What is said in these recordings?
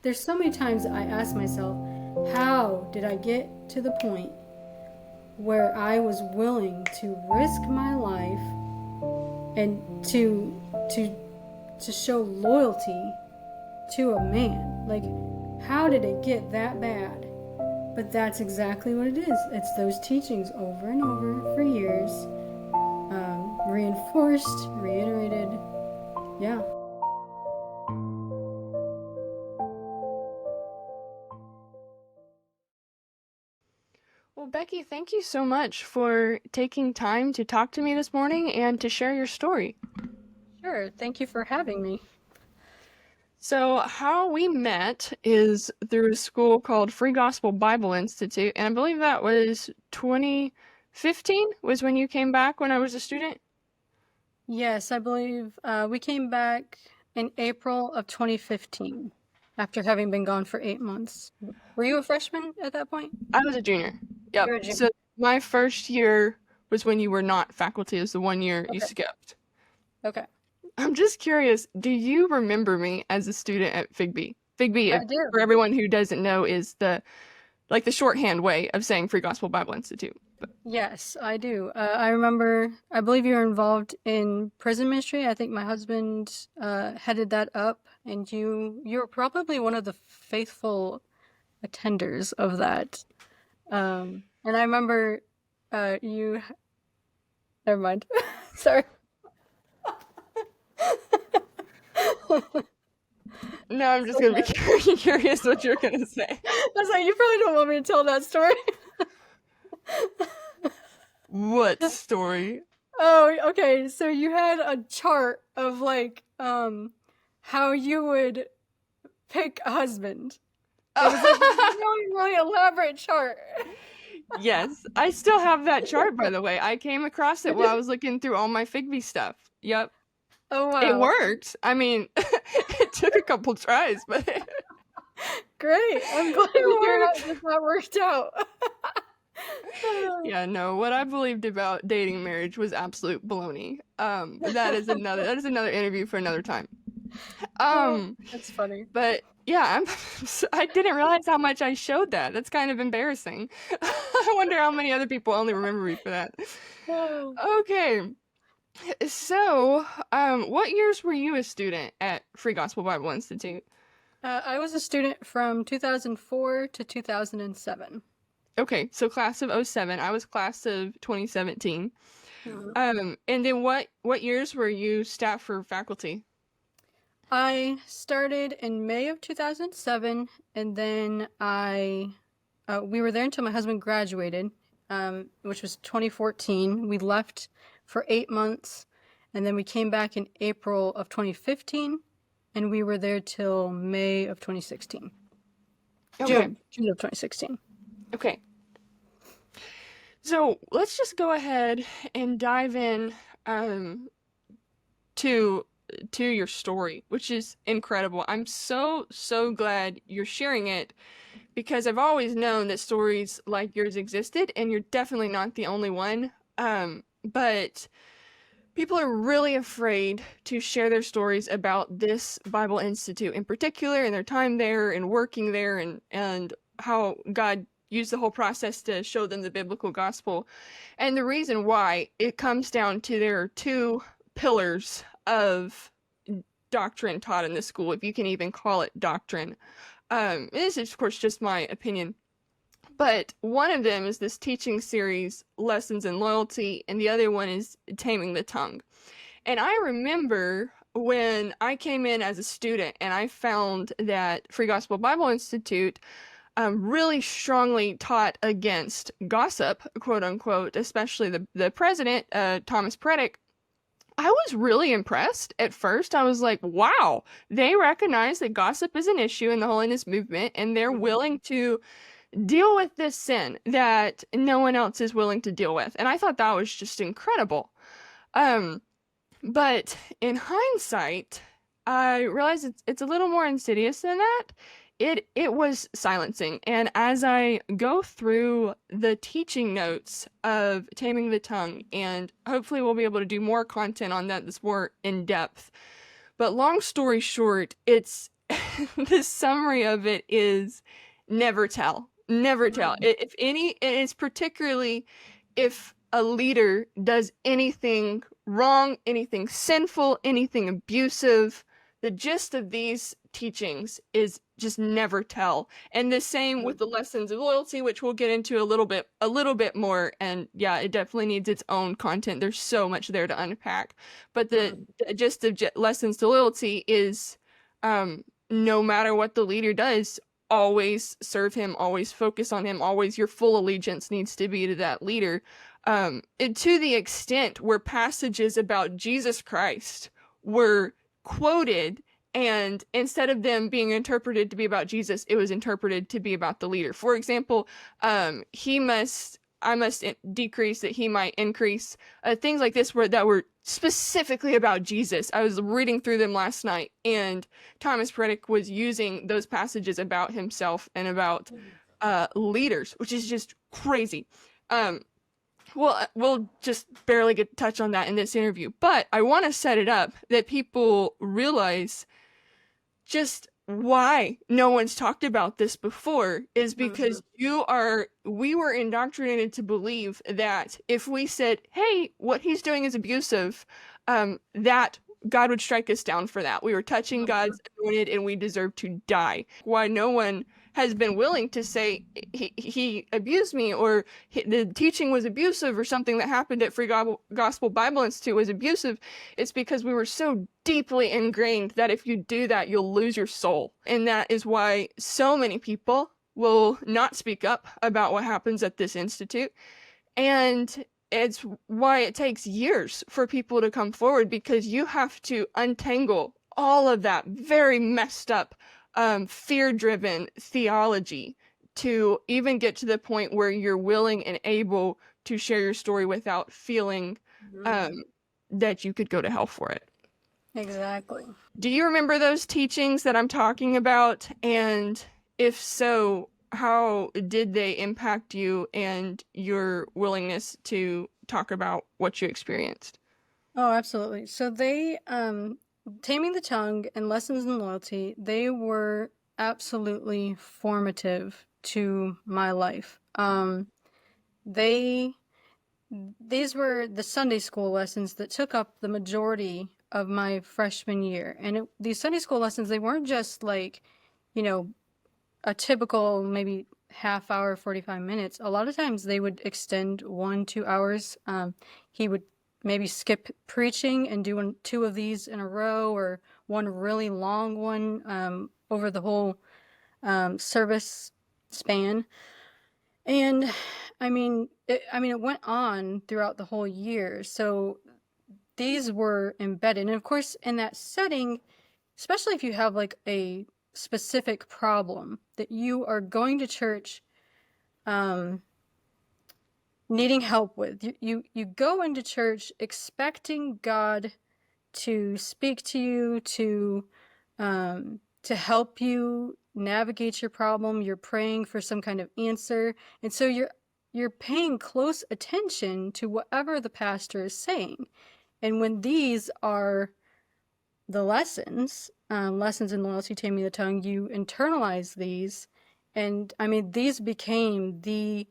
there's so many times I ask myself, how did I get to the point where I was willing to risk my life and to show loyalty to a man? Like, how did it get that bad? But that's exactly what it is. It's those teachings over and over for years, reinforced, reiterated. Yeah. Well, Becky, thank you so much for taking time to talk to me this morning and to share your story. Sure. Thank you for having me. So, how we met is through a school called Free Gospel Bible Institute, and I believe that was 2015 was when you came back when I was a student. Yes, I believe we came back in April of 2015 after having been gone for 8 months. Were you a freshman at that point? I was a junior. Yep. You're a junior. So, my first year was when you were not faculty, it was the 1 year you Okay. skipped. Okay. I'm just curious, do you remember me as a student at FGBI? FGBI, I do. for everyone who doesn't know, is the shorthand way of saying Free Gospel Bible Institute. Yes, I do. I remember, I believe you were involved in prison ministry. I think my husband headed that up, and you're probably one of the faithful attenders of that. And I remember you. Never mind. Sorry. No, I'm just gonna be curious what you're gonna say. I was like, you probably don't want me to tell that story. What story? Oh, okay. So you had a chart of like how you would pick a husband. It was like a really, really elaborate chart. Yes, I still have that chart, by the way. I came across it while I was looking through all my FGBI stuff. Yep. Oh wow. It worked. I mean, it took a couple tries, but Great. I'm glad to hear that worked out. yeah, no, what I believed about dating marriage was absolute baloney. But that is another interview for another time. That's funny. But yeah, I didn't realize how much I showed that. That's kind of embarrassing. I wonder how many other people only remember me for that. Okay. So, what years were you a student at Free Gospel Bible Institute? I was a student from 2004 to 2007. Okay, so class of 07. I was class of 2017. Mhm. And then what years were you staff or faculty? I started in May of 2007, and then we were there until my husband graduated, which was 2014. We left for 8 months, and then we came back in April of 2015, and we were there till May of 2016. Okay. June of 2016. Okay. So let's just go ahead and dive in to your story, which is incredible. I'm so glad you're sharing it, because I've always known that stories like yours existed, and you're definitely not the only one. But people are really afraid to share their stories about this Bible Institute in particular, and their time there and working there, and how God used the whole process to show them the biblical gospel. And the reason why, it comes down to there are two pillars of doctrine taught in this school, if you can even call it doctrine. This is, of course, just my opinion. But one of them is this teaching series, Lessons in Loyalty, and the other one is Taming the Tongue. And I remember when I came in as a student and I found that Free Gospel Bible Institute really strongly taught against gossip, quote unquote, especially the president, Thomas Peretic. I was really impressed at first. I was like, wow, they recognize that gossip is an issue in the Holiness movement, and they're willing to deal with this sin that no one else is willing to deal with. And I thought that was just incredible. But in hindsight, I realized it's a little more insidious than that. It was silencing. And as I go through the teaching notes of Taming the Tongue, and hopefully we'll be able to do more content on that that's more in depth. But long story short, it's the summary of it is never tell. Never tell. If any, and it's particularly if a leader does anything wrong, anything sinful, anything abusive, the gist of these teachings is just never tell. And the same with the lessons of loyalty, which we'll get into a little bit more. And yeah, it definitely needs its own content. There's so much there to unpack. But the gist of lessons to loyalty is no matter what the leader does, always serve him, always focus on him, always your full allegiance needs to be to that leader. And to the extent where passages about Jesus Christ were quoted, and instead of them being interpreted to be about Jesus, it was interpreted to be about the leader. For example, I must decrease that he might increase. Things like this that were specifically about Jesus. I was reading through them last night, and Thomas Peretic was using those passages about himself and about leaders, which is just crazy. We'll just barely get to touch on that in this interview, but I want to set it up that people realize just why no one's talked about this before is because we were indoctrinated to believe that if we said, hey, what he's doing is abusive, that God would strike us down for that. We were touching God's anointed and we deserve to die. Why no one has been willing to say he abused me, or the teaching was abusive, or something that happened at Free Gospel Bible Institute was abusive, it's because we were so deeply ingrained that if you do that, you'll lose your soul. And that is why so many people will not speak up about what happens at this institute. And it's why it takes years for people to come forward, because you have to untangle all of that very messed up fear-driven theology to even get to the point where you're willing and able to share your story without feeling that you could go to hell for it. Exactly. Do you remember those teachings that I'm talking about? And if so, how did they impact you and your willingness to talk about what you experienced? Oh, absolutely. So they Taming the Tongue and Lessons in Loyalty, they were absolutely formative to my life. These were the Sunday school lessons that took up the majority of my freshman year. And these Sunday school lessons, they weren't just like, a typical maybe half hour, 45 minutes. A lot of times they would extend 1-2 hours. He would maybe skip preaching and do 2 of these in a row, or one really long one over the whole service span. And it went on throughout the whole year. So these were embedded. And of course, in that setting, especially if you have like a specific problem that you are going to church needing help with, you go into church expecting God to speak to you, to help you navigate your problem. You're praying for some kind of answer, and so you're paying close attention to whatever the pastor is saying. And when these are the lessons in Loyalty, Taming the Tongue, you internalize these, and these became the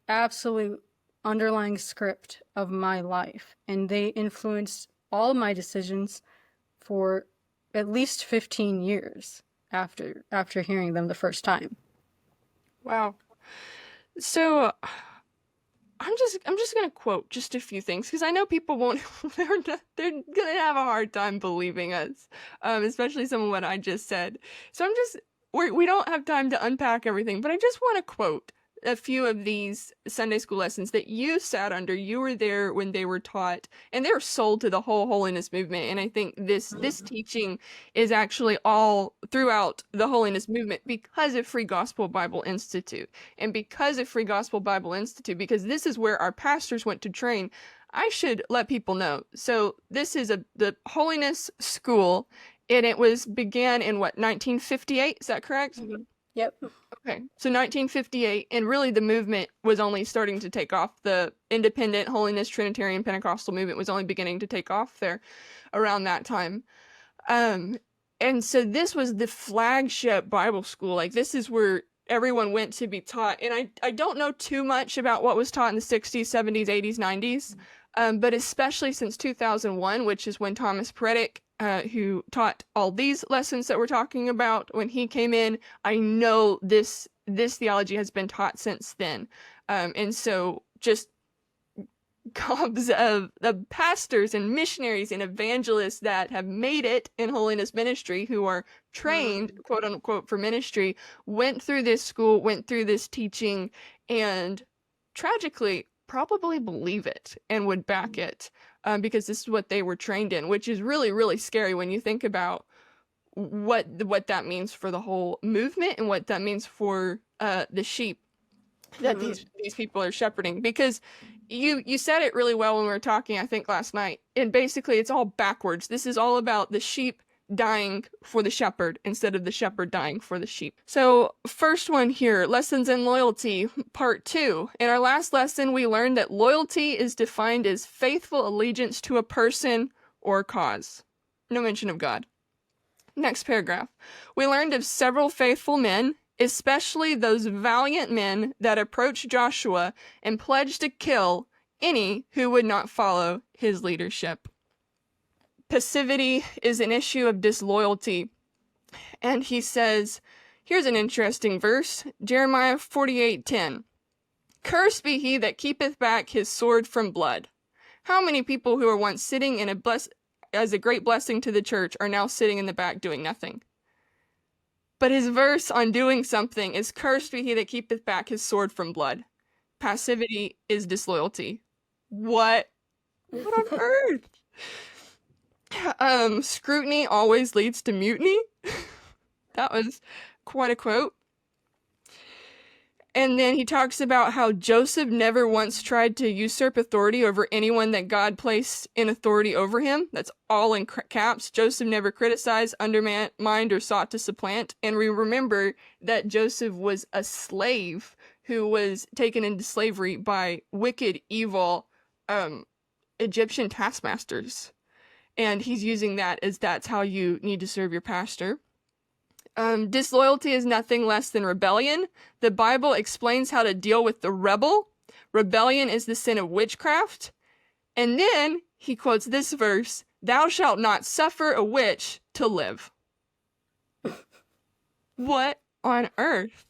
absolute underlying script of my life, and they influenced all my decisions for at least 15 years after hearing them the first time. Wow. So I'm just gonna quote just a few things, because I know people won't they're gonna have a hard time believing us, especially some of what I just said. So we don't have time to unpack everything, but I just want to quote a few of these Sunday school lessons that you sat under. You were there when they were taught, and they were sold to the whole Holiness movement. And I think this teaching is actually all throughout the Holiness movement because of Free Gospel Bible Institute. And because of Free Gospel Bible Institute, because this is where our pastors went to train, I should let people know. So this is the Holiness School, and it began in 1958, is that correct? Mm-hmm. Yep. Okay, so 1958, and really the movement was only starting to take off. The independent Holiness Trinitarian Pentecostal movement was only beginning to take off there around that time. And so this was the flagship Bible school. Like, this is where everyone went to be taught. And I don't know too much about what was taught in the 60s, 70s, 80s, 90s, but especially since 2001, which is when Thomas Peretic, who taught all these lessons that we're talking about, when he came in, I know this theology has been taught since then. And so just gobs of pastors and missionaries and evangelists that have made it in holiness ministry, who are trained, quote unquote, for ministry, went through this school, went through this teaching, and tragically probably believe it and would back it, because this is what they were trained in, which is really, really scary when you think about what that means for the whole movement and what that means for the sheep that these people are shepherding. Because you said it really well when we were talking, I think last night, and basically it's all backwards. This is all about the sheep dying for the shepherd instead of the shepherd dying for the sheep. So first one here, lessons in loyalty, part 2. In our last lesson, we learned that loyalty is defined as faithful allegiance to a person or cause. No mention of God. Next paragraph. We learned of several faithful men, especially those valiant men that approached Joshua and pledged to kill any who would not follow his leadership. Passivity is an issue of disloyalty. And he says, here's an interesting verse, Jeremiah 48:10. Cursed be he that keepeth back his sword from blood. How many people who were once sitting in as a great blessing to the church are now sitting in the back doing nothing? But his verse on doing something is, cursed be he that keepeth back his sword from blood. Passivity is disloyalty. What on earth? Scrutiny always leads to mutiny. That was quite a quote. And then he talks about how Joseph never once tried to usurp authority over anyone that God placed in authority over him. That's all in caps. Joseph never criticized, undermined, or sought to supplant. And we remember that Joseph was a slave who was taken into slavery by wicked, evil Egyptian taskmasters. And he's using that as that's how you need to serve your pastor. Disloyalty is nothing less than rebellion. The Bible explains how to deal with the rebel. Rebellion is the sin of witchcraft. And then he quotes this verse, thou shalt not suffer a witch to live. What on earth?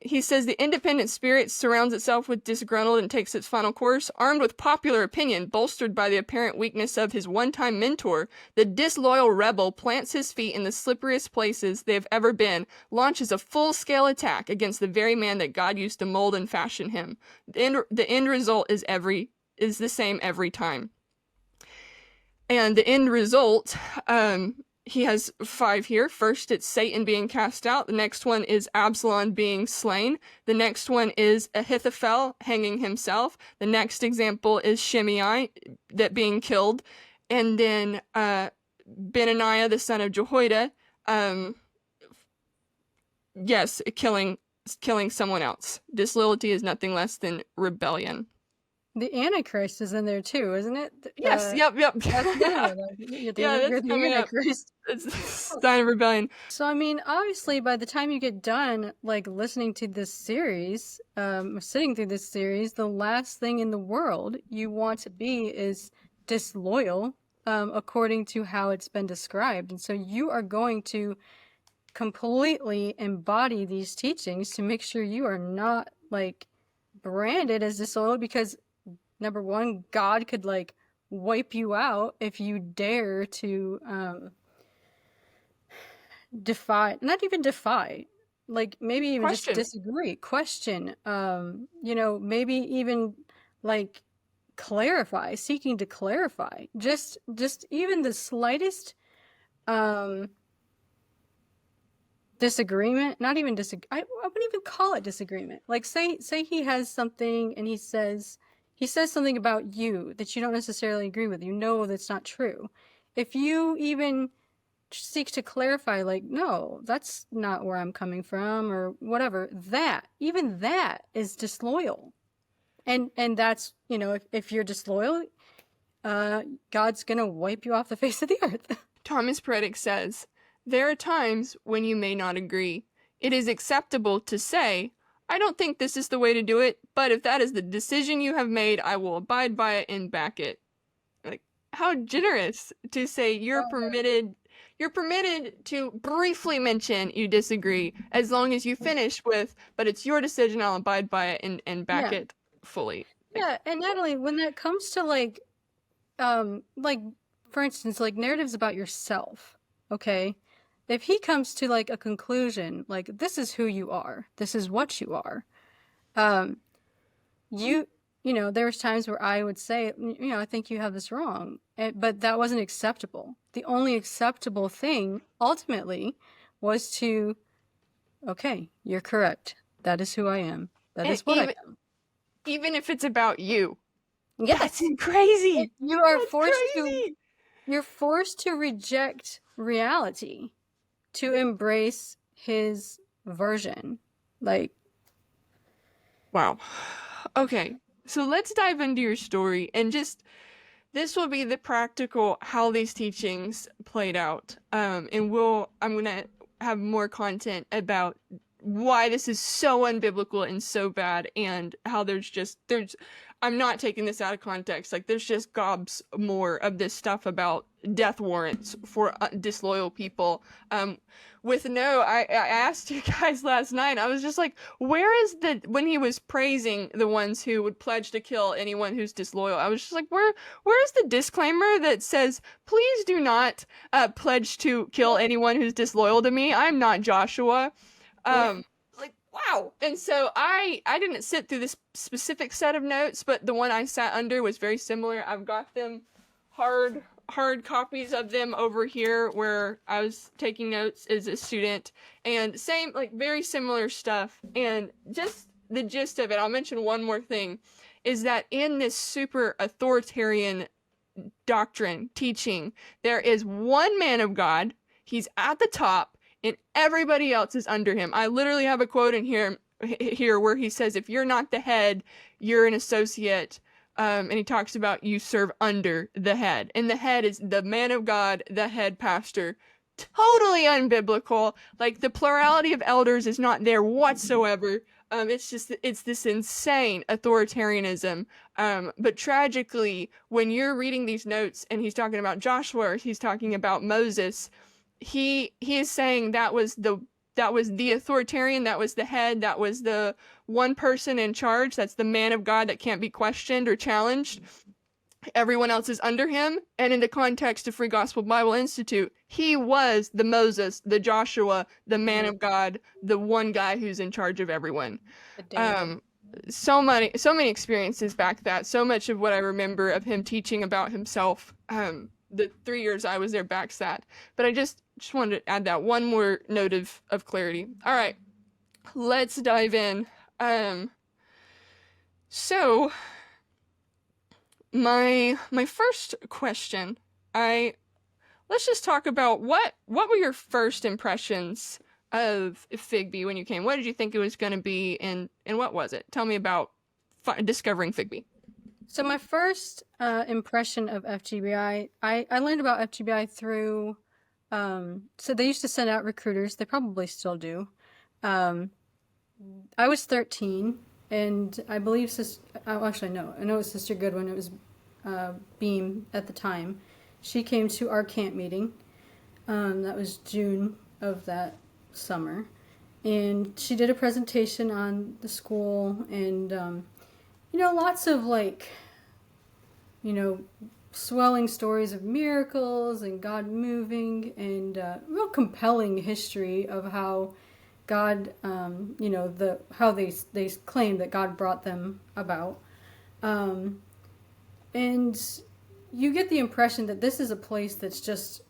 He says the independent spirit surrounds itself with disgruntled and takes its final course. Armed with popular opinion, bolstered by the apparent weakness of his one-time mentor, the disloyal rebel plants his feet in the slipperiest places they have ever been, launches a full-scale attack against the very man that God used to mold and fashion him. The end result is the same every time. And the end result, he has 5 here. First, it's Satan being cast out. The next one is Absalom being slain. The next one is Ahithophel hanging himself. The next example is Shimei that being killed. And then Benaniah, the son of Jehoiada, killing someone else. Disloyalty is nothing less than rebellion. The Antichrist is in there too, isn't it? Yes, yep. That's That's coming Antichrist. up. It's sign of rebellion. So, I mean, obviously, by the time you get done, like, listening to this series, sitting through this series, the last thing in the world you want to be is disloyal, according to how it's been described. And so you are going to completely embody these teachings to make sure you are not, like, branded as disloyal, because number one, God could, like, wipe you out if you dare to not even defy, like, maybe even Question. just disagree, question, maybe even, like, clarify, seeking to clarify, just even the slightest disagreement, not even I wouldn't even call it disagreement. Like, say he has something and he says something about you that you don't necessarily agree with. You know that's not true. If you even seek to clarify, like, no, that's not where I'm coming from, or whatever, even that is disloyal. And that's, if you're disloyal, God's gonna wipe you off the face of the earth. Thomas Peretic says, There are times when you may not agree. It is acceptable to say, I don't think this is the way to do it, but if that is the decision you have made, I will abide by it and back it. Like, how generous to say you're permitted to briefly mention you disagree as long as you finish with, but it's your decision, I'll abide by it and back Yeah. it fully. Yeah, and Natalie, when that comes to like for instance, like narratives about yourself, okay? If he comes to like a conclusion, like this is who you are, this is what you are, um, you you know, there was times where I would say, you know, I think you have this wrong, but that wasn't acceptable. The only acceptable thing ultimately was to, okay, you're correct. That is who I am. That And is what I am. even if it's about you. That's Yes. crazy. You are That's forced to crazy. You're forced to reject reality to embrace his version. Like, Wow. Okay. So let's dive into your story and just this will be the practical how these teachings played out. And I'm gonna have more content about why this is so unbiblical and so bad, and how there's I'm not taking this out of context. Like there's just gobs more of this stuff about death warrants for disloyal people. I asked you guys last night. I was just like, where is when he was praising the ones who would pledge to kill anyone who's disloyal? I was just like, where's the disclaimer that says, please do not pledge to kill anyone who's disloyal to me? I'm not Joshua. Like, wow. And so I didn't sit through this specific set of notes, but the one I sat under was very similar. I've got them hard copies of them over here where I was taking notes as a student, and same, like very similar stuff. And just the gist of it, I'll mention one more thing, is that in this super authoritarian doctrine teaching, there is one man of God. He's at the top and everybody else is under him. I literally have a quote in here where he says, if you're not the head, you're an associate. And he talks about you serve under the head, and the head is the man of God, the head pastor. Totally unbiblical. Like the plurality of elders is not there whatsoever. It's this insane authoritarianism. But tragically, when you're reading these notes and he's talking about Joshua, or he's talking about Moses, he is saying that was the authoritarian, that was the head, that was the one person in charge, that's the man of God that can't be questioned or challenged. Everyone else is under him. And in the context of Free Gospel Bible Institute, he was the Moses, the Joshua, the man of God, the one guy who's in charge of everyone. So many experiences back that. So much of what I remember of him teaching about himself, the 3 years I was there backs that. But I just wanted to add that one more note of clarity. All right, let's dive in. So my first question, let's just talk about what were your first impressions of FGBI when you came? What did you think it was going to be, and what was it? Tell me about discovering FGBI. So my first impression of FGBI, I learned about FGBI through, so they used to send out recruiters. They probably still do. I was 13, and I believe actually no, I know it was Sister Goodwin. It was Beam at the time. She came to our camp meeting. That was June of that summer, and she did a presentation on the school, and lots of swelling stories of miracles and God moving, and real compelling history of how God, how they claim that God brought them about. And you get the impression that this is a place that's just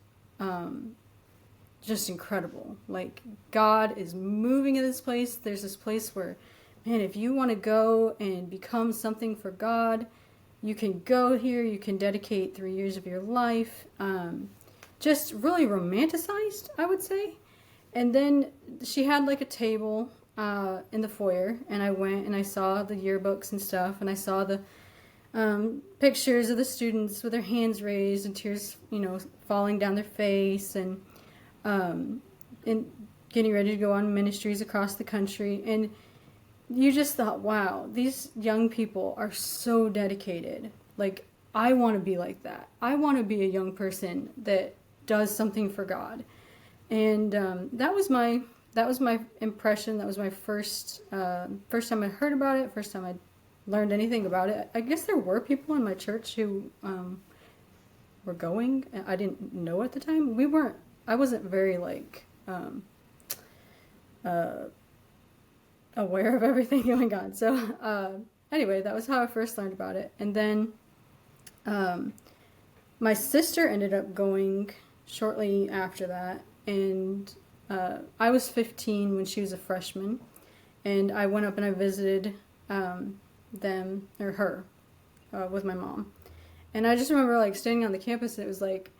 incredible. Like, God is moving in this place. There's this place where, man, if you want to go and become something for God, you can go here. You can dedicate 3 years of your life. Just really romanticized, I would say. And then she had like a table in the foyer, and I went and I saw the yearbooks and stuff, and I saw the pictures of the students with their hands raised and tears, falling down their face. And and getting ready to go on ministries across the country. And you just thought, wow, these young people are so dedicated. Like, I want to be like that. I want to be a young person that does something for God. And that was my impression. That was my first time I heard about it. First time I learned anything about it. I guess there were people in my church who were going. I didn't know at the time. I wasn't very like aware of everything going on. So anyway, that was how I first learned about it. And then my sister ended up going shortly after that. And I was 15 when she was a freshman. And I went up and I visited them, or her, with my mom. And I just remember like standing on the campus and it was like,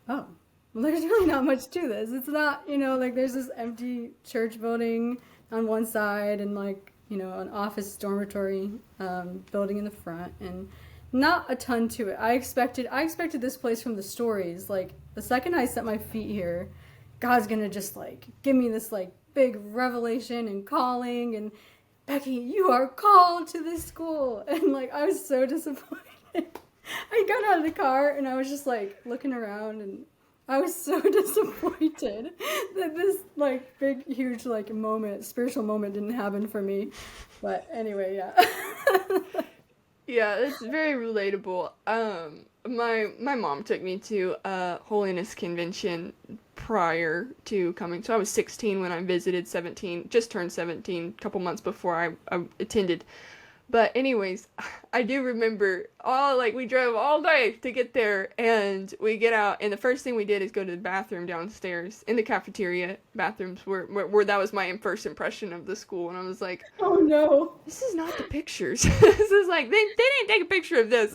oh, well, there's really not much to this. It's not, like there's this empty church building on one side and like, an office dormitory building in the front, and not a ton to it. I expected this place from the stories. Like, the second I set my feet here, God's gonna just like give me this like big revelation and calling, and Becky, you are called to this school. And like, I was so disappointed. I got out of the car and I was just like looking around, and I was so disappointed that this like big, huge like spiritual moment didn't happen for me. But anyway, yeah. Yeah, it's very relatable. My mom took me to a Holiness convention prior to coming. So I was 16 when I visited, 17, just turned 17, a couple months before I attended. But anyways, I do remember we drove all day to get there, and we get out, and the first thing we did is go to the bathroom downstairs in the cafeteria bathrooms where that was my first impression of the school. And I was like, oh no, this is not the pictures. This is like, they didn't take a picture of this.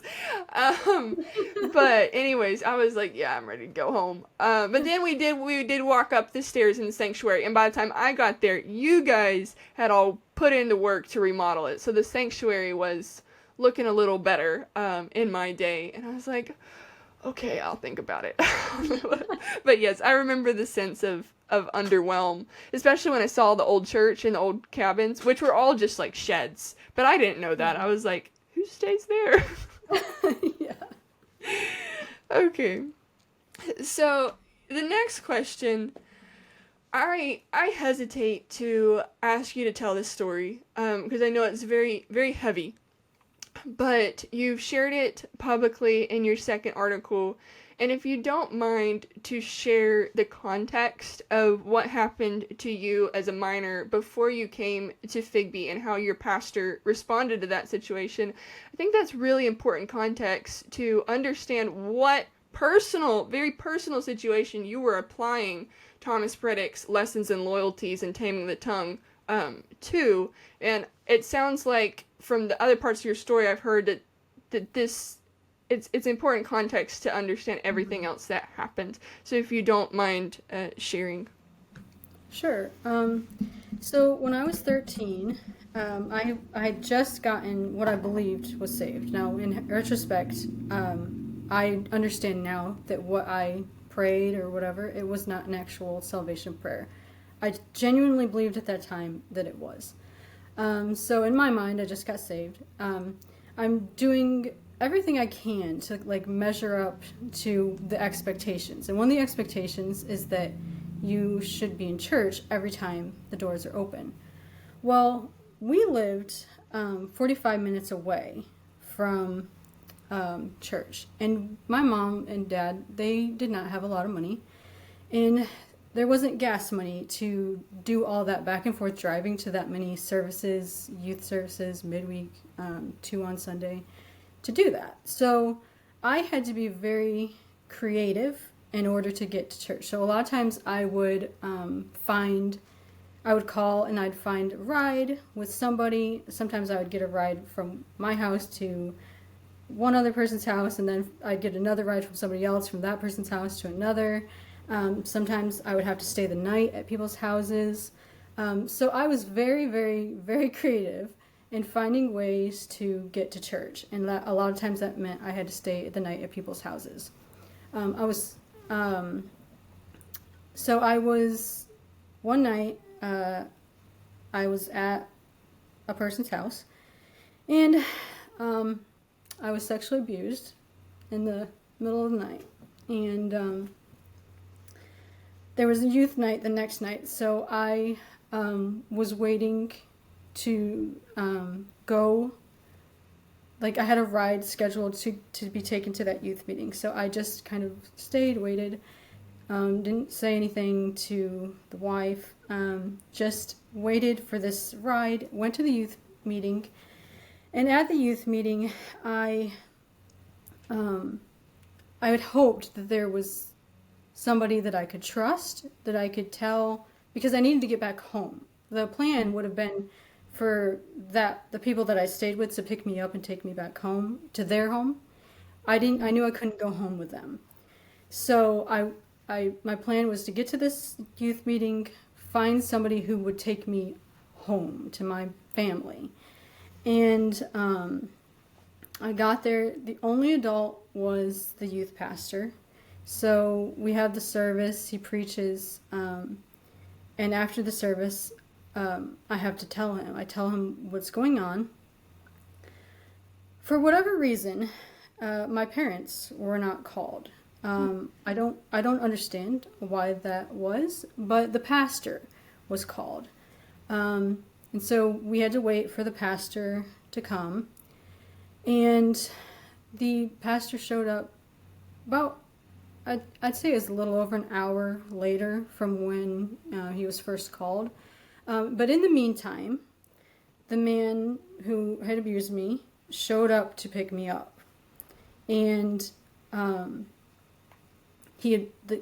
But anyways, I was like, yeah, I'm ready to go home. But then we did walk up the stairs in the sanctuary, and by the time I got there, you guys had all put in the work to remodel it. So the sanctuary was looking a little better in my day. And I was like, okay, I'll think about it. But yes, I remember the sense of underwhelm, especially when I saw the old church and the old cabins, which were all just like sheds. But I didn't know that. I was like, who stays there? Yeah. Okay. So the next question, I hesitate to ask you to tell this story because I know it's very, very heavy. But you've shared it publicly in your second article, and if you don't mind to share the context of what happened to you as a minor before you came to FGBI and how your pastor responded to that situation, I think that's really important context to understand what very personal situation you were applying Thomas Peretic's lessons in loyalties and taming the tongue to. And it sounds like from the other parts of your story I've heard that this it's important context to understand everything else that happened. So if you don't mind sharing. Sure. So when I was 13, I had just gotten what I believed was saved. Now, in retrospect, I understand now that what I prayed or whatever, it was not an actual salvation prayer. I genuinely believed at that time that it was. So in my mind, I just got saved. I'm doing everything I can to like measure up to the expectations. And one of the expectations is that you should be in church every time the doors are open. Well, we lived 45 minutes away from church. And my mom and dad, they did not have a lot of money. And there wasn't gas money to do all that back and forth driving to that many services, youth services, midweek, 2 on Sunday, to do that. So I had to be very creative in order to get to church. So a lot of times I would call and I'd find a ride with somebody. Sometimes I would get a ride from my house to one other person's house, and then I'd get another ride from somebody else from that person's house to another. Sometimes I would have to stay the night at people's houses. So I was very, very, very creative in finding ways to get to church. And a lot of times that meant I had to stay the night at people's houses. I was So one night, I was at a person's house, and I was sexually abused in the middle of the night. And there was a youth night the next night, so I was waiting to go. Like, I had a ride scheduled to be taken to that youth meeting, so I just kind of stayed, waited, didn't say anything to the wife, just waited for this ride, went to the youth meeting, and at the youth meeting, I had hoped that there was somebody that I could trust, that I could tell, because I needed to get back home. The plan would have been for the people that I stayed with to pick me up and take me back home to their home. I knew I couldn't go home with them. So my plan was to get to this youth meeting, find somebody who would take me home to my family. And I got there. The only adult was the youth pastor. So we have the service, he preaches, and after the service, I have to tell him. I tell him what's going on. For whatever reason, my parents were not called. I don't understand why that was, but the pastor was called. And so we had to wait for the pastor to come. And the pastor showed up about, I'd say it was a little over an hour later from when he was first called. But in the meantime, the man who had abused me showed up to pick me up. And the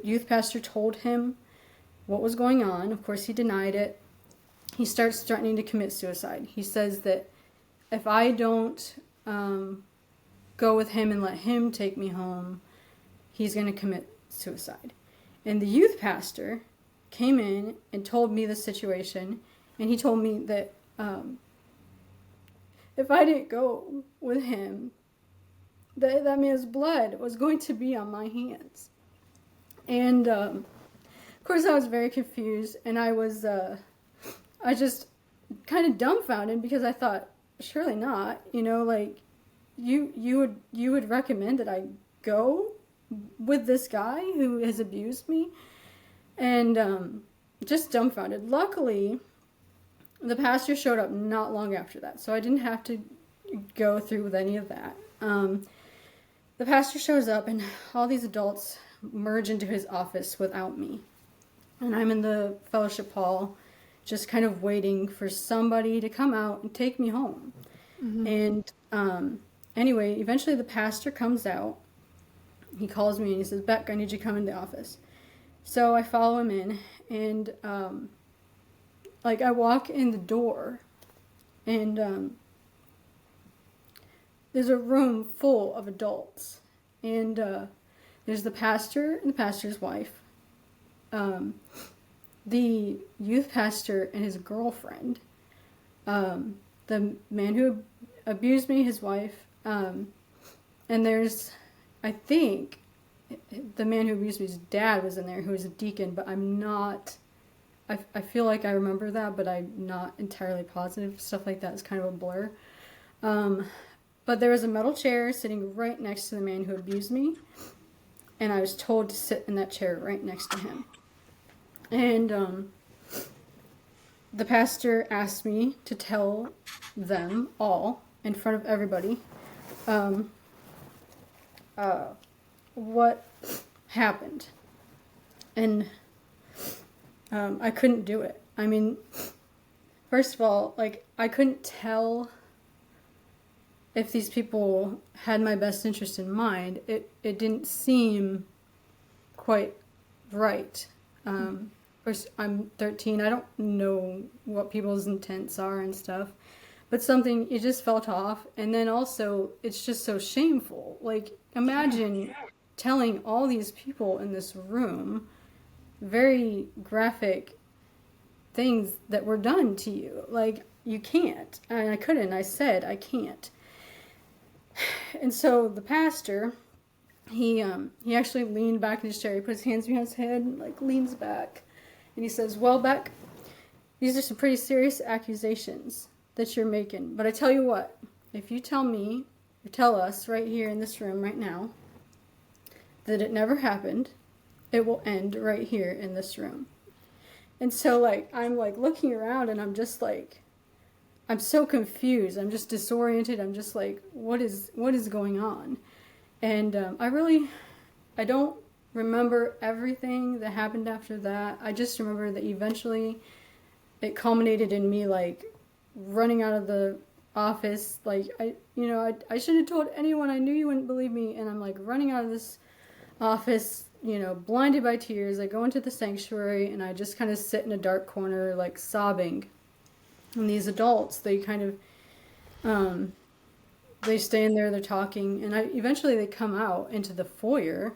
youth pastor told him what was going on. Of course, he denied it. He starts threatening to commit suicide. He says that if I don't go with him and let him take me home, he's going to commit suicide. And the youth pastor came in and told me the situation, and he told me that if I didn't go with him, that man's blood was going to be on my hands. And of course I was very confused, and I just kind of dumbfounded, because I thought, surely not, like you would recommend that I go with this guy who has abused me? And just dumbfounded. Luckily, the pastor showed up not long after that, so I didn't have to go through with any of that. The pastor shows up, and all these adults merge into his office without me. And I'm in the fellowship hall, just kind of waiting for somebody to come out and take me home. Mm-hmm. And anyway, eventually the pastor comes out. He calls me and he says, "Beck, I need you to come in the office." So I follow him in, and I walk in the door, and there's a room full of adults, and there's the pastor and the pastor's wife, the youth pastor and his girlfriend, the man who abused me, his wife, and there's, I think, the man who abused me's dad was in there, who was a deacon, but I'm not, I feel like I remember that, but I'm not entirely positive. Stuff like that is kind of a blur. But there was a metal chair sitting right next to the man who abused me, and I was told to sit in that chair right next to him. And the pastor asked me to tell them all, in front of everybody, what happened. And I couldn't do it. I mean, first of all, I couldn't tell if these people had my best interest in mind. It didn't seem quite right. First, I'm 13. I don't know what people's intents are and stuff. But something, it just felt off. And then also, it's just so shameful. Imagine telling all these people in this room very graphic things that were done to you. You can't. And I couldn't. I said, I can't. And so the pastor he actually leaned back in his chair. He put his hands behind his head and like leans back, and he says, "Well, Beck, these are some pretty serious accusations that you're making. But I tell you what, if you tell me, or tell us right here in this room right now, that it never happened, it will end right here in this room." And so like I'm like looking around, and I'm just like, I'm so confused. I'm just disoriented. I'm just like, what is going on? And I don't remember everything that happened after that. I just remember that eventually it culminated in me like running out of the office. Like I shouldn't have told anyone. I knew you wouldn't believe me. And I'm like running out of this office, blinded by tears. I go into the sanctuary, and I just kind of sit in a dark corner, like sobbing. And these adults, they kind of, they stay in there, they're talking, and eventually they come out into the foyer.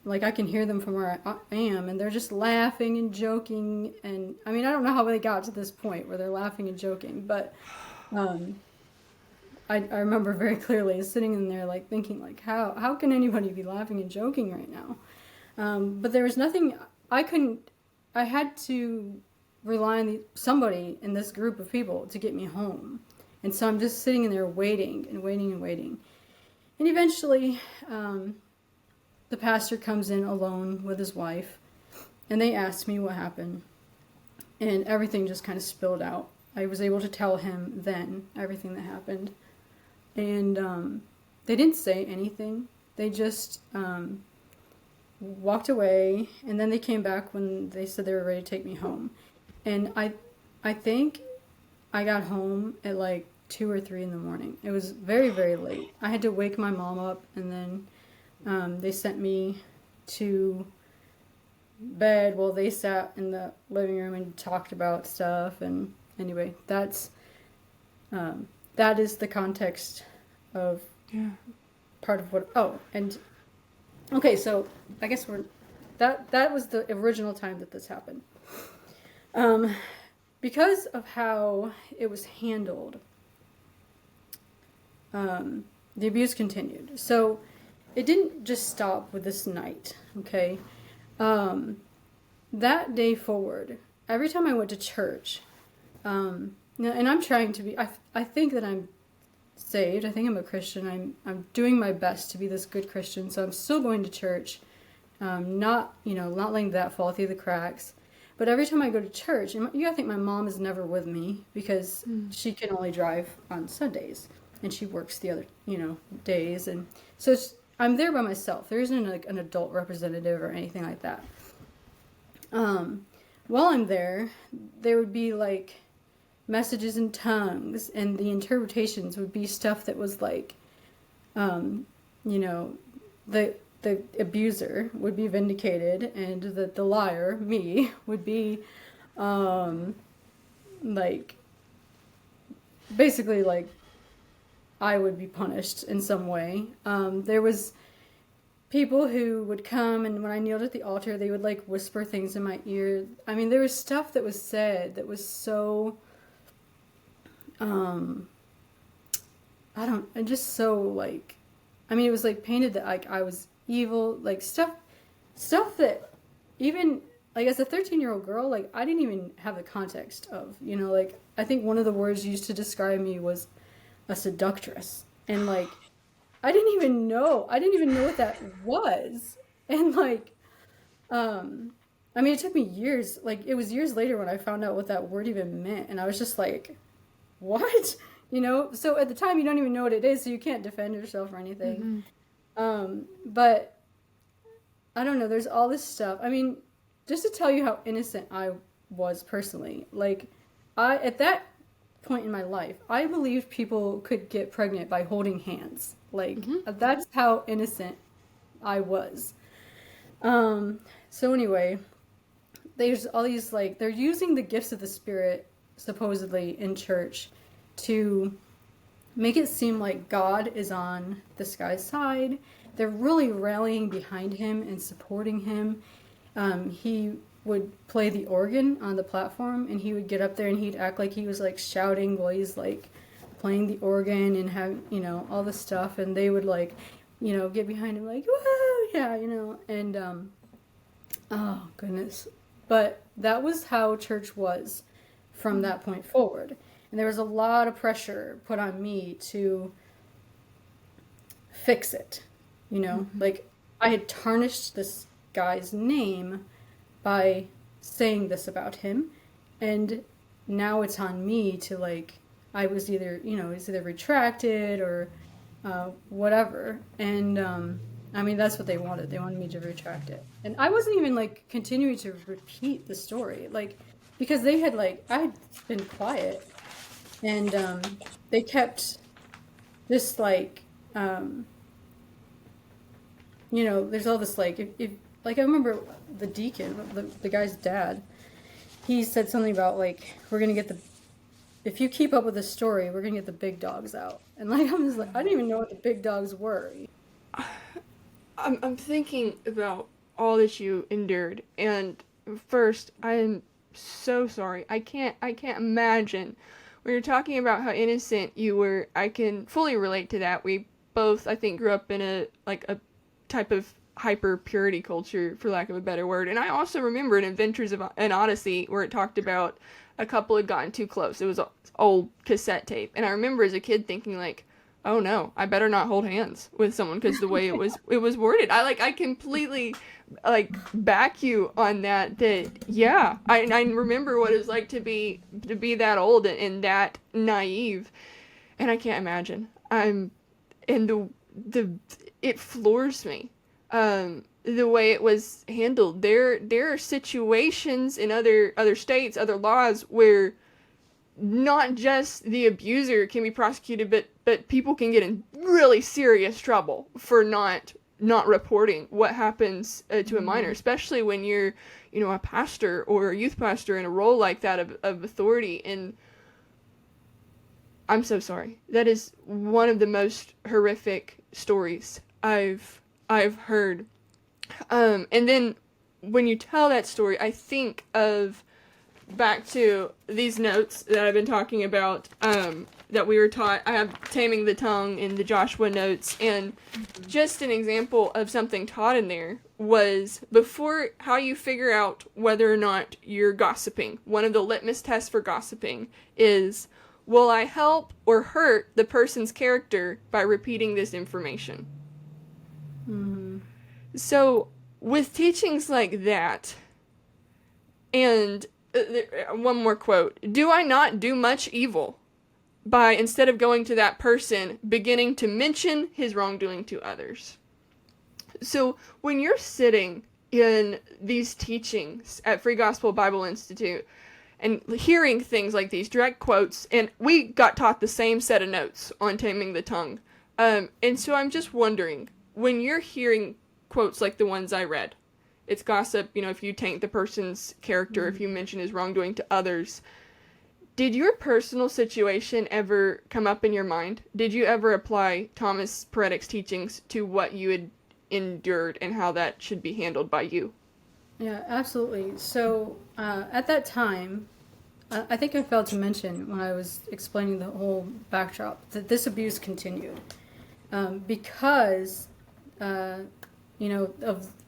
Like I can hear them from where I am, and they're just laughing and joking. And I mean, I don't know how they got to this point where they're laughing and joking, but I remember very clearly sitting in there like thinking like, how can anybody be laughing and joking right now? But there was nothing, I had to rely on somebody in this group of people to get me home. And so I'm just sitting in there waiting and waiting and waiting. And eventually, the pastor comes in alone with his wife, and they asked me what happened. And everything just kind of spilled out. I was able to tell him then everything that happened. And they didn't say anything. They just walked away, and then they came back when they said they were ready to take me home. And I think I got home at like 2 or 3 in the morning. It was very, very late. I had to wake my mom up, and then they sent me to bed while they sat in the living room and talked about stuff. And anyway, that is the context of part of what. Oh, and okay, so I guess that was the original time that this happened. Because of how it was handled, the abuse continued. So it didn't just stop with this night, okay? That day forward, every time I went to church, and I'm trying to be, I think that I'm saved. I think I'm a Christian. I'm doing my best to be this good Christian. So I'm still going to church, not letting that fall through the cracks. But every time I go to church, and you gotta think my mom is never with me because she can only drive on Sundays, and she works the other, days. And so I'm there by myself. There isn't like an adult representative or anything like that. While I'm there would be like messages in tongues, and the interpretations would be stuff that was like, the abuser would be vindicated, and the liar, me, would be, like, basically, like, I would be punished in some way. There was people who would come, and when I kneeled at the altar, they would, like, whisper things in my ear. I mean, there was stuff that was said that was so, it was, like, painted that, like, I was evil, like stuff that even like as a 13-year-old girl, like I didn't even have the context of, like I think one of the words used to describe me was a seductress, and like I didn't even know what that was. And like it took me years, like it was years later when I found out what that word even meant, and I was just like, what? So at the time you don't even know what it is, so you can't defend yourself or anything. Mm-hmm. But I don't know, there's all this stuff. I mean, just to tell you how innocent I was personally, like at that point in my life, I believed people could get pregnant by holding hands. Like that's how innocent I was. So anyway, there's all these, like, they're using the gifts of the Spirit supposedly in church to make it seem like God is on this guy's side. They're really rallying behind him and supporting him. He would play the organ on the platform, and he would get up there and he'd act like he was like shouting while he's like playing the organ and have all this stuff. And they would like, get behind him like, whoa, yeah, and oh goodness. But that was how church was from that point forward. And there was a lot of pressure put on me to fix it, like I had tarnished this guy's name by saying this about him, and now it's on me to like, I was either, it's either retracted or whatever. And I mean, that's what they wanted. They wanted me to retract it. And I wasn't even like continuing to repeat the story, like, because they had like, I had been quiet, and they kept this like, there's all this like, if like, I remember the deacon, the guy's dad, he said something about like, if you keep up with the story, we're gonna get the big dogs out. And like, I was like, I didn't even know what the big dogs were. I'm thinking about all that you endured, and first, I am so sorry. I can't imagine when you're talking about how innocent you were. I can fully relate to that. We both, I think, grew up in a type of hyper purity culture, for lack of a better word. And I also remember in Adventures of an Odyssey where it talked about a couple had gotten too close. It was an old cassette tape, and I remember as a kid thinking like, oh no, I better not hold hands with someone, because the way it was worded, I completely like back you on that. Yeah, I remember what it was like to be that old and that naive, and I can't imagine. It floors me, the way it was handled. There are situations in other states, other laws, where not just the abuser can be prosecuted, but people can get in really serious trouble for not reporting what happens to a minor, especially when you're, a pastor or a youth pastor in a role like that of authority. And I'm so sorry. That is one of the most horrific stories I've heard. And then when you tell that story, I think of back to these notes that I've been talking about, that we were taught. I have Taming the Tongue in the Joshua notes, and just an example of something taught in there was before how you figure out whether or not you're gossiping. One of the litmus tests for gossiping is, will I help or hurt the person's character by repeating this information? Mm-hmm. So with teachings like that, and one more quote, do I not do much evil by, instead of going to that person, beginning to mention his wrongdoing to others? So when you're sitting in these teachings at Free Gospel Bible Institute and hearing things like these direct quotes, and we got taught the same set of notes on Taming the Tongue, and so I'm just wondering, when you're hearing quotes like the ones I read, it's gossip, if you taint the person's character, if you mention his wrongdoing to others. Did your personal situation ever come up in your mind? Did you ever apply Thomas Peretic's teachings to what you had endured and how that should be handled by you? Yeah, absolutely. So at that time, I think I failed to mention when I was explaining the whole backdrop that this abuse continued because,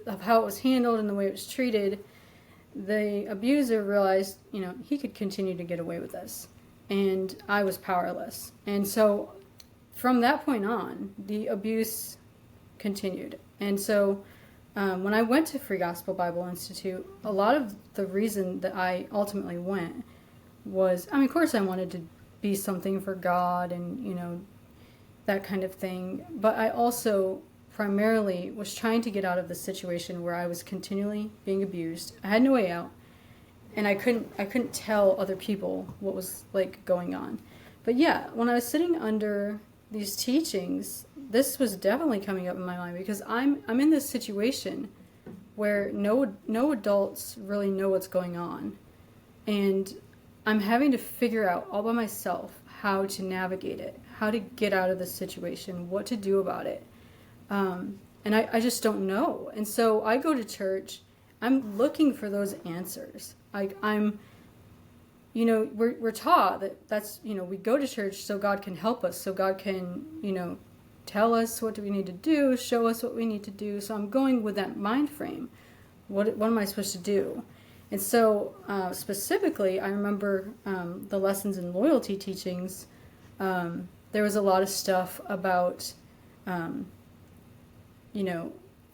of how it was handled and the way it was treated. The abuser realized, he could continue to get away with this, and I was powerless. And so from that point on, the abuse continued. And so when I went to Free Gospel Bible Institute, a lot of the reason that I ultimately went was, of course I wanted to be something for God and, that kind of thing. But I also primarily was trying to get out of the situation where I was continually being abused. I had no way out, and I couldn't tell other people what was like going on. But yeah, when I was sitting under these teachings, this was definitely coming up in my mind, because I'm in this situation where no adults really know what's going on, and I'm having to figure out all by myself how to navigate it, how to get out of this situation, what to do about it. And I just don't know. And so I go to church, I'm looking for those answers. I'm we're taught that's, we go to church so God can help us, so God can, tell us what do we need to do, show us what we need to do. So I'm going with that mind frame. What am I supposed to do? And so specifically, I remember the lessons in loyalty teachings. There was a lot of stuff about, even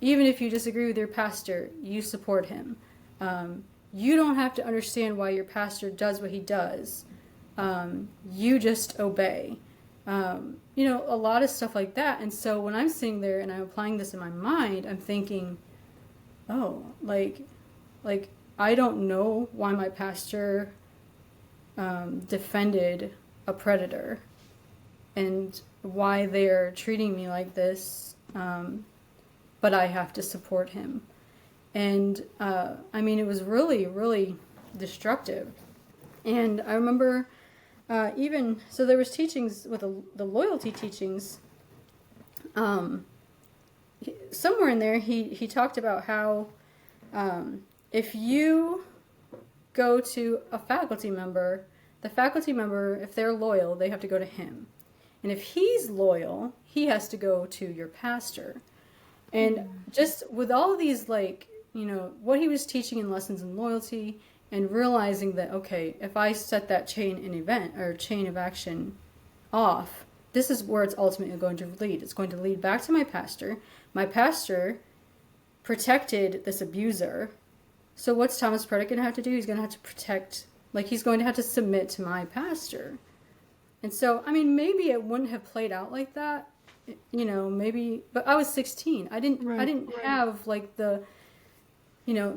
if you disagree with your pastor, you support him. You don't have to understand why your pastor does what he does. You just obey. A lot of stuff like that. And so when I'm sitting there and I'm applying this in my mind, I'm thinking, oh, like I don't know why my pastor defended a predator and why they're treating me like this, but I have to support him. And it was really, really destructive. And I remember so there was teachings with the loyalty teachings. Somewhere in there, he talked about how if you go to a faculty member, the faculty member, if they're loyal, they have to go to him. And if he's loyal, he has to go to your pastor. And just with all of these, what he was teaching in lessons in loyalty, and realizing that, okay, if I set that chain of action off, this is where it's ultimately going to lead. It's going to lead back to my pastor. My pastor protected this abuser. So what's Thomas Peretic going to have to do? He's going to have to protect, he's going to have to submit to my pastor. And so, maybe it wouldn't have played out like that, maybe, but I was 16. I didn't have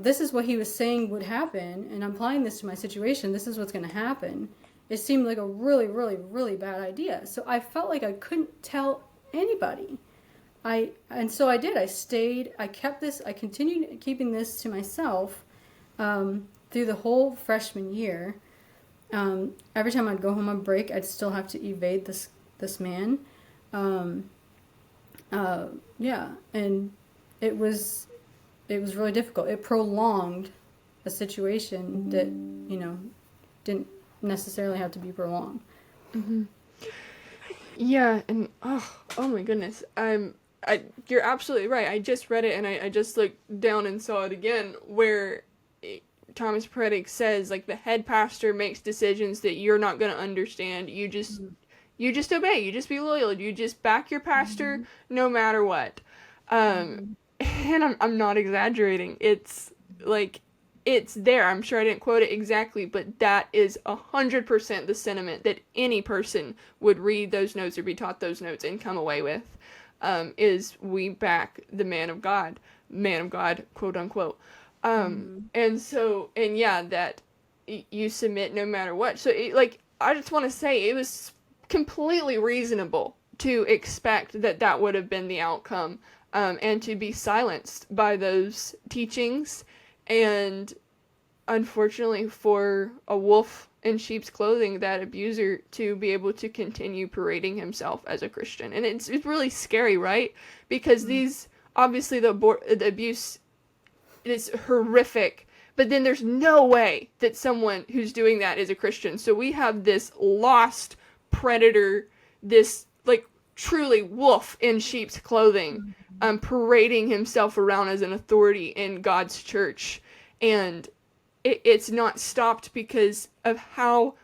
this is what he was saying would happen, and I'm applying this to my situation. This is what's going to happen. It seemed like a really, really, really bad idea. So I felt like I couldn't tell anybody. And so I did. I stayed. I kept this. I continued keeping this to myself through the whole freshman year. Every time I'd go home on break, I'd still have to evade this man. And it was really difficult. It prolonged a situation that didn't necessarily have to be prolonged. Mm-hmm. Yeah, and oh my goodness, you're absolutely right. I just read it and I just looked down and saw it again, where Thomas Peretic says the head pastor makes decisions that you're not going to understand. You just obey. You just be loyal. You just back your pastor no matter what. And I'm not exaggerating. It's it's there. I'm sure I didn't quote it exactly, but that is 100% the sentiment that any person would read those notes or be taught those notes and come away with, is we back the man of God, quote unquote. And that you submit no matter what. So I just want to say it was completely reasonable to expect that would have been the outcome. And to be silenced by those teachings, and unfortunately for a wolf in sheep's clothing, that abuser, to be able to continue parading himself as a Christian. And it's really scary, right? Because these, obviously the abuse is horrific, but then there's no way that someone who's doing that is a Christian. So we have this lost predator, this truly wolf in sheep's clothing, parading himself around as an authority in God's church. And it's not stopped because of how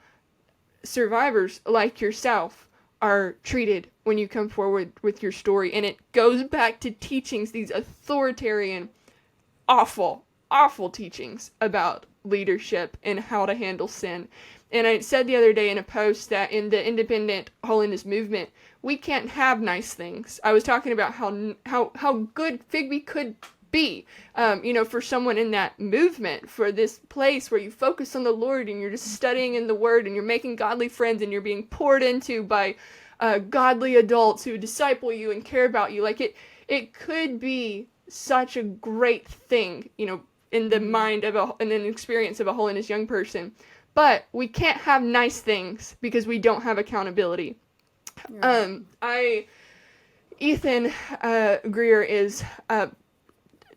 survivors like yourself are treated when you come forward with your story. And it goes back to teachings, these authoritarian, awful teachings about leadership and how to handle sin. And I said the other day in a post that in the independent holiness movement, we can't have nice things. I was talking about how good FGBI could be, for someone in that movement, for this place where you focus on the Lord and you're just studying in the Word and you're making godly friends and you're being poured into by godly adults who disciple you and care about you. It could be such a great thing, in the mind of in an experience of a holiness young person. But we can't have nice things because we don't have accountability. Yeah. Ethan Greer is a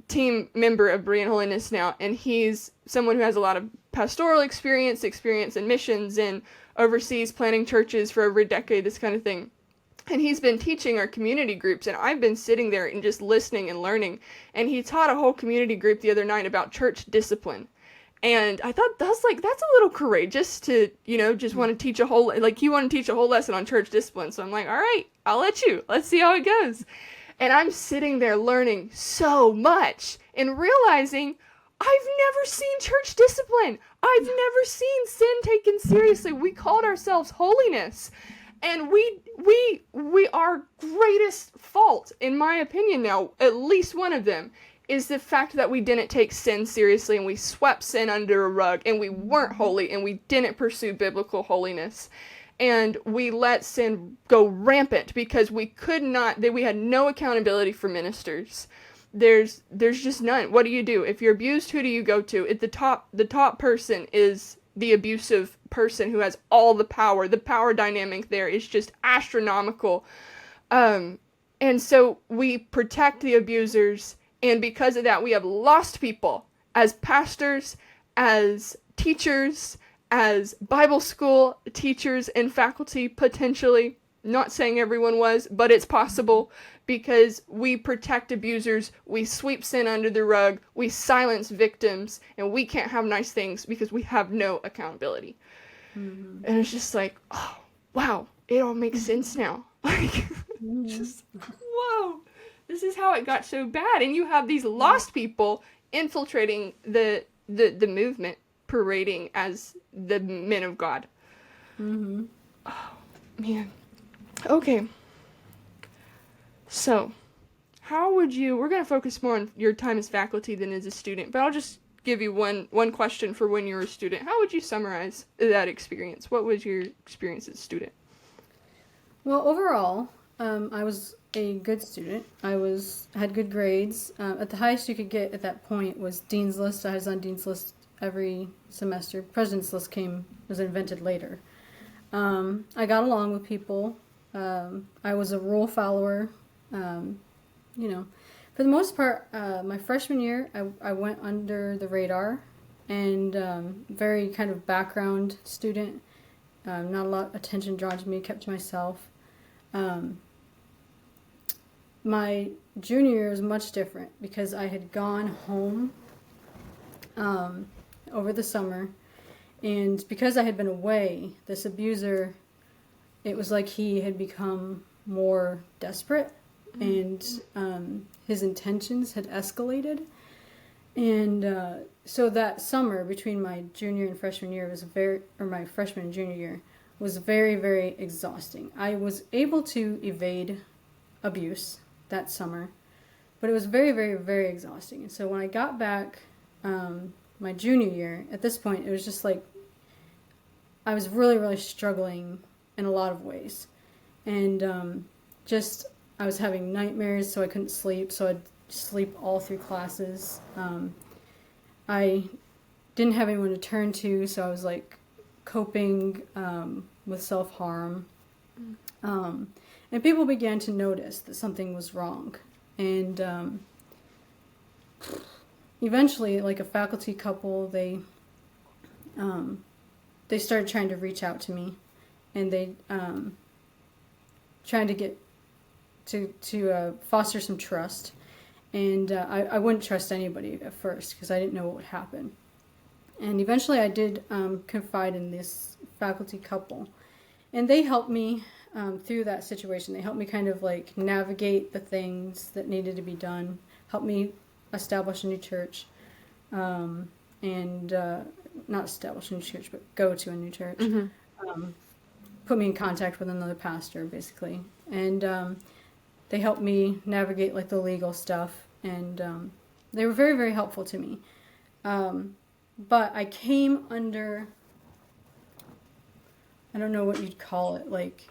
team member of Berean Holiness now, and he's someone who has a lot of pastoral experience in missions and overseas planning churches for over a decade, this kind of thing. and he's been teaching our community groups, and I've been sitting there and just listening and learning. And he taught a whole community group the other night about church discipline. And I thought that's a little courageous to, just want to teach you want to teach a whole lesson on church discipline. So I'm like, all right, I'll let you. Let's see how it goes. And I'm sitting there learning so much and realizing I've never seen church discipline. I've never seen sin taken seriously. We called ourselves Holiness. And our greatest fault, in my opinion now, at least one of them, is the fact that we didn't take sin seriously, and we swept sin under a rug, and we weren't holy, and we didn't pursue biblical holiness. And we let sin go rampant because we had no accountability for ministers. There's just none. What do? If you're abused, who do you go to? The top person is the abusive person who has all the power. The power dynamic there is just astronomical. And so we protect the abusers, and because of that, we have lost people as pastors, as teachers, as Bible school teachers and faculty, potentially. Not saying everyone was, but it's possible, because we protect abusers, we sweep sin under the rug, we silence victims, and we can't have nice things because we have no accountability. Mm-hmm. And it's just like, oh, wow, it all makes sense now. Just, whoa, this is how it got so bad. And you have these lost people infiltrating the movement, parading as the men of God. Mm-hmm. Oh, man. Okay. So, we're going to focus more on your time as faculty than as a student, but I'll just give you one question for when you were a student. How would you summarize that experience? What was your experience as a student? Well, overall, I was a good student. Had good grades. At the highest you could get at that point was Dean's List. I was on Dean's List every semester. President's List was invented later. I got along with people. I was a rule follower. For the most part, my freshman year, I went under the radar, and very kind of background student. Not a lot of attention drawn to me, kept to myself. My junior year was much different because I had gone home over the summer, and because I had been away, this abuser, it was like he had become more desperate, and his intentions had escalated. And so that summer between my junior and freshman year my freshman and junior year was very, very exhausting. I was able to evade abuse that summer, but it was very, very, very exhausting. And so when I got back my junior year, at this point, it was just like I was really, really struggling in a lot of ways. And I was having nightmares, so I couldn't sleep, so I'd sleep all through classes. I didn't have anyone to turn to, so I was like coping with self-harm. And people began to notice that something was wrong. And eventually, like a faculty couple, they started trying to reach out to me, and they trying to get to foster some trust. And I wouldn't trust anybody at first because I didn't know what would happen. And eventually I did confide in this faculty couple. And they helped me through that situation. They helped me kind of like navigate the things that needed to be done, helped me establish a new church, and not establish a new church, but go to a new church. Mm-hmm. Put me in contact with another pastor, basically. And they helped me navigate like the legal stuff, and they were very, very helpful to me. But I came under, I don't know what you'd call it, like,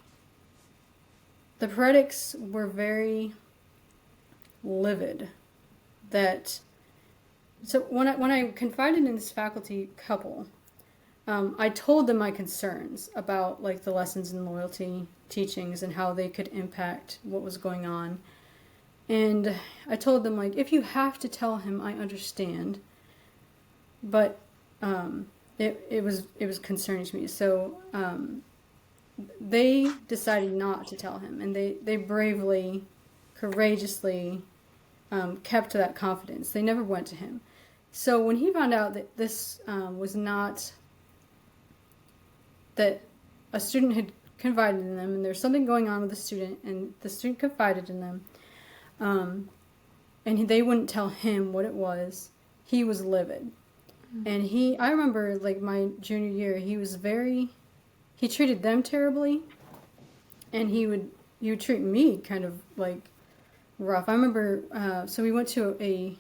the Peretics were very livid. So when I confided in this faculty couple, I told them my concerns about like the lessons in loyalty teachings and how they could impact what was going on. And I told them, like, if you have to tell him, I understand. But it was concerning to me. So they decided not to tell him, and they bravely, courageously kept to that confidence. They never went to him. So when he found out that this was not, that a student had confided in them, and there's something going on with the student, and the student confided in them, and they wouldn't tell him what it was, he was livid. And I remember, like, my junior year, he treated them terribly, and he would treat me kind of, like, rough. I remember, so we went to a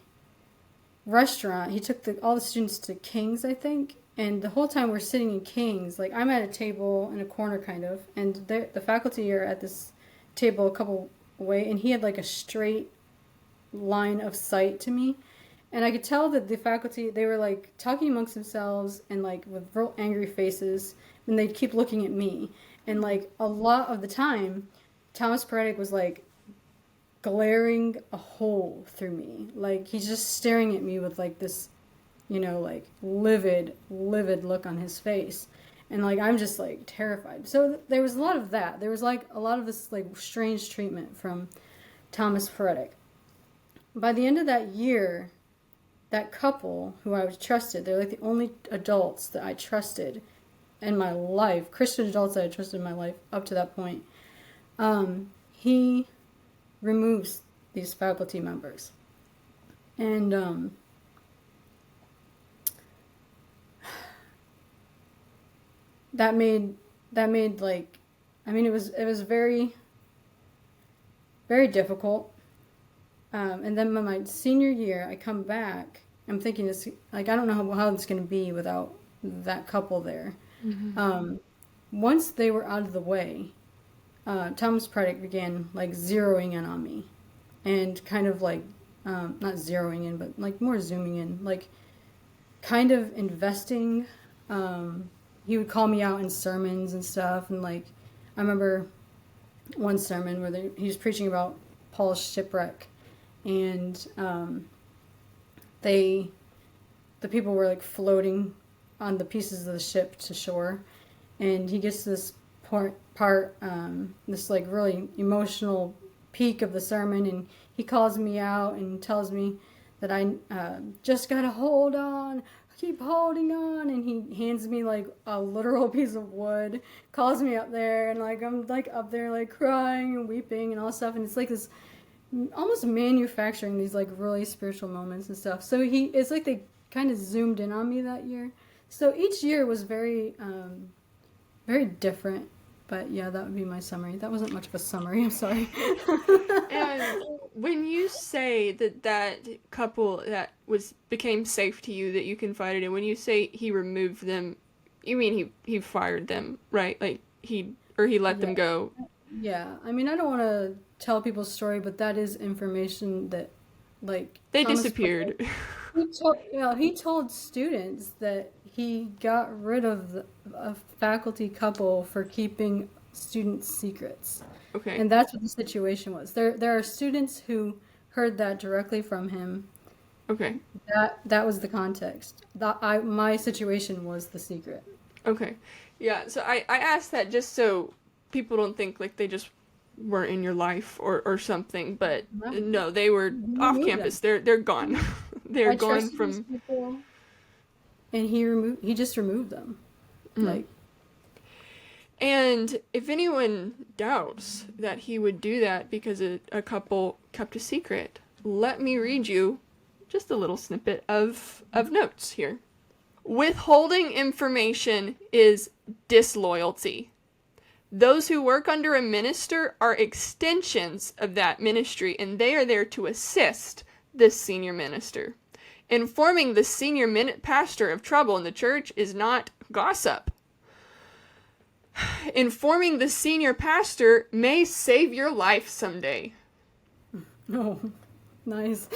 restaurant. He took all the students to King's, I think, and the whole time we're sitting in King's, like, I'm at a table in a corner, kind of, and the faculty are at this table a couple away, and he had, like, a straight line of sight to me. And I could tell that the faculty, they were, like, talking amongst themselves and, like, with real angry faces, and they'd keep looking at me. And, like, a lot of the time, Thomas Peretic was, like, glaring a hole through me. Like, he's just staring at me with, like, this, you know, like, livid look on his face. And, like, I'm just, like, terrified. So there was a lot of that. There was, like, a lot of this, like, strange treatment from Thomas Peretic. By the end of that year, that couple who I was trusted, they're like the only adults that I trusted in my life, Christian adults that I trusted in my life up to that point. He removes these faculty members. And that made like, I mean, it was very, very difficult. And then by my senior year, I come back. I'm thinking this, like, I don't know how it's going to be without that couple there. Mm-hmm. Once they were out of the way, Thomas Peretic began, like, zeroing in on me, and kind of like, not zeroing in, but like more zooming in, like, kind of investing. He would call me out in sermons and stuff, and, like, I remember one sermon where he was preaching about Paul's shipwreck. And the people were, like, floating on the pieces of the ship to shore, and he gets to this part, this, like, really emotional peak of the sermon, and he calls me out and tells me that I just gotta hold on, keep holding on, and he hands me, like, a literal piece of wood, calls me up there, and, like, I'm, like, up there, like, crying and weeping and all this stuff, and it's like this almost manufacturing these, like, really spiritual moments and stuff. So it's like they kind of zoomed in on me that year. So each year was very, very different. But yeah, that would be my summary. That wasn't much of a summary. I'm sorry. And when you say that couple that became safe to you, that you confided in, when you say he removed them, you mean he fired them, right? Like he let them go. Yeah. I mean, I don't want to tell people's story, but that is information that, like, they disappeared. He told students that he got rid of a faculty couple for keeping students' secrets. Okay. And that's what the situation was. There are students who heard that directly from him. Okay. That was the context. My situation was the secret. Okay. Yeah, so I asked that just so people don't think, like, they just weren't in your life or something, but no, they were off campus. They're gone. They're gone from people, and he just removed them. Like, and if anyone doubts that he would do that because a couple kept a secret, let me read you just a little snippet of notes here. Withholding information is disloyalty. Those who work under a minister are extensions of that ministry, and they are there to assist the senior minister. Informing the senior pastor of trouble in the church is not gossip. Informing the senior pastor may save your life someday. Oh, nice.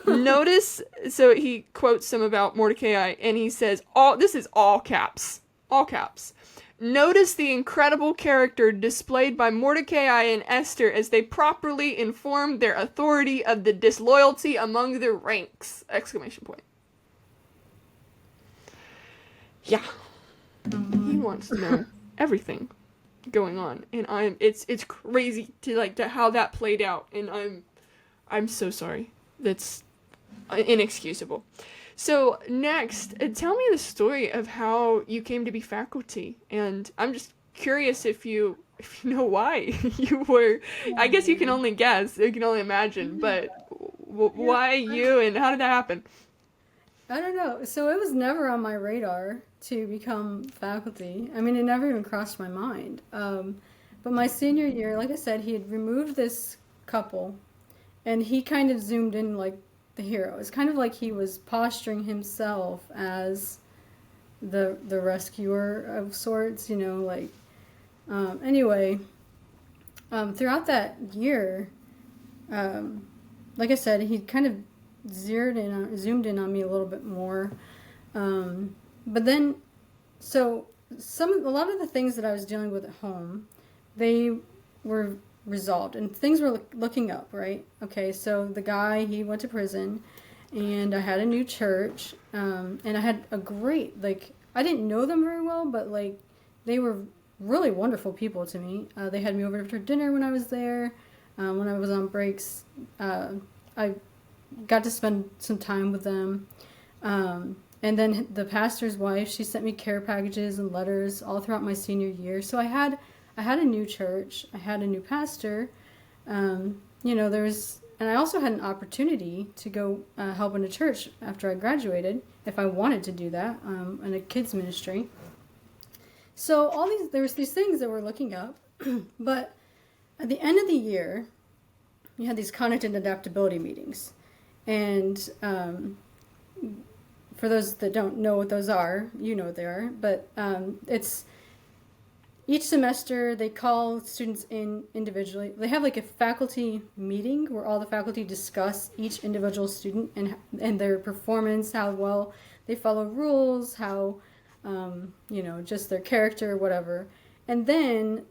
Notice, so he quotes some about Mordecai, and he says, this is all caps. All caps. Notice the incredible character displayed by Mordecai and Esther as they properly informed their authority of the disloyalty among the ranks! Exclamation point. Yeah. He wants to know. everything going on, and it's crazy to how that played out, and I'm so sorry. That's inexcusable. So next, tell me the story of how you came to be faculty, and I'm just curious if you know why you were. I guess you can only guess, you can only imagine, but Yeah, why you, and how did that happen? I don't know. So it was never on my radar to become faculty. I mean, it never even crossed my mind. But my senior year, like I said, he had removed this couple, and he kind of zoomed in like the hero. It's kind of like he was posturing himself as the rescuer of sorts, like anyway, throughout that year, um, like I said, he kind of zoomed in on me a little bit more. But then, so a lot of the things that I was dealing with at home, they were resolved, and things were looking up, right? Okay, so the guy, he went to prison, and I had a new church, and I had a great, like, I didn't know them very well, but like they were really wonderful people to me. They had me over for dinner when I was there. When I was on breaks, I got to spend some time with them. And then the pastor's wife, she sent me care packages and letters all throughout my senior year. So I had a new church. I had a new pastor. And I also had an opportunity to go help in a church after I graduated, if I wanted to do that, in a kids ministry. So there was these things that were looking up, but at the end of the year, you had these content and adaptability meetings, and for those that don't know what those are, you know what they are, but it's each semester they call students in individually. They have like a faculty meeting where all the faculty discuss each individual student and their performance, how well they follow rules, how just their character, whatever. And then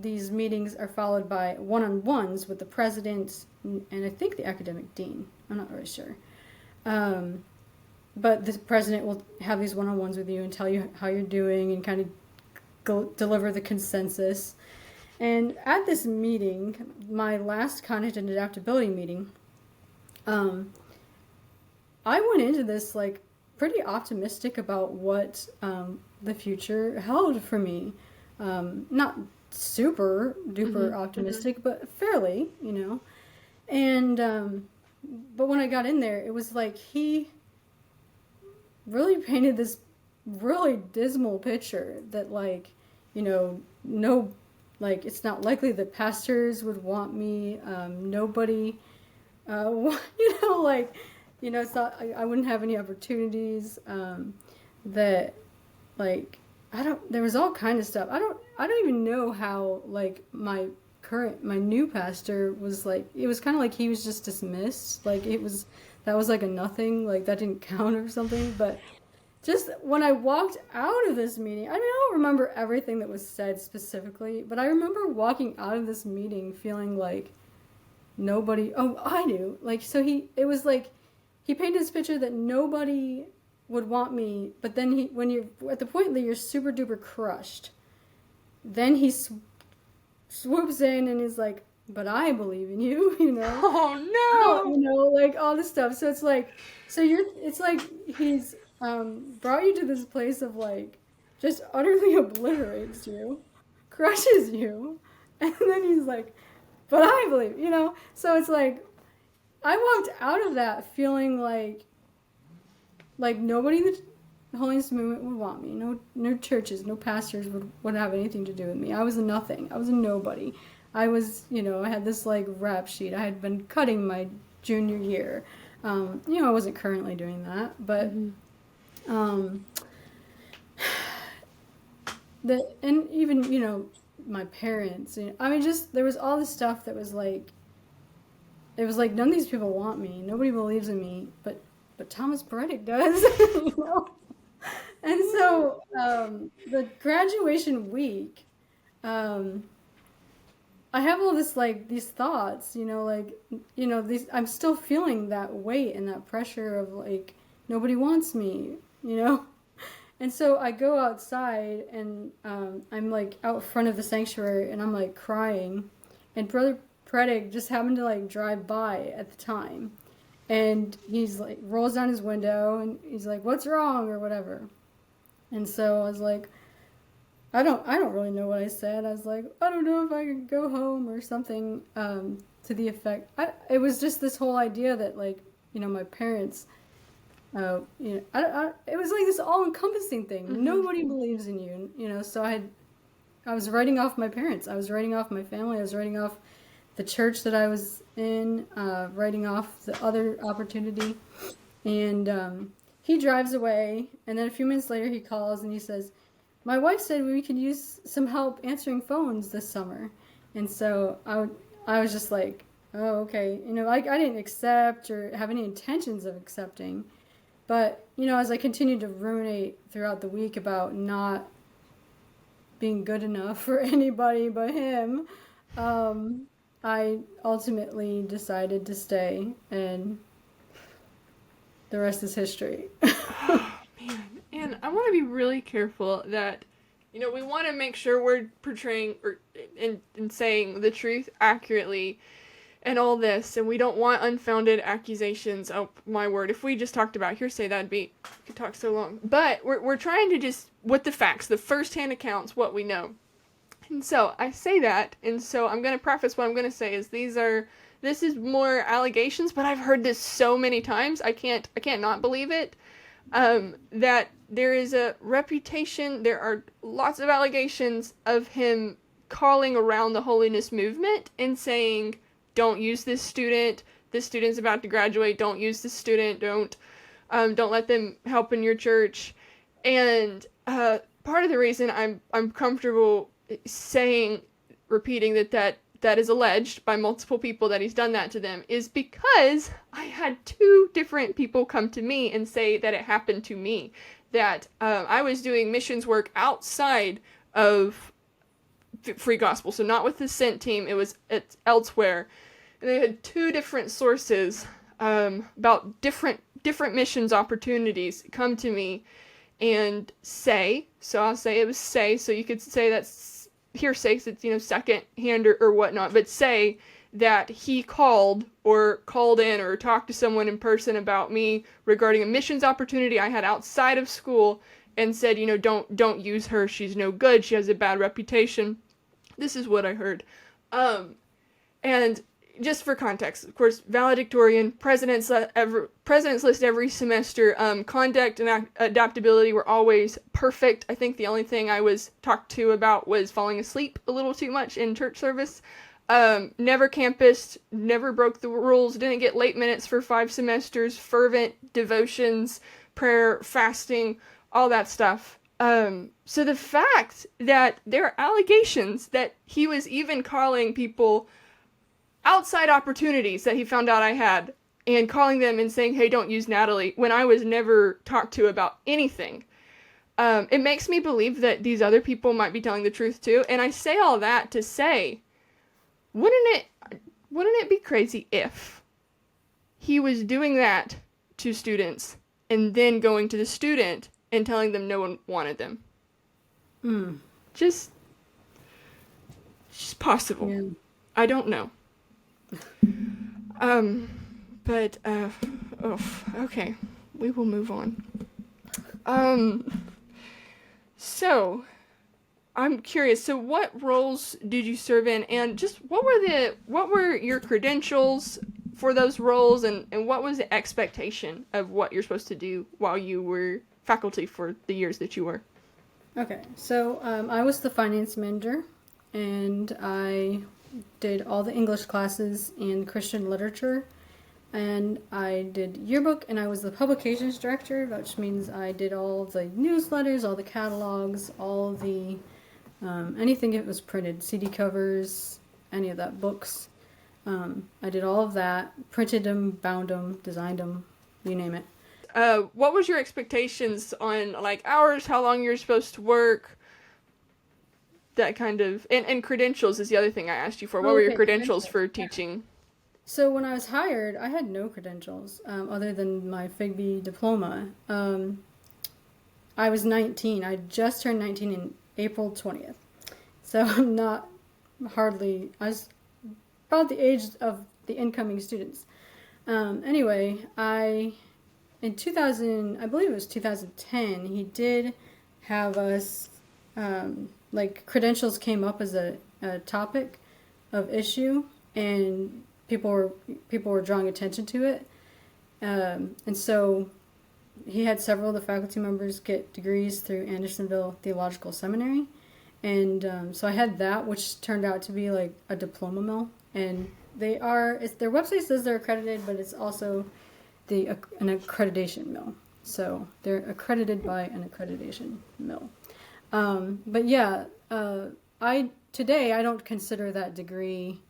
these meetings are followed by one-on-ones with the president and I think the academic dean. I'm not really sure. But the president will have these one-on-ones with you and tell you how you're doing and kind of deliver the consensus. And at this meeting, my last content and adaptability meeting, I went into this like pretty optimistic about what the future held for me. Not super duper optimistic, but fairly, And but when I got in there, it was like he really painted this really dismal picture that no, like it's not likely that pastors would want me. Nobody, it's not. I wouldn't have any opportunities. That like there was all kind of stuff. I don't even know how like my new pastor was like. It was kind of like he was just dismissed. Like that was like a nothing. Like that didn't count or something. But just when I walked out of this meeting, I mean, I don't remember everything that was said specifically, but I remember walking out of this meeting feeling like nobody. Oh, I do. Like so it was like he painted this picture that nobody would want me, but then when you're at the point that you're super duper crushed, then he swoops in and is like, but I believe in you, Oh no. like all this stuff. So it's like, it's like he's brought you to this place of like, just utterly obliterates you, crushes you, and then he's like, but I believe, So it's like, I walked out of that feeling like nobody in the Holiness movement would want me. No churches, no pastors would have anything to do with me. I was a nothing. I was a nobody. I was, I had this like rap sheet. I had been cutting my junior year. I wasn't currently doing that, but and even my parents. I mean, just there was all this stuff that was like, it was like none of these people want me. Nobody believes in me, but Thomas Peretic does. And so the graduation week, I have all this like these thoughts, these I'm still feeling that weight and that pressure of like nobody wants me, And so I go outside, and I'm like out front of the sanctuary, and I'm like crying. And Brother Peretic just happened to like drive by at the time. And he's like, rolls down his window, and he's like, "What's wrong?" or whatever. And so I was like, I don't really know what I said. I was like, "I don't know if I can go home," or something, to the effect. It was just this whole idea that, like, my parents, it was like this all-encompassing thing. Nobody believes in you, So I was writing off my parents. I was writing off my family. I was writing off the church that I was in, writing off the other opportunity. And he drives away, and then a few minutes later he calls and he says, "My wife said we could use some help answering phones this summer." And so I was just like, "Oh, okay." I didn't accept or have any intentions of accepting. But, as I continued to ruminate throughout the week about not being good enough for anybody but him, I ultimately decided to stay, and the rest is history. Oh, man. And I want to be really careful that, we want to make sure we're portraying and saying the truth accurately and all this, and we don't want unfounded accusations. Oh, my word. If we just talked about hearsay, we could talk so long. But we're trying to just, with the facts, the first-hand accounts, what we know. And so I say that, and so I'm going to preface what I'm going to say is this is more allegations, but I've heard this so many times, I can't not believe it, that there is a reputation, there are lots of allegations of him calling around the Holiness movement and saying, "Don't use this student's about to graduate, don't use this student, don't let them help in your church." And part of the reason I'm comfortable repeating that is alleged by multiple people that he's done that to them is because I had 2 different people come to me and say that it happened to me, that I was doing missions work outside of Free Gospel, so not with the Sent team, it's elsewhere, and they had 2 different sources about different missions opportunities come to me and say, so I'll say it was say, so you could say that's hearsay, it's, second hand or whatnot, but say that he called in or talked to someone in person about me regarding a missions opportunity I had outside of school and said, don't use her, she's no good, she has a bad reputation. This is what I heard. And just for context, of course, valedictorian, presidents list every semester, conduct and adaptability were always perfect. I think the only thing I was talked to about was falling asleep a little too much in church service. Never campused, never broke the rules, didn't get late minutes for 5 semesters, fervent devotions, prayer, fasting, all that stuff. So the fact that there are allegations that he was even calling people outside opportunities that he found out I had and calling them and saying, "Hey, don't use Natalie," when I was never talked to about anything. It makes me believe that these other people might be telling the truth too. And I say all that to say, wouldn't it be crazy if he was doing that to students and then going to the student and telling them no one wanted them? Just possible. Yeah. I don't know. But, okay, we will move on. So, I'm curious, so what roles did you serve in, and just what were your credentials for those roles, and what was the expectation of what you're supposed to do while you were faculty for the years that you were? Okay, so, I was the finance manager, and I did all the English classes and Christian literature, and I did yearbook, and I was the publications director, which means I did all the newsletters, all the catalogs, all the anything that was printed, CD covers, any of that, books. I did all of that, printed them, bound them, designed them, you name it. What was your expectations on hours, how long you're supposed to work? That kind of, and credentials is the other thing I asked you for. What were your credentials for teaching? So when I was hired, I had no credentials other than my FGBI diploma. I was 19. I just turned 19 in April 20th. So I'm not hardly, I was about the age of the incoming students. Anyway, in 2000, I believe it was 2010, he did have us, like credentials came up as a topic of issue, and people were drawing attention to it. And so he had several of the faculty members get degrees through Andersonville Theological Seminary. And so I had that, which turned out to be like a diploma mill. And their website says they're accredited, but it's also an accreditation mill. So they're accredited by an accreditation mill. But yeah, today I don't consider that degree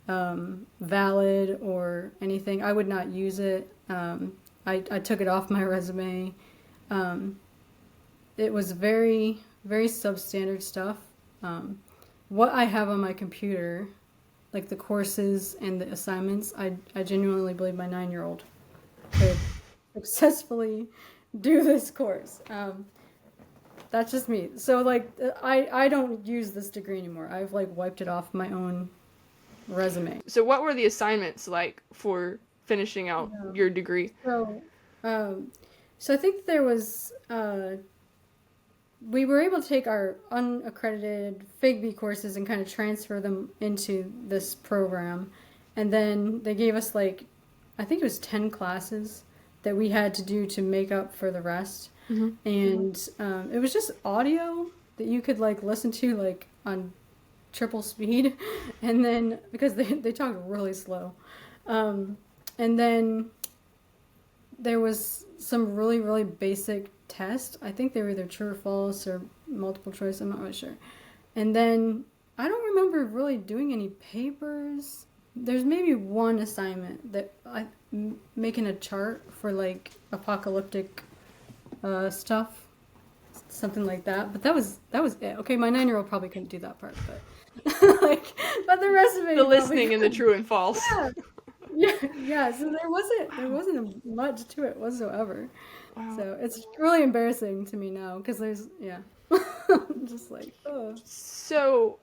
valid or anything. I would not use it. I took it off my resume. It was very, very substandard stuff. What I have on my computer, like the courses and the assignments, I genuinely believe my 9-year-old could successfully do this course. That's just me. So like I don't use this degree anymore. I've like wiped it off my own resume. So what were the assignments like for finishing out your degree? So I think there was we were able to take our unaccredited FGBI courses and kind of transfer them into this program. And then they gave us like, I think it was 10 classes that we had to do to make up for the rest. Mm-hmm. And it was just audio that you could like listen to like on triple speed. And then, because they talk really slow. And then there was some really, really basic tests. I think they were either true or false or multiple choice. I'm not really sure. And then I don't remember really doing any papers. There's maybe one assignment that making a chart for like apocalyptic stuff, something like that. But that was it. Okay, my 9-year-old probably couldn't do that part, but but the rest of it. The listening and the true and false. Yeah. So there wasn't much to it whatsoever. Wow. So it's really embarrassing to me now because there's just like oh. So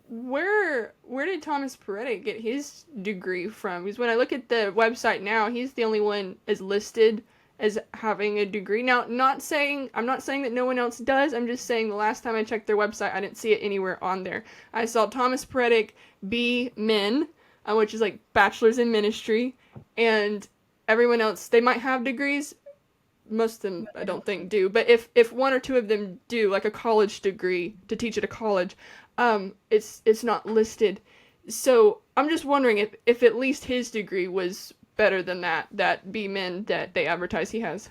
where did Thomas Peretic get his degree from? Because when I look at the website now, he's the only one as listed as having a degree. Now, I'm not saying that no one else does. I'm just saying the last time I checked their website, I didn't see it anywhere on there. I saw Thomas Peretic B. Min, which is like bachelor's in ministry, and everyone else, they might have degrees. Most of them, I don't think, do. But if one or two of them do, like a college degree to teach at a college, it's not listed. So I'm just wondering if at least his degree was better than that B-Min that they advertise he has.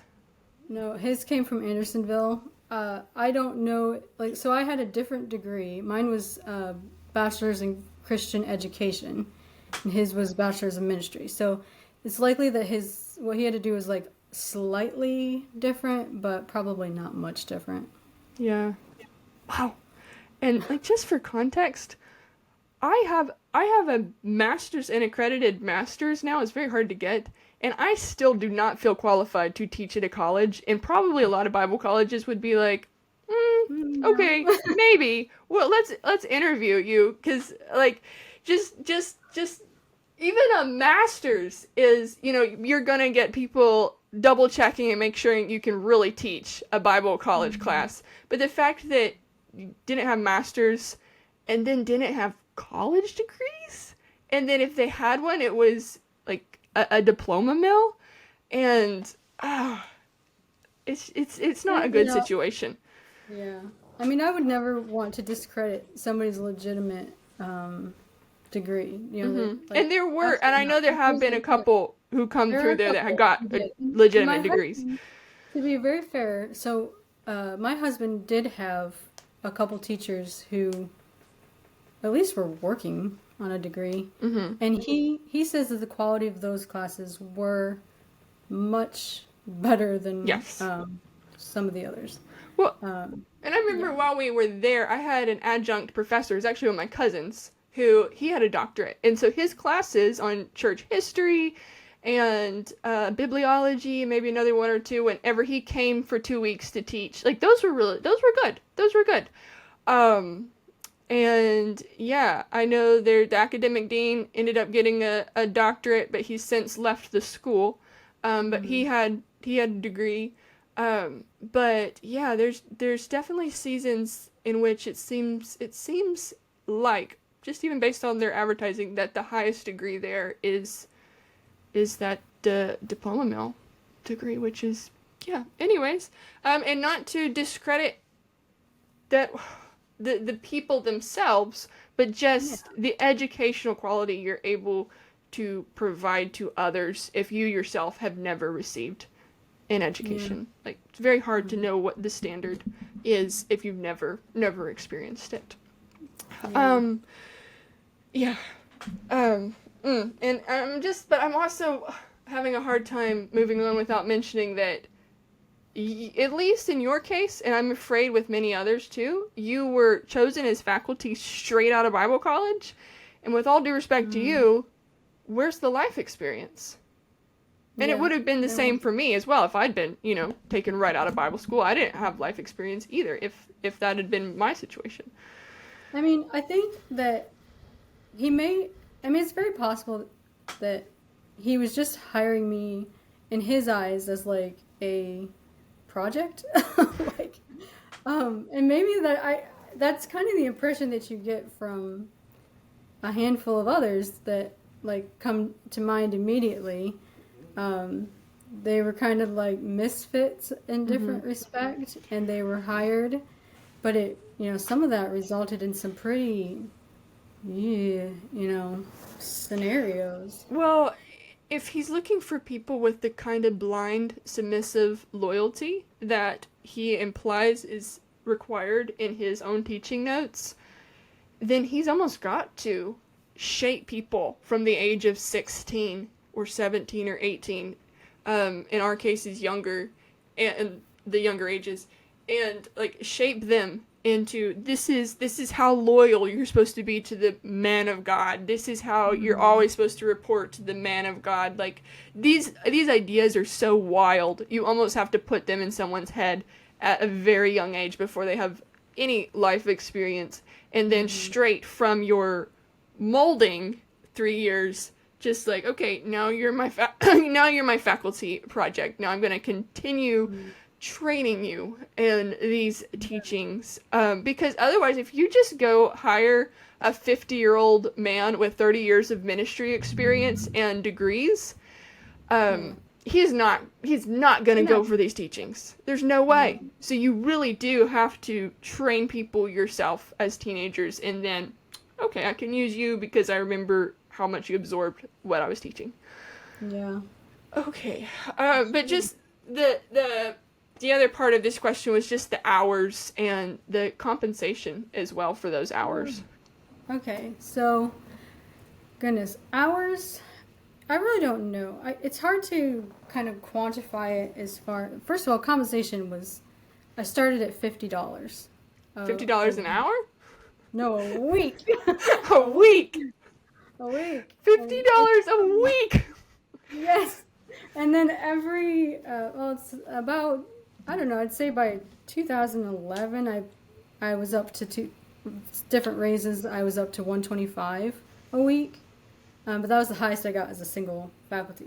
No, his came from Andersonville. I don't know, like, so I had a different degree. Mine was bachelor's in Christian education, and his was bachelor's in ministry. So it's likely that what he had to do was like slightly different, but probably not much different. Yeah. Wow. And like just for context, I have a master's, an accredited master's now. It's very hard to get, and I still do not feel qualified to teach at a college. And probably a lot of Bible colleges would be like, okay, maybe. Well, let's interview you, because like just even a master's is, you're gonna get people double checking and make sure you can really teach a Bible college class. But the fact that you didn't have masters and then didn't have college degrees, and then if they had one, it was like a diploma mill, and it's not a good situation. Yeah, I mean, I would never want to discredit somebody's legitimate degree, and there were, and I know there have been a couple who come through there that had got legitimate degrees. To be very fair, so my husband did have a couple teachers who at least were working on a degree, and he says that the quality of those classes were much better than some of the others. Well, and I remember while we were there, I had an adjunct professor, it's actually one of my cousins, he had a doctorate, and so his classes on church history and bibliology, maybe another one or two whenever he came for 2 weeks to teach. Like, those were good. Those were good. And yeah, I know the academic dean ended up getting a doctorate, but he's since left the school. But he had a degree. But yeah, there's definitely seasons in which it seems like, just even based on their advertising, that the highest degree there is that diploma mill degree, which is, yeah. Anyways, and not to discredit that the people themselves, but just the educational quality you're able to provide to others if you yourself have never received an education. Like, it's very hard to know what the standard is if you've never experienced it. And I'm also having a hard time moving on without mentioning that, at least in your case, and I'm afraid with many others too, you were chosen as faculty straight out of Bible college. And with all due respect to you, where's the life experience? And it would have been the same for me as well if I'd been, taken right out of Bible school. I didn't have life experience either if that had been my situation. I mean, I think that it's very possible that he was just hiring me in his eyes as like a project. And maybe that's kind of the impression that you get from a handful of others that like come to mind immediately. They were kind of like misfits in different respects, and they were hired, but some of that resulted in some pretty, scenarios. Well, if he's looking for people with the kind of blind, submissive loyalty that he implies is required in his own teaching notes, then he's almost got to shape people from the age of 16 or 17 or 18, in our cases younger, and the younger ages, and like shape them into this is how loyal you're supposed to be to the man of God. This is how you're always supposed to report to the man of God. Like, these ideas are so wild. You almost have to put them in someone's head at a very young age before they have any life experience, and then straight from your molding 3 years, just like, okay, now you're my now you're my faculty project. Now I'm going to continue training you in these teachings, because otherwise, if you just go hire a 50-year-old man with 30 years of ministry experience and degrees, he's not going to go for these teachings. There's no way. So you really do have to train people yourself as teenagers, and then, okay, I can use you because I remember how much you absorbed what I was teaching. Yeah. Okay. But just the other part of this question was just the hours and the compensation as well for those hours. Okay, so, goodness, hours, I really don't know. It's hard to kind of quantify it as far. First of all, compensation I started at $50. $50 an hour? No, a week. A week? A week. $50 a week? Yes. And then it's about, I don't know, I'd say by 2011, I was up to different raises. I was up to $125 a week. But that was the highest I got as a single faculty.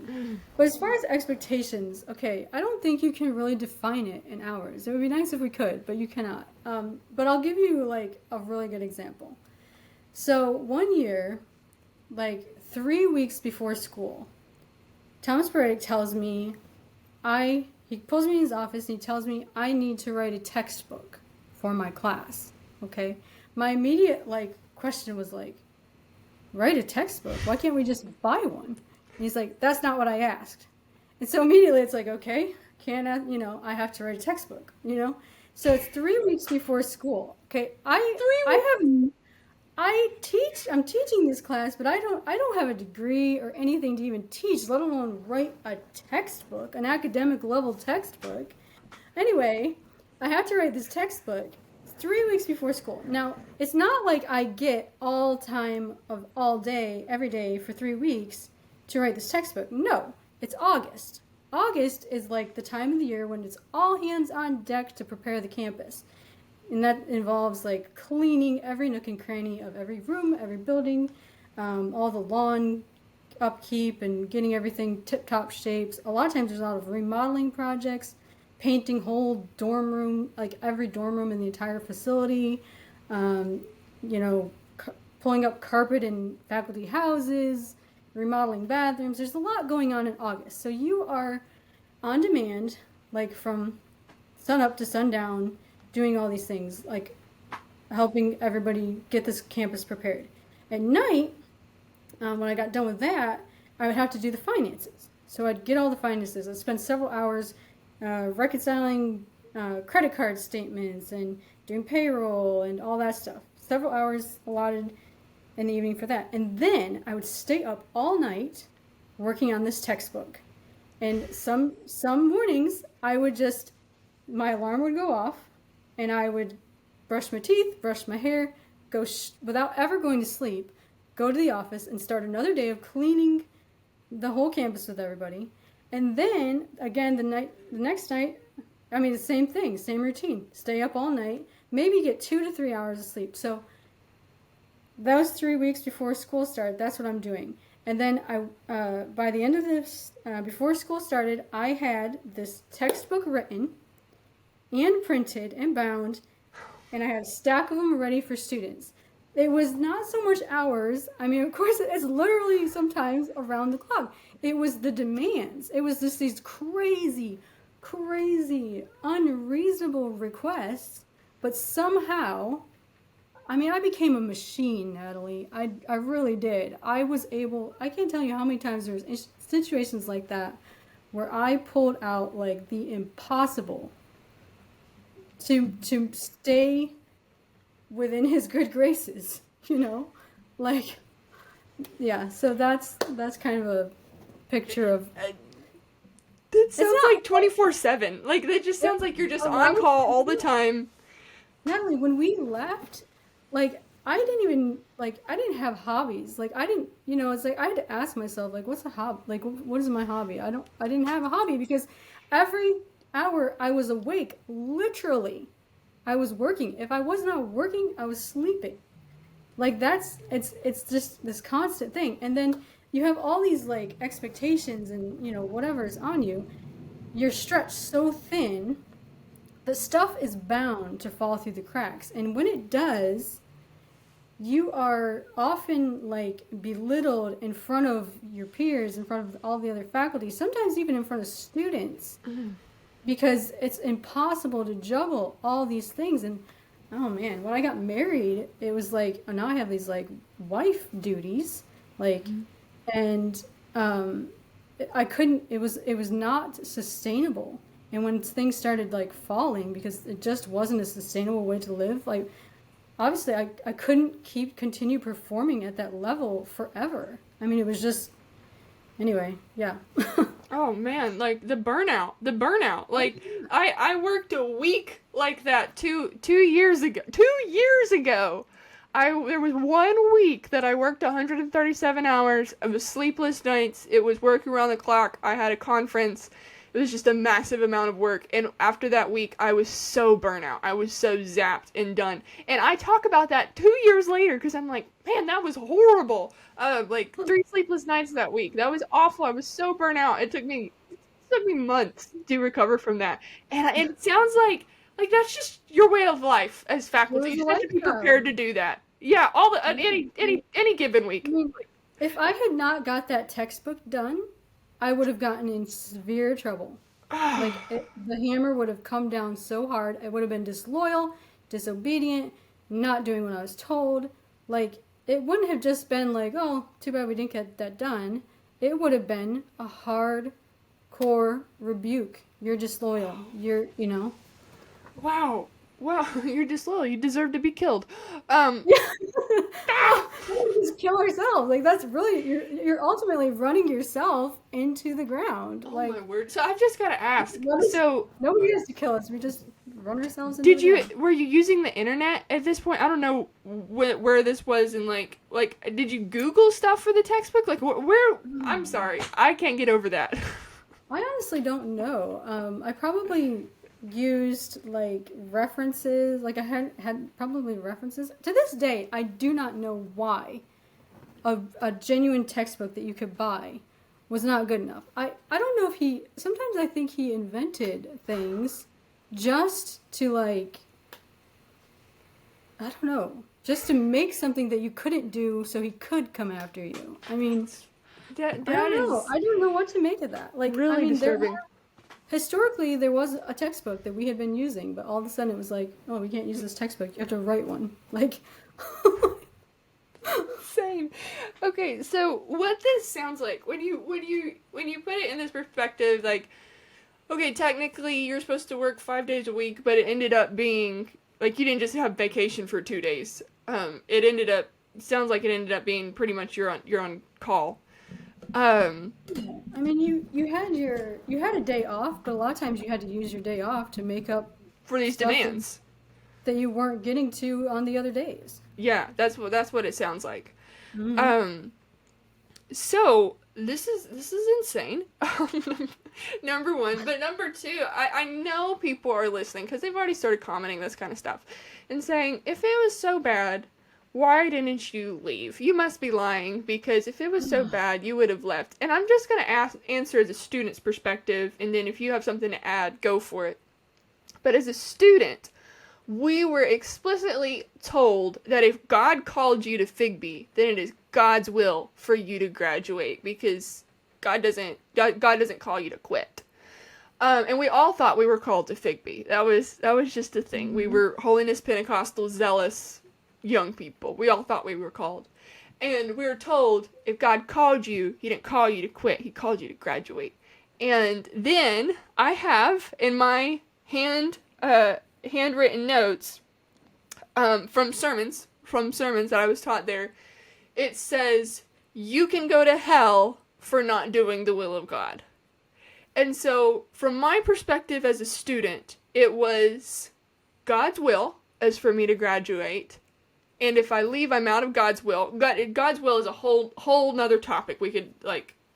But as far as expectations, okay, I don't think you can really define it in hours. It would be nice if we could, but you cannot. But I'll give you like a really good example. So one year, like 3 weeks before school, Thomas Peretic tells me, he pulls me in his office and he tells me I need to write a textbook for my class. Okay? My immediate question was write a textbook? Why can't we just buy one? And he's like, that's not what I asked. And so immediately it's like, okay, I have to write a textbook, So it's 3 weeks before school. Okay, I'm teaching this class, but I don't have a degree or anything to even teach, let alone write a textbook, an academic level textbook. Anyway, I have to write this textbook 3 weeks before school. Now, it's not like I get all time of all day, every day for 3 weeks to write this textbook. No, it's August. August is like the time of the year when it's all hands on deck to prepare the campus. And that involves like cleaning every nook and cranny of every room, every building, all the lawn upkeep and getting everything tip-top shapes. A lot of times there's a lot of remodeling projects, painting whole dorm room, like every dorm room in the entire facility, you know, pulling up carpet in faculty houses, remodeling bathrooms. There's a lot going on in August. So you are on demand, like from sun up to sundown, doing all these things, like helping everybody get this campus prepared. At night, when I got done with that, I would have to do the finances. So I'd get all the finances. I'd spend several hours reconciling credit card statements and doing payroll and all that stuff. Several hours allotted in the evening for that. And then I would stay up all night working on this textbook. And some mornings I would just, my alarm would go off and I would brush my teeth, brush my hair, go without ever going to sleep, go to the office and start another day of cleaning the whole campus with everybody. And then again, the next night, I mean, the same thing, same routine, stay up all night, maybe get 2 to 3 hours of sleep. So those 3 weeks before school started, that's what I'm doing. And then by the end of this, before school started, I had this textbook written and printed and bound, and I had a stack of them ready for students. It was not so much hours. I mean, of course, it's literally sometimes around the clock. It was the demands. It was just these crazy, unreasonable requests. But somehow, I mean, I became a machine, Natalie. I really did. I can't tell you how many times there was situations like that where I pulled out like the impossible to stay within his good graces, you know, like, yeah. So that's kind of a picture of. That sounds like 24/7. Like that just sounds like you're just on call all the time. Natalie, when we left, like I didn't have hobbies. Like I didn't, you know, it's like I had to ask myself, like, what's a hobby? Like, what is my hobby? I didn't have a hobby because every hour I was awake, literally. I was working. If I was not working, I was sleeping. Like it's just this constant thing. And then you have all these like expectations and, you know, whatever's on you. You're stretched so thin, the stuff is bound to fall through the cracks. And when it does, you are often like belittled in front of your peers, in front of all the other faculty, sometimes even in front of students. Mm-hmm. Because it's impossible to juggle all these things. And oh man, when I got married, it was like, now I have these like wife duties, like, and I couldn't, it was not sustainable. And when things started like falling, because it just wasn't a sustainable way to live, like obviously I couldn't continue performing at that level forever. I mean, it was just, anyway, yeah. Oh man, like the burnout. Like I worked a week like that two years ago. 2 years ago. There was 1 week that I worked 137 hours. It was sleepless nights. It was working around the clock. I had a conference. It was just a massive amount of work. And after that week, I was so burnt out. I was so zapped and done. And I talk about that 2 years later because I'm like, man, that was horrible. Like 3 sleepless nights that week. That was awful. I was so burnt out. It took me months to recover from that. And it sounds like that's just your way of life as faculty. You have to be prepared to do that. Yeah, all the any given week. I mean, if I had not got that textbook done, I would have gotten in severe trouble. Like the hammer would have come down so hard. I would have been disloyal, disobedient, not doing what I was told. Like it wouldn't have just been like, oh, too bad we didn't get that done. It would have been a hardcore rebuke. You're disloyal. You're, you know. Wow, you're disloyal. You deserve to be killed. Just kill ourselves. Like that's really you're ultimately running yourself into the ground. Oh like, my word! So I've just got to ask. Nobody has to kill us. run ourselves into the ground. Were you using the internet at this point? I don't know where this was in like, did you Google stuff for the textbook? Like, where, I'm sorry, I can't get over that. I honestly don't know. I probably used like references, like I had probably references. To this day, I do not know why a genuine textbook that you could buy was not good enough. I don't know if sometimes I think he invented things just to like, I don't know, just to make something that you couldn't do so he could come after you. I mean, I don't know what to make of that. Like, really I mean, disturbing. Historically, there was a textbook that we had been using, but all of a sudden it was like, oh, we can't use this textbook. You have to write one. Like, same. Okay, so what this sounds like when you put it in this perspective, like, okay, technically you're supposed to work 5 days a week, but it ended up being like you didn't just have vacation for 2 days. Sounds like it ended up being pretty much you're on call. I mean, you had a day off, but a lot of times you had to use your day off to make up for these demands that you weren't getting to on the other days. Yeah, that's what it sounds like. Mm-hmm. So this is insane. Number one, but number two, I know people are listening because they've already started commenting this kind of stuff and saying, if it was so bad, why didn't you leave? You must be lying, because if it was so bad, you would have left. And I'm just going to answer as a student's perspective, and then if you have something to add, go for it. But as a student, we were explicitly told that if God called you to FGBI, then it is God's will for you to graduate, because God doesn't call you to quit. And we all thought we were called to FGBI. That was just a thing. We were Holiness, Pentecostal, zealous young people. We all thought we were called. And we were told, if God called you, he didn't call you to quit. He called you to graduate. And then I have in my handwritten notes from sermons that I was taught there, it says, you can go to hell for not doing the will of God. And so from my perspective as a student, it was God's will as for me to graduate. And if I leave, I'm out of God's will. God's will is a whole nother topic we could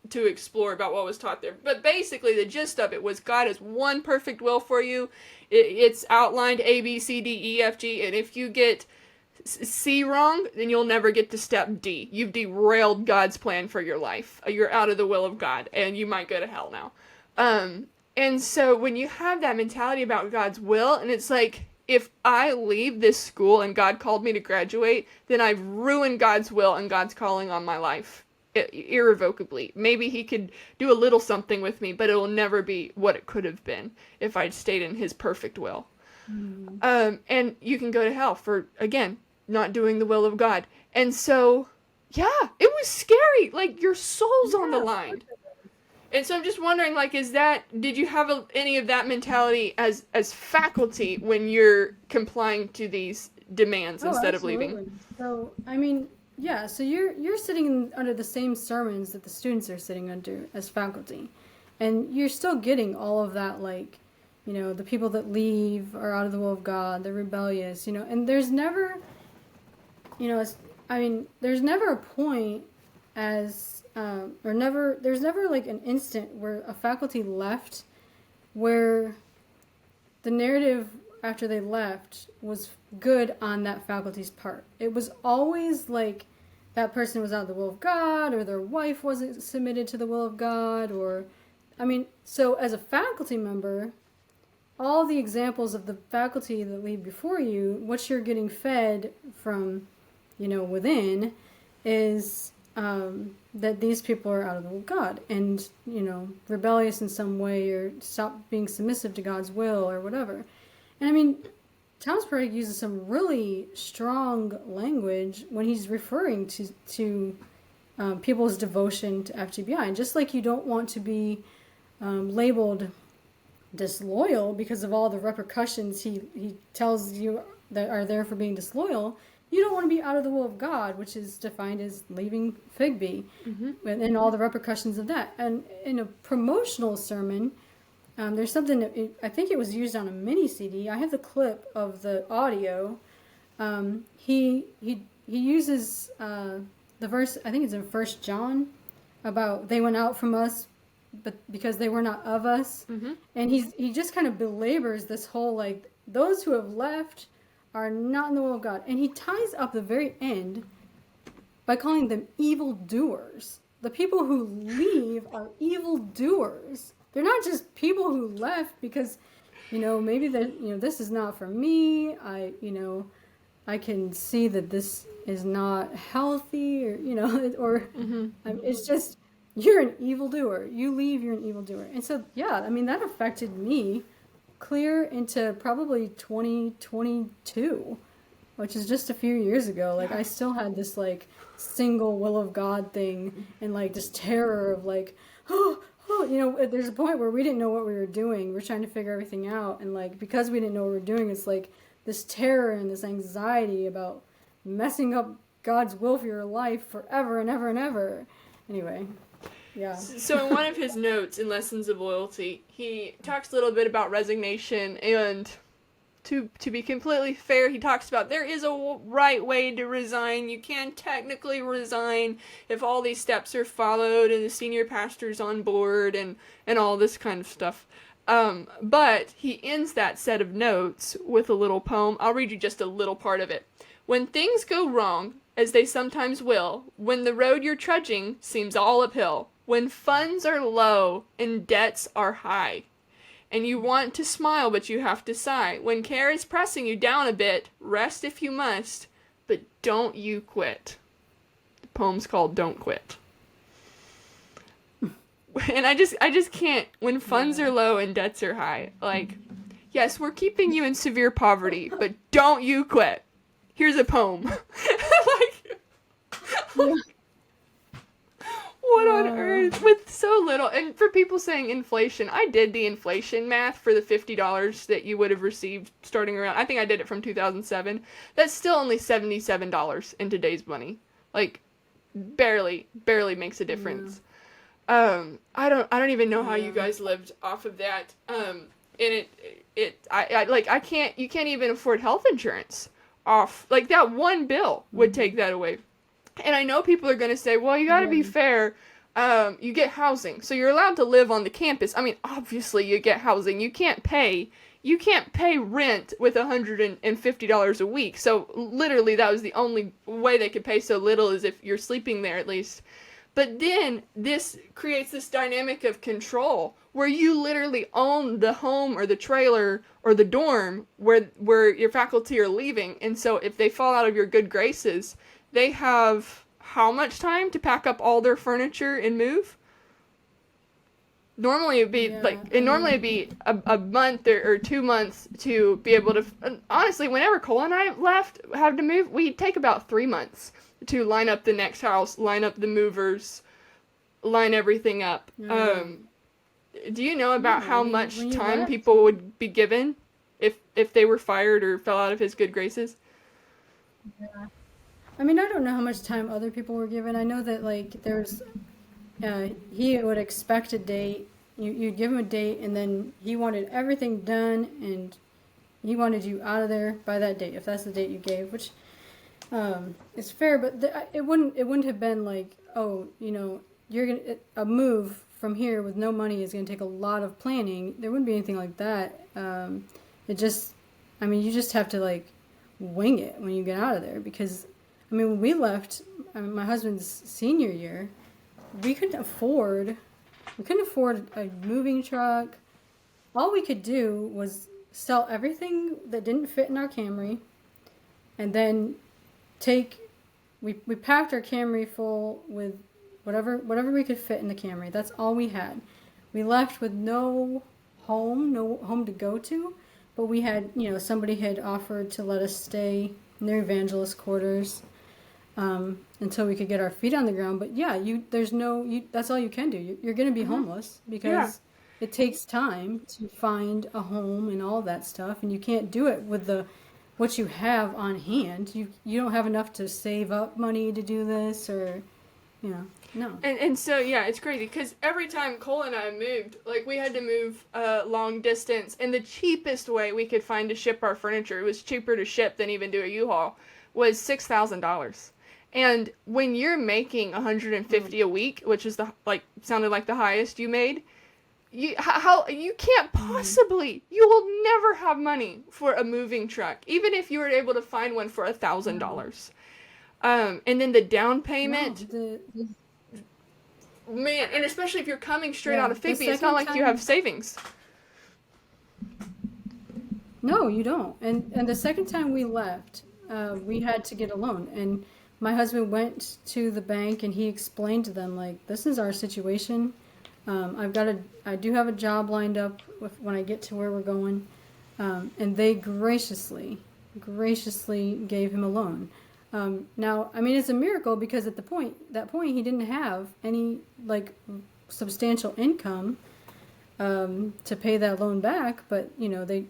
to explore about what was taught there. But basically, the gist of it was God has one perfect will for you. It's outlined A, B, C, D, E, F, G. And if you get C wrong, then you'll never get to step D. You've derailed God's plan for your life. You're out of the will of God, and you might go to hell now. And so when you have that mentality about God's will, and it's like, if I leave this school and God called me to graduate, then I've ruined God's will and God's calling on my life irrevocably. Maybe he could do a little something with me, but it will never be what it could have been if I'd stayed in his perfect will. And you can go to hell for, again, not doing the will of God. And so, yeah, it was scary. Like, your soul's on the line. And so I'm just wondering, like, did you have any of that mentality as faculty when you're complying to these demands instead of leaving? So, I mean, yeah, so you're sitting under the same sermons that the students are sitting under as faculty. And you're still getting all of that, like, the people that leave are out of the will of God, they're rebellious, and there's never, there's never a point there's never like an instant where a faculty left where the narrative after they left was good on that faculty's part. It was always like that person was out of the will of God, or their wife wasn't submitted to the will of God, so as a faculty member, all the examples of the faculty that leave before you, what you're getting fed from, within is that these people are out of the will of God and, rebellious in some way, or stop being submissive to God's will or whatever. And Thomas Peretic uses some really strong language when he's referring to people's devotion to FGBI. And just like you don't want to be labeled disloyal because of all the repercussions he tells you that are there for being disloyal, you don't want to be out of the will of God, which is defined as leaving FGBI, and all the repercussions of that. And in a promotional sermon, There's something that I think it was used on a mini CD. I have the clip of the audio. He uses the verse. I think it's in First John about they went out from us, but because they were not of us. Mm-hmm. And he just kind of belabors this whole like those who have left are not in the will of God, and he ties up the very end by calling them evildoers. The people who leave are evildoers. They're not just people who left because, maybe that, this is not for me. I can see that this is not healthy or it's just, you're an evildoer. You leave, you're an evildoer. And so, yeah, I mean, that affected me clear into probably 2022, which is just a few years ago. Like, I still had this, like, single will of God thing and, like, this terror of, like, there's a point where we didn't know what we were doing. We're trying to figure everything out. And, like, because we didn't know what we were doing, it's, like, this terror and this anxiety about messing up God's will for your life forever and ever and ever. Anyway, yeah. So in one of his notes in Lessons of Loyalty, he talks a little bit about resignation, and to be completely fair, he talks about there is a right way to resign. You can technically resign if all these steps are followed and the senior pastor's on board and all this kind of stuff. But he ends that set of notes with a little poem. I'll read you just a little part of it. When things go wrong, as they sometimes will, when the road you're trudging seems all uphill, when funds are low and debts are high, and you want to smile but you have to sigh, when care is pressing you down a bit, rest if you must, but don't you quit. The poem's called Don't Quit. And I just can't, when funds are low and debts are high, like, yes, we're keeping you in severe poverty, but don't you quit. Here's a poem. What on earth? With so little. And for people saying inflation, I did the inflation math for the $50 that you would have received starting around, I think I did it from 2007. That's still only $77 in today's money. Like, barely makes a difference. I don't even know how you guys lived off of that. And you can't even afford health insurance off, like, that one bill would take that away. And I know people are going to say, well, you got to be fair. You get housing, so you're allowed to live on the campus. I mean, obviously you get housing. You can't pay rent with $150 a week. So literally that was the only way they could pay so little, is if you're sleeping there at least. But then this creates this dynamic of control where you literally own the home or the trailer or the dorm where your faculty are leaving. And so if they fall out of your good graces, they have how much time to pack up all their furniture and move? Normally it'd be a month or 2 months to be able to. Honestly, whenever Cole and I had to move, we'd take about 3 months to line up the next house, line up the movers, line everything up. Do you know about how much time people would be given if they were fired or fell out of his good graces? Yeah. I mean, I don't know how much time other people were given. I know that, like, there's, he would expect a date. You'd give him a date, and then he wanted everything done, and he wanted you out of there by that date, if that's the date you gave, which is fair. But it wouldn't have been like, oh, you're gonna a move from here with no money is gonna take a lot of planning. There wouldn't be anything like that. You just have to, like, wing it when you get out of there, because. I mean, when we left my husband's senior year, we couldn't afford a moving truck. All we could do was sell everything that didn't fit in our Camry, and then we packed our Camry full with whatever we could fit in the Camry. That's all we had. We left with no home to go to, but we had, somebody had offered to let us stay in their evangelist quarters. Until we could get our feet on the ground. But yeah, that's all you can do. You're going to be homeless because it takes time to find a home and all that stuff. And you can't do it with what you have on hand. You don't have enough to save up money to do this, or, No. And so, yeah, it's crazy, because every time Cole and I moved, like, we had to move long distance, and the cheapest way we could find to ship our furniture, it was cheaper to ship than even do a U-Haul, was $6,000. And when you're making $150 a week, which is sounded like the highest you made, you can't possibly, you will never have money for a moving truck, even if you were able to find one for $1,000. And then the down payment, man, and especially if you're coming straight out of Figby, it's not like you have savings. No, you don't. And the second time we left, we had to get a loan, and my husband went to the bank and he explained to them, like, this is our situation. I do have a job lined up when I get to where we're going. And they graciously gave him a loan. Now, I mean, it's a miracle, because at that point, he didn't have any, like, substantial income, to pay that loan back, but, they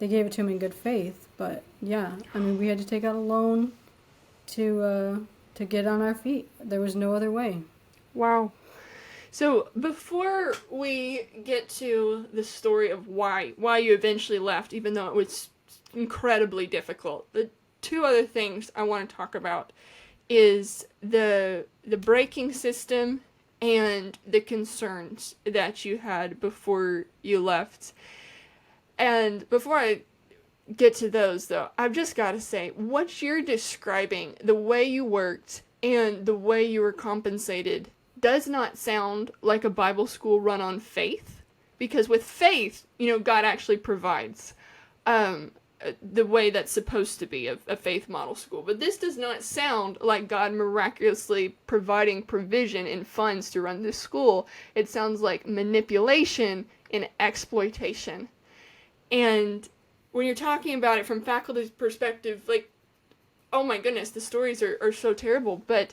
gave it to him in good faith. But yeah, I mean, we had to take out a loan to get on our feet. There was no other way. Wow. So before we get to the story of why you eventually left, even though it was incredibly difficult, the two other things I want to talk about is the braking system and the concerns that you had before you left. And before I get to those, though, I've just got to say, what you're describing, the way you worked and the way you were compensated, does not sound like a Bible school run on faith. Because with faith, God actually provides the way that's supposed to be a faith model school. But this does not sound like God miraculously providing provision and funds to run this school. It sounds like manipulation and exploitation. And when you're talking about it from faculty's perspective, like, oh my goodness, the stories are so terrible. But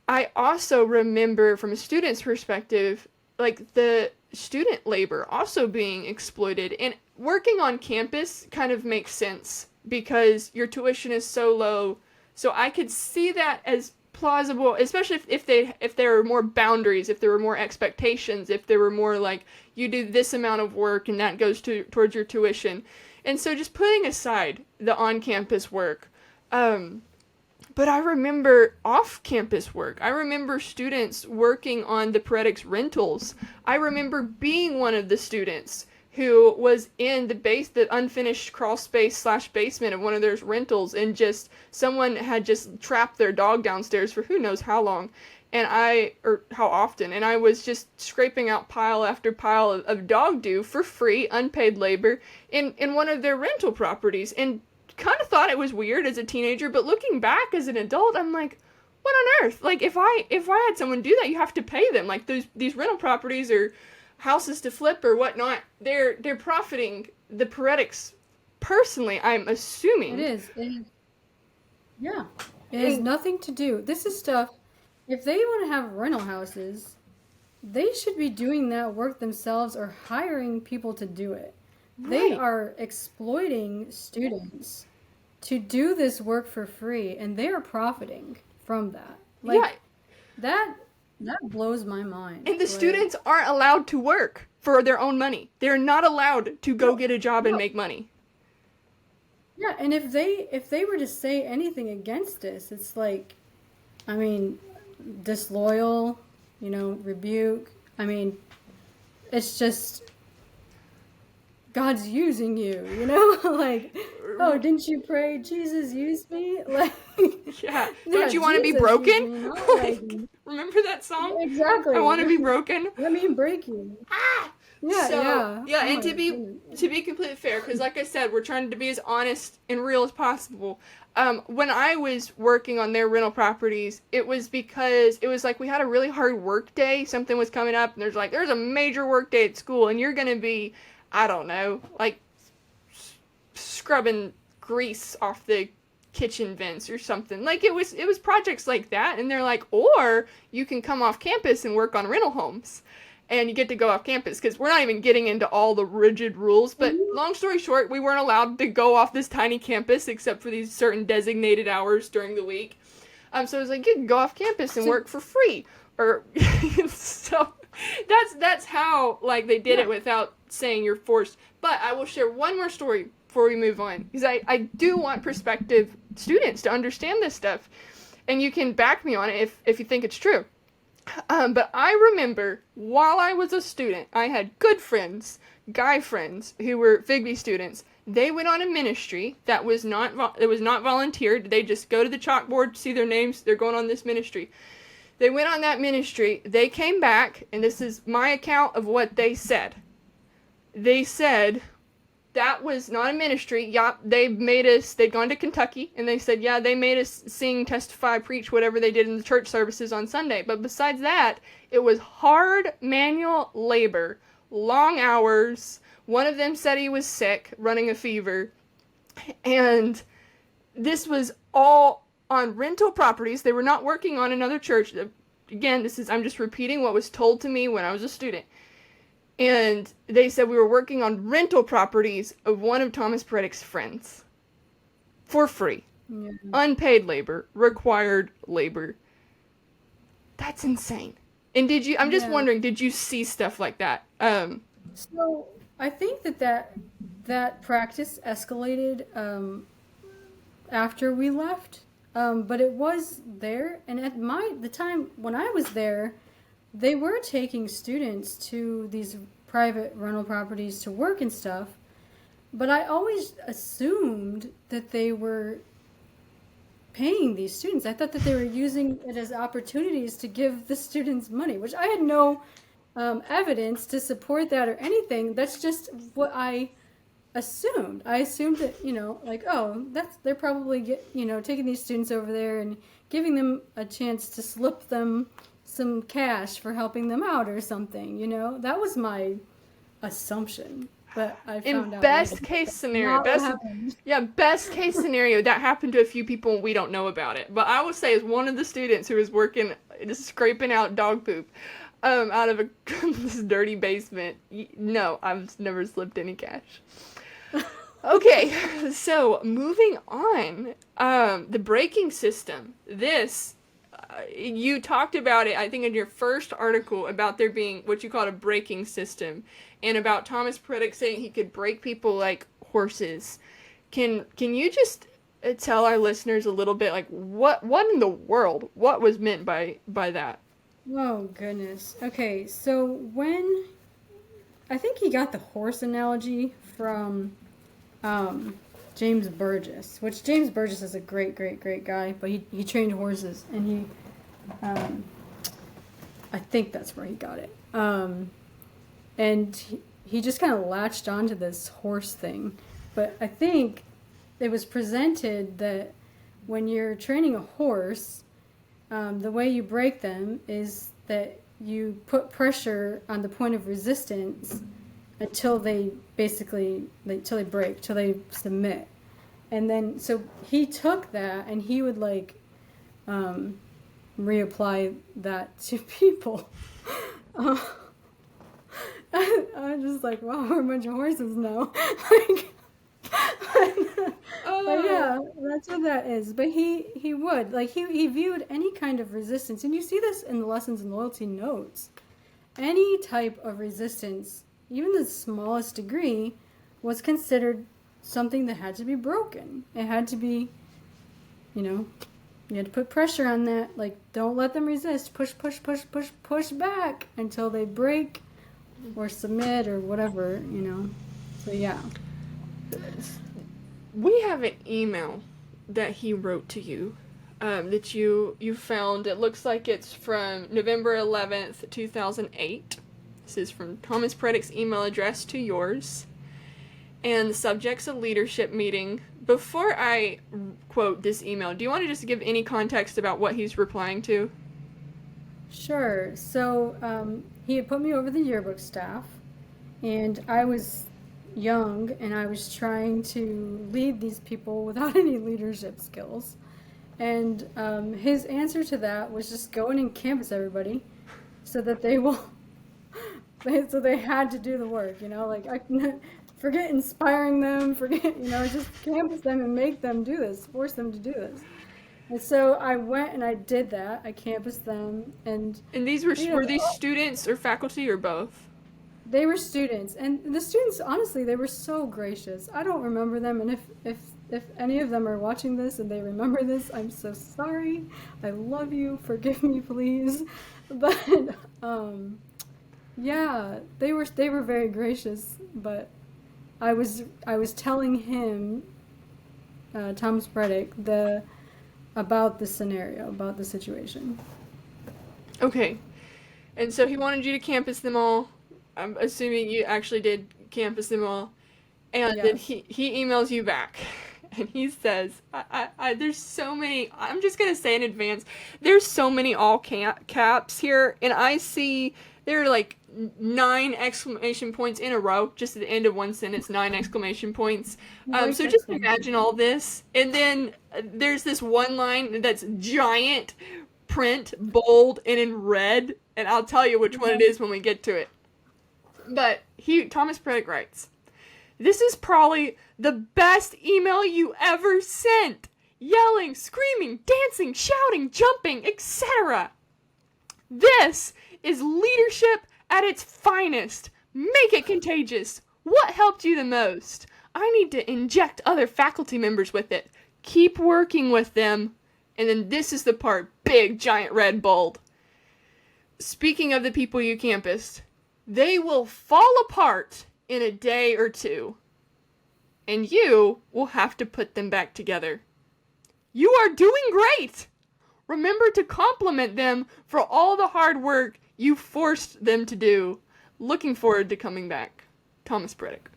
I also remember from a student's perspective, like, the student labor also being exploited. And working on campus kind of makes sense because your tuition is so low. So I could see that as plausible, especially if there were more boundaries, if there were more expectations, if there were more like, you do this amount of work and that goes towards your tuition. And so just putting aside the on-campus work, but I remember off-campus work. I remember students working on the Peretic's rentals. I remember being one of the students who was in the unfinished crawl space / basement of one of their rentals, and just someone had just trapped their dog downstairs for who knows how long, or how often, and I was just scraping out pile after pile of dog doo for free, unpaid labor in one of their rental properties, and kind of thought it was weird as a teenager, but looking back as an adult, I'm like, what on earth? Like, if I had someone do that, you have to pay them. Like, these rental properties or houses to flip or whatnot, they're profiting the Peretics personally, I'm assuming. It is. Yeah. It has nothing to do. This is stuff, if they want to have rental houses, they should be doing that work themselves or hiring people to do it. Right. They are exploiting students to do this work for free, and they are profiting from that. Like, yeah. That blows my mind. And the students aren't allowed to work for their own money. They're not allowed to go get a job and make money. Yeah, and if they were to say anything against this, it's like, I mean, disloyal, rebuke. I mean, it's just, God's using you, like, oh, didn't you pray, Jesus, use me? Like, yeah. Don't you want to be broken? Like, remember that song? Exactly. I want to be broken. Let me break you. Ah! Yeah. And to be completely fair, because like I said, we're trying to be as honest and real as possible. When I was working on their rental properties, it was because it was like we had a really hard work day. Something was coming up, and there's a major work day at school, and you're going to be, I don't know, like scrubbing grease off the kitchen vents or something. Like, it was projects like that, and they're like, or you can come off campus and work on rental homes. And you get to go off campus, because we're not even getting into all the rigid rules. But long story short, we weren't allowed to go off this tiny campus except for these certain designated hours during the week. So it was like, you can go off campus and So- work for free. Or, so that's how, like, they did it without saying you're forced. But I will share one more story before we move on, because I do want prospective students to understand this stuff. And you can back me on it if you think it's true. But I remember while I was a student, I had good friends, guy friends, who were FGBI students. They went on a ministry that was not volunteered. They just go to the chalkboard, see their names, they're going on this ministry. They went on that ministry. They came back, and this is my account of what they said. They said that was not a ministry. Yeah, they'd gone to Kentucky, and they said, yeah, they made us sing, testify, preach, whatever they did in the church services on Sunday. But besides that, it was hard manual labor, long hours. One of them said he was sick, running a fever. And this was all on rental properties. They were not working on another church. Again, I'm just repeating what was told to me when I was a student. And they said we were working on rental properties of one of Thomas Peretic's friends. For free. Yeah. Unpaid labor. Required labor. That's insane. And I'm just wondering, did you see stuff like that? So, I think that practice escalated after we left. But it was there. And at the time when I was there, they were taking students to these private rental properties to work and stuff, but I always assumed that they were paying these students. I thought that they were using it as opportunities to give the students money, which I had no evidence to support that or anything. That's just what I assumed. I assumed that, they're probably taking these students over there and giving them a chance to slip them some cash for helping them out or something, that was my assumption. But I found out best case scenario, best case scenario, that happened to a few people and we don't know about it. But I will say, as one of the students who was working, just scraping out dog poop out of this dirty basement, no, I've never slipped any cash. Okay, so moving on, the braking system. This. You talked about it, I think, in your first article about there being what you called a braking system, and about Thomas Peretic saying he could break people like horses. Can you just tell our listeners a little bit, like, what in the world, what was meant by that? Oh, goodness. Okay, so I think he got the horse analogy from James Burgess, which James Burgess is a great guy, but he trained horses, and I think that's where he got it. And he just kind of latched onto this horse thing. But I think it was presented that when you're training a horse, the way you break them is that you put pressure on the point of resistance until they break, till they submit. And then, so he took that and he would reapply that to people. I'm just like, wow, we're a bunch of horses now. But yeah, that's what that is. But he would, he viewed any kind of resistance, and you see this in the Lessons in Loyalty notes. Any type of resistance, even the smallest degree, was considered something that had to be broken. It had to be, you had to put pressure on that. Don't let them resist. Push back until they break or submit or whatever, So yeah. We have an email that he wrote to you, that you found. It looks like it's from November 11th, 2008. This is from Thomas Peretic's email address to yours. And the subject's a leadership meeting. Before I quote this email, do you want to just give any context about what he's replying to? Sure. So he had put me over the yearbook staff, and I was young, and I was trying to lead these people without any leadership skills. And his answer to that was just go in and canvass everybody so that so they had to do the work, forget inspiring them, just canvass them and make them do this, force them to do this. And so I went and I did that. I canvassed them, and And you were know, these students or faculty or both? they were students, and the students, honestly, they were so gracious. I don't remember them, and if any of them are watching this and they remember this, I'm so sorry. I love you. Forgive me, please. But um, yeah, they were very gracious. But I was telling him, Thomas Peretic, the about the scenario, about the situation. Okay. And so he wanted you to campus them all. I'm assuming you actually did campus them all. And then Yes. he emails you back. And he says, there's so many, I'm just going to say in advance, there's so many caps here. And I see there are like 9 exclamation points in a row, just at the end of one sentence, 9 exclamation points. I like So that just conversation. imagine all this. And then there's this one line that's giant, print, bold, and in red. And I'll tell you which one it is when we get to it. But Thomas Peretic writes, "This is probably the best email you ever sent. Yelling, screaming, dancing, shouting, jumping, etc. This is leadership at its finest. Make it contagious. What helped you the most? I need to inject other faculty members with it. Keep working with them." And then this is the part, big, giant, red, bold. "Speaking of the people you campused, they will fall apart in a day or two, and you will have to put them back together. You are doing great! Remember to compliment them for all the hard work you forced them to do. Looking forward to coming back. Thomas Peretic."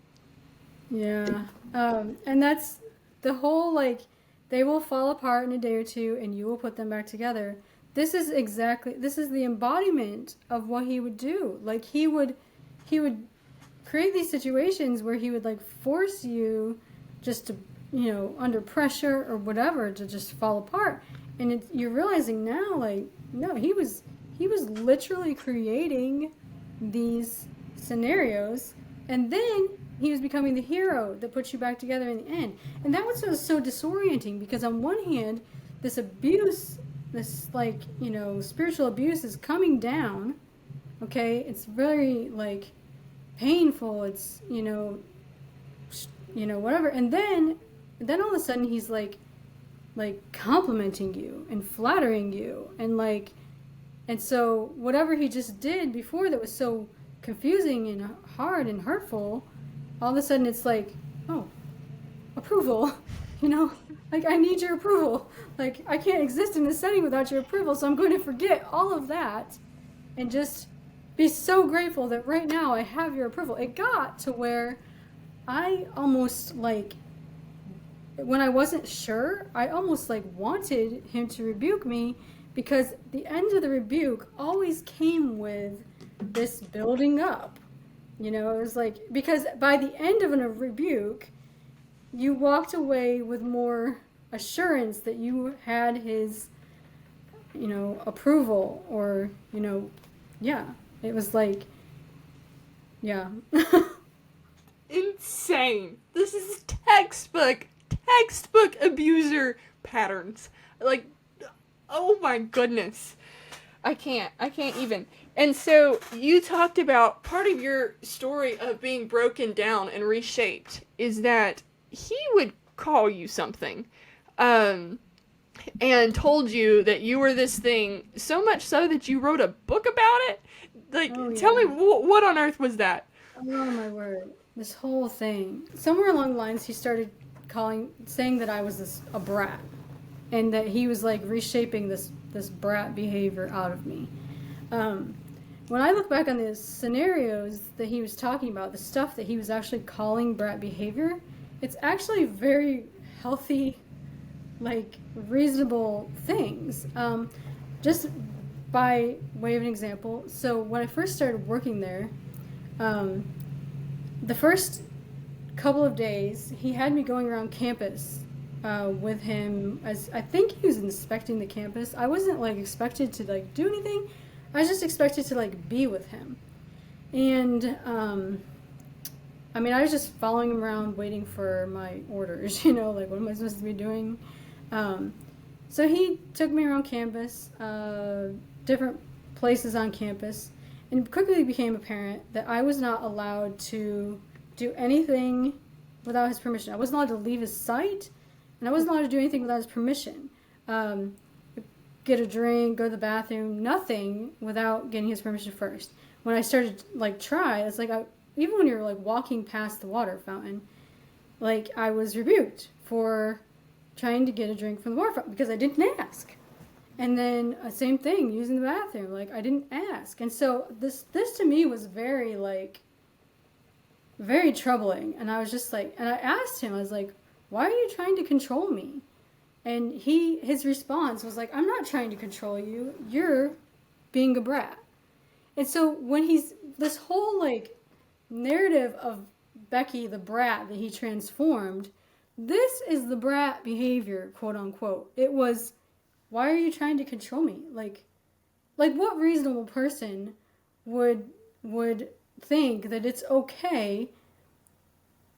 Yeah. And that's the whole, like, they will fall apart in a day or two and you will put them back together. This is the embodiment of what he would do. Like, he would create these situations where he would, like, force you just to, under pressure or whatever, to just fall apart. And you're realizing now, like, no, he was literally creating these scenarios, and then he was becoming the hero that puts you back together in the end. And that was so disorienting, because on one hand, this abuse, this, like, spiritual abuse is coming down. Okay, it's very, like, painful. It's whatever. And then all of a sudden he's like complimenting you and flattering you, and so whatever he just did before that was so confusing and hard and hurtful, all of a sudden it's like, oh, approval. Like, I need your approval. Like, I can't exist in this setting without your approval, so I'm going to forget all of that and just be so grateful that right now I have your approval. It got to where I almost, like, when I wasn't sure, I almost, like, wanted him to rebuke me, because the end of the rebuke always came with this building up. It was like, because by the end of a rebuke, you walked away with more assurance that you had his, approval, or, yeah. It was like, yeah. Insane. This is textbook abuser patterns. Like, oh my goodness. I can't even. And so you talked about part of your story of being broken down and reshaped is that he would call you something, and told you that you were this thing, so much so that you wrote a book about it. Like, Oh, tell me, yeah. what on earth was that? Oh, my word. This whole thing. Somewhere along the lines, he started saying that I was a brat, and that he was, like, reshaping this brat behavior out of me. When I look back on the scenarios that he was talking about, the stuff that he was actually calling brat behavior, it's actually very healthy, like, reasonable things. Just by way of an example, so when I first started working there, the first couple of days, he had me going around campus with him, as I think he was inspecting the campus. I wasn't, like, expected to, like, do anything. I was just expected to, like, be with him. And I was just following him around, waiting for my orders, like, what am I supposed to be doing? So he took me around campus, different places on campus, and quickly became apparent that I was not allowed to do anything without his permission. I wasn't allowed to leave his sight, and I wasn't allowed to do anything without his permission. Get a drink, go to the bathroom, nothing without getting his permission first. When I started try, it's even when you're walking past the water fountain, I was rebuked for trying to get a drink from the water fountain because I didn't ask. And then same thing, using the bathroom, I didn't ask. And so this to me was very very troubling. And I was just and I asked him, I was like, why are you trying to control me? And his response was I'm not trying to control you. You're being a brat. And so when he's this whole narrative of Becky the brat that he transformed, this is the brat behavior, quote unquote. It was, why are you trying to control me? What reasonable person would think that it's okay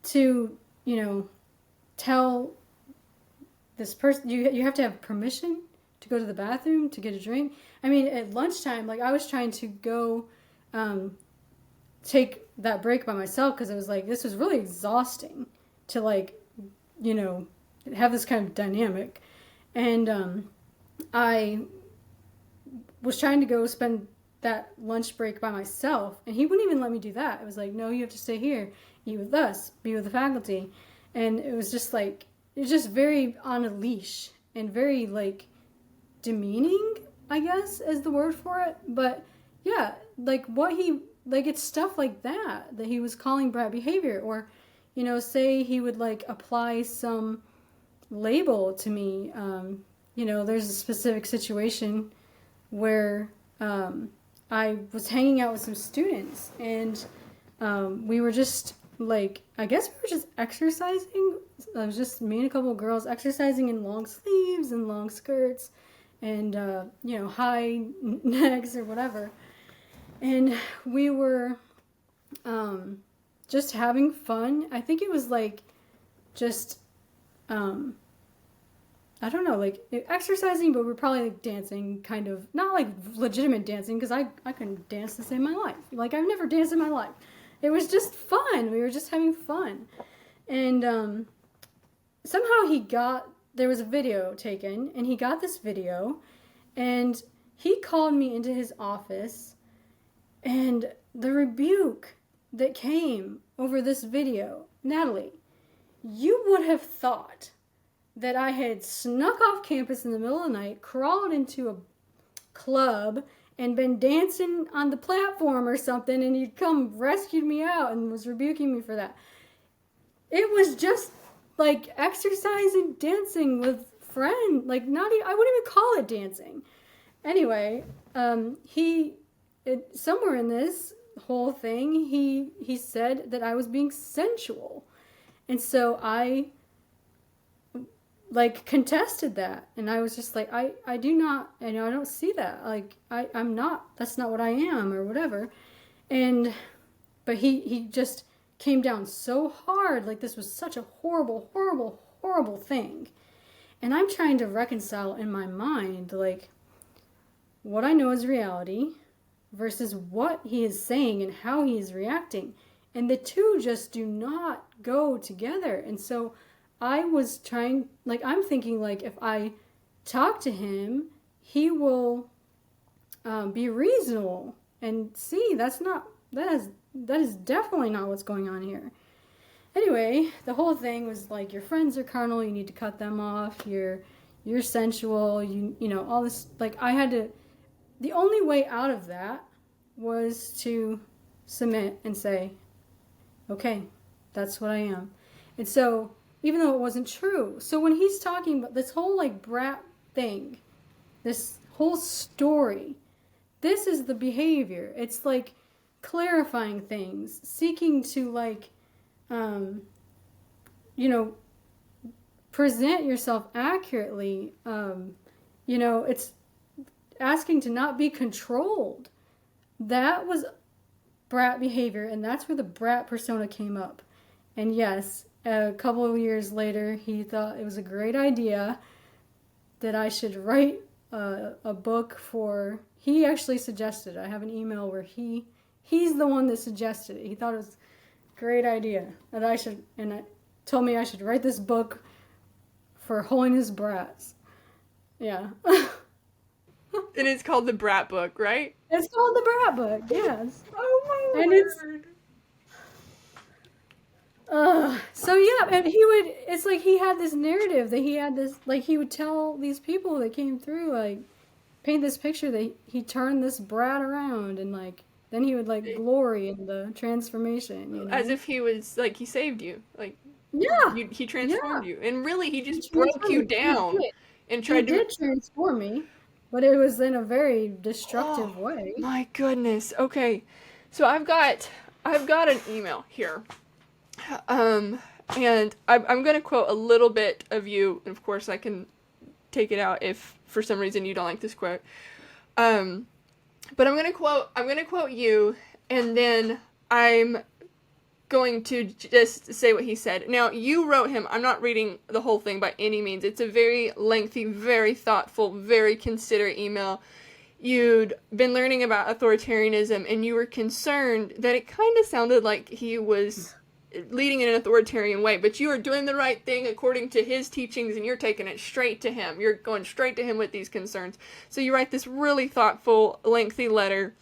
to, tell this person you have to have permission to go to the bathroom, to get a drink? I mean, at lunchtime, I was trying to go take that break by myself because it was this was really exhausting to have this kind of dynamic. And I was trying to go spend that lunch break by myself, and he wouldn't even let me do that. It was no, you have to stay here, eat with us, be with the faculty. And it was just it was just very on a leash and very demeaning, I guess is the word for it. But yeah, what he it's stuff like that he was calling brat behavior. Or say he would apply some label to me. There's a specific situation where I was hanging out with some students, and we were just I guess we were just exercising. It was just me and a couple of girls exercising in long sleeves and long skirts and high necks or whatever. And we were just having fun. I think it was just I don't know, exercising, but we're probably dancing, kind of, not legitimate dancing, because I couldn't dance to save my life. I've never danced in my life. It was just fun. We were just having fun. And somehow there was a video taken, and he got this video, and he called me into his office, and the rebuke that came over this video, Natalie, you would have thought that I had snuck off campus in the middle of the night, crawled into a club, and been dancing on the platform or something, and he'd come rescued me out and was rebuking me for that. It was just exercise and dancing with friends. I wouldn't even call it dancing. Anyway, somewhere in this whole thing, he said that I was being sensual. And so I contested that, and I was just I do not, I don't see that. I'm not, that's not what I am, or whatever. But he just came down so hard, this was such a horrible, horrible, horrible thing. And I'm trying to reconcile in my mind, what I know is reality versus what he is saying and how he is reacting. And the two just do not go together. And so I was trying, I'm thinking, if I talk to him, he will be reasonable and see that is definitely not what's going on here. Anyway, the whole thing was your friends are carnal, you need to cut them off, you're sensual, you know, all this, I had to, the only way out of that was to submit and say, okay, that's what I am. And so, even though it wasn't true. So when he's talking about this whole brat thing, this whole story, this is the behavior. It's clarifying things, seeking to present yourself accurately. It's asking to not be controlled. That was brat behavior, and that's where the brat persona came up. And yes, a couple of years later, he thought it was a great idea that I should write a book for. He actually suggested. I have an email where he's the one that suggested it. He thought it was a great idea that I should, and it told me I should write this book for Holiness brats. Yeah. And it's called the Brat Book, right? It's called the Brat Book. Yes. Oh my And word. So yeah, and it's like he had this narrative that he had this, like he would tell these people that came through, like, paint this picture that he turned this brat around, and like, then he would like glory in the transformation, you know? As if he was, like, he saved you. Like, Yeah. he transformed you. And really, he just He broke transformed you me. down and He tried to... did transform me, but it was in a very destructive way. My goodness. Okay. So I've got an email here. And I'm going to quote a little bit of you, and of course I can take it out if for some reason you don't like this quote. But I'm going to quote you, and then I'm going to just say what he said. Now, you wrote him. I'm not reading the whole thing by any means. It's a very lengthy, very thoughtful, very considerate email. You'd been learning about authoritarianism, and you were concerned that it kind of sounded like he was leading in an authoritarian way, but you are doing the right thing according to his teachings, and you're taking it straight to him. You're going straight to him with these concerns. So you write this really thoughtful, lengthy letter.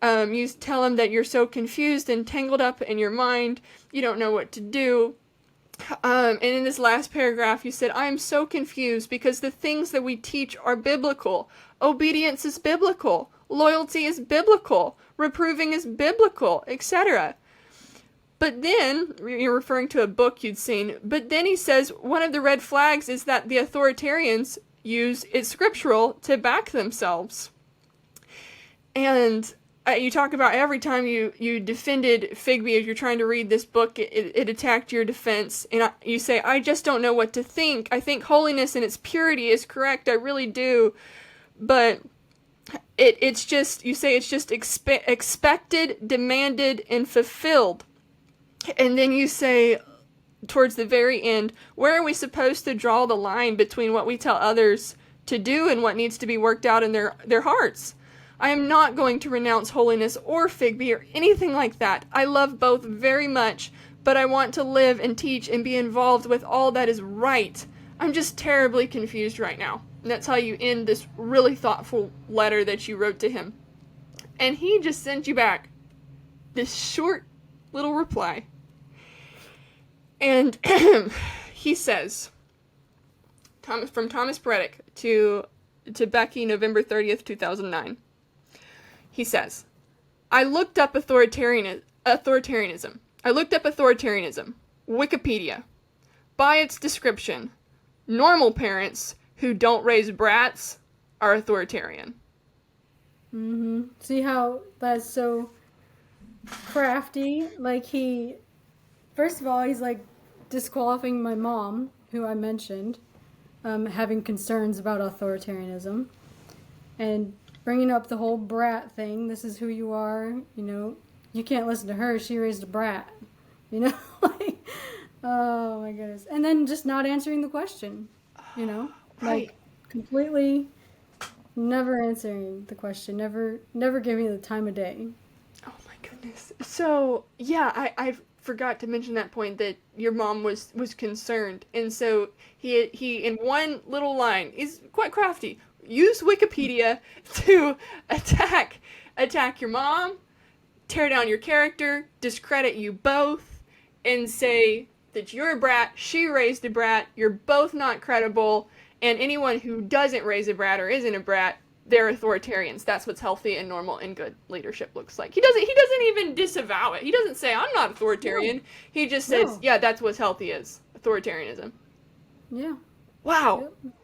You tell him that you're so confused and tangled up in your mind, you don't know what to do. And in this last paragraph, you said, I am so confused because the things that we teach are biblical. Obedience is biblical. Loyalty is biblical. Reproving is biblical, etc. But then, you're referring to a book you'd seen, but then he says one of the red flags is that the authoritarians use it's scriptural to back themselves. And you talk about every time you defended FGBI as you're trying to read this book, it attacked your defense. And you say, I just don't know what to think. I think holiness and its purity is correct. I really do. But it's just, you say it's just expected, demanded, and fulfilled. And then you say, towards the very end, where are we supposed to draw the line between what we tell others to do and what needs to be worked out in their hearts? I am not going to renounce holiness or FGBI or anything like that. I love both very much, but I want to live and teach and be involved with all that is right. I'm just terribly confused right now. And that's how you end this really thoughtful letter that you wrote to him. And he just sent you back this short little reply. And he says, from Thomas Peretic to Becky, November 30th, 2009. He says, I looked up authoritarianism. I looked up authoritarianism. Wikipedia. By its description, normal parents who don't raise brats are authoritarian. Mm-hmm. See how that's so crafty? Like first of all, he's like disqualifying my mom, who I mentioned, having concerns about authoritarianism, and bringing up the whole brat thing. This is who you are, you know. You can't listen to her. She raised a brat, you know. Like, oh my goodness. And then just not answering the question, you know, Right. like completely never answering the question, never giving the time of day. Oh my goodness. So, yeah, I forgot to mention that point that your mom was concerned. And so he in one little line, he's quite crafty, use Wikipedia to attack your mom, tear down your character, discredit you both, and say that you're a brat, she raised a brat, you're both not credible, and anyone who doesn't raise a brat or isn't a brat, they're authoritarians. That's what's healthy and normal and good leadership looks like. He doesn't even disavow it. He doesn't say, I'm not authoritarian. No. He just says, yeah, that's what healthy is. Authoritarianism. Yeah. Wow. Yep.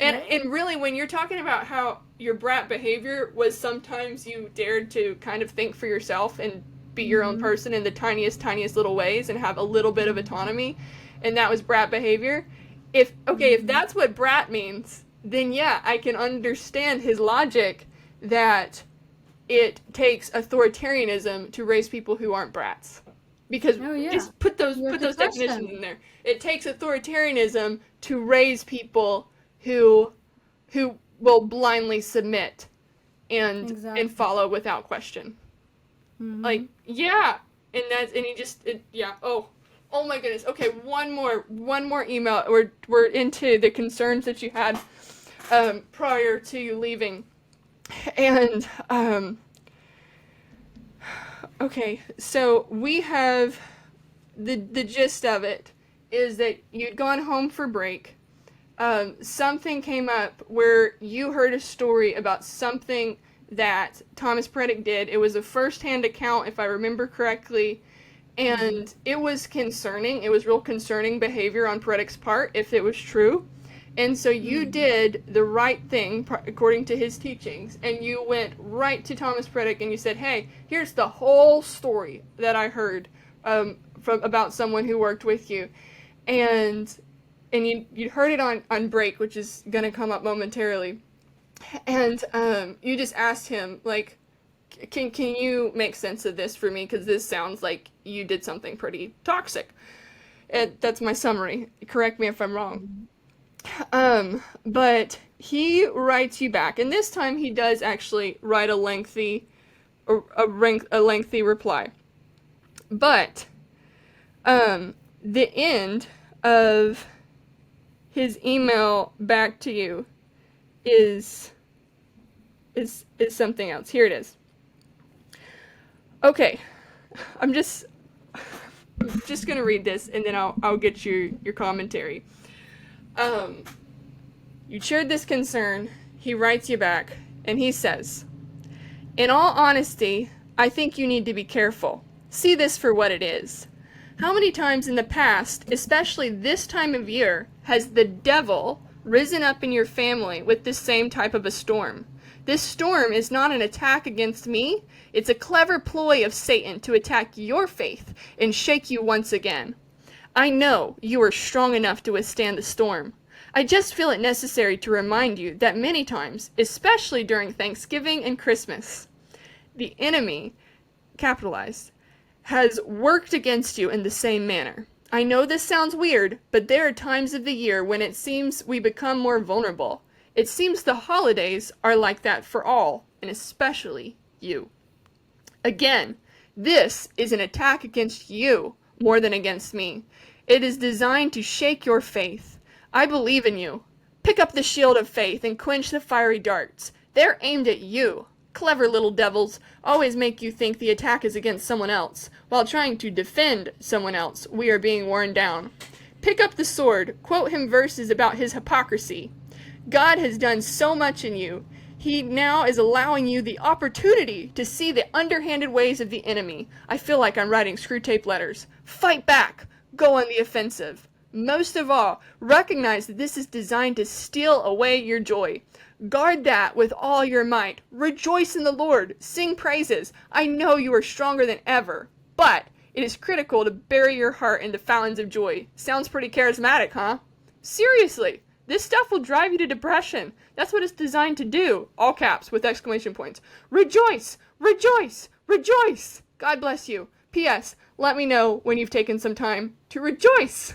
And really, when you're talking about how your brat behavior was sometimes you dared to kind of think for yourself and be your own person in the tiniest little ways and have a little bit of autonomy, and that was brat behavior. If that's what brat means, then yeah, I can understand his logic that it takes authoritarianism to raise people who aren't brats. Because just put those definitions in there. It takes authoritarianism to raise people who who will blindly submit and Exactly. follow without question. Mm-hmm. Like, yeah. And he just, yeah. Oh my goodness. Okay, one more email. We're into the concerns that you had prior to you leaving. And okay, so we have the gist of it is that you'd gone home for break. Something came up where you heard a story about something that Thomas Peretic did. It was a first-hand account, if I remember correctly, and it was concerning. It was real concerning behavior on Peretic's part, if it was true. And so you did the right thing according to his teachings, and you went right to Thomas Peretic and you said, "Hey, here's the whole story that I heard from about someone who worked with you," and you heard it on break, which is gonna come up momentarily, and you just asked him like, "Can you make sense of this for me? Because this sounds like you did something pretty toxic." And that's my summary. Correct me if I'm wrong. But he writes you back, and this time he does actually write a lengthy reply. But the end of his email back to you is something else. Here it is. Okay, I'm just gonna read this, and then I'll get your commentary. You shared this concern. He writes you back, and he says, "In all honesty, I think you need to be careful. See this for what it is. How many times in the past, especially this time of year, has the devil risen up in your family with this same type of a storm? This storm is not an attack against me. It's a clever ploy of Satan to attack your faith and shake you once again. I know you are strong enough to withstand the storm. I just feel it necessary to remind you that many times, especially during Thanksgiving and Christmas, the enemy, capitalized, has worked against you in the same manner. I know this sounds weird, but there are times of the year when it seems we become more vulnerable. It seems the holidays are like that for all, and especially you. Again, this is an attack against you more than against me. It is designed to shake your faith. I believe in you. Pick up the shield of faith and quench the fiery darts. They're aimed at you. Clever little devils always make you think the attack is against someone else. While trying to defend someone else, we are being worn down. Pick up the sword. Quote him verses about his hypocrisy. God has done so much in you. He now is allowing you the opportunity to see the underhanded ways of the enemy. I feel like I'm writing screw tape letters. Fight back. Go on the offensive. Most of all, recognize that this is designed to steal away your joy. Guard that with all your might. Rejoice in the Lord. Sing praises. I know you are stronger than ever, but it is critical to bury your heart in the fountains of joy. Sounds pretty charismatic, huh? Seriously, this stuff will drive you to depression. That's what it's designed to do. All caps with exclamation points. Rejoice! Rejoice! Rejoice! God bless you. P.S. Let me know when you've taken some time to rejoice.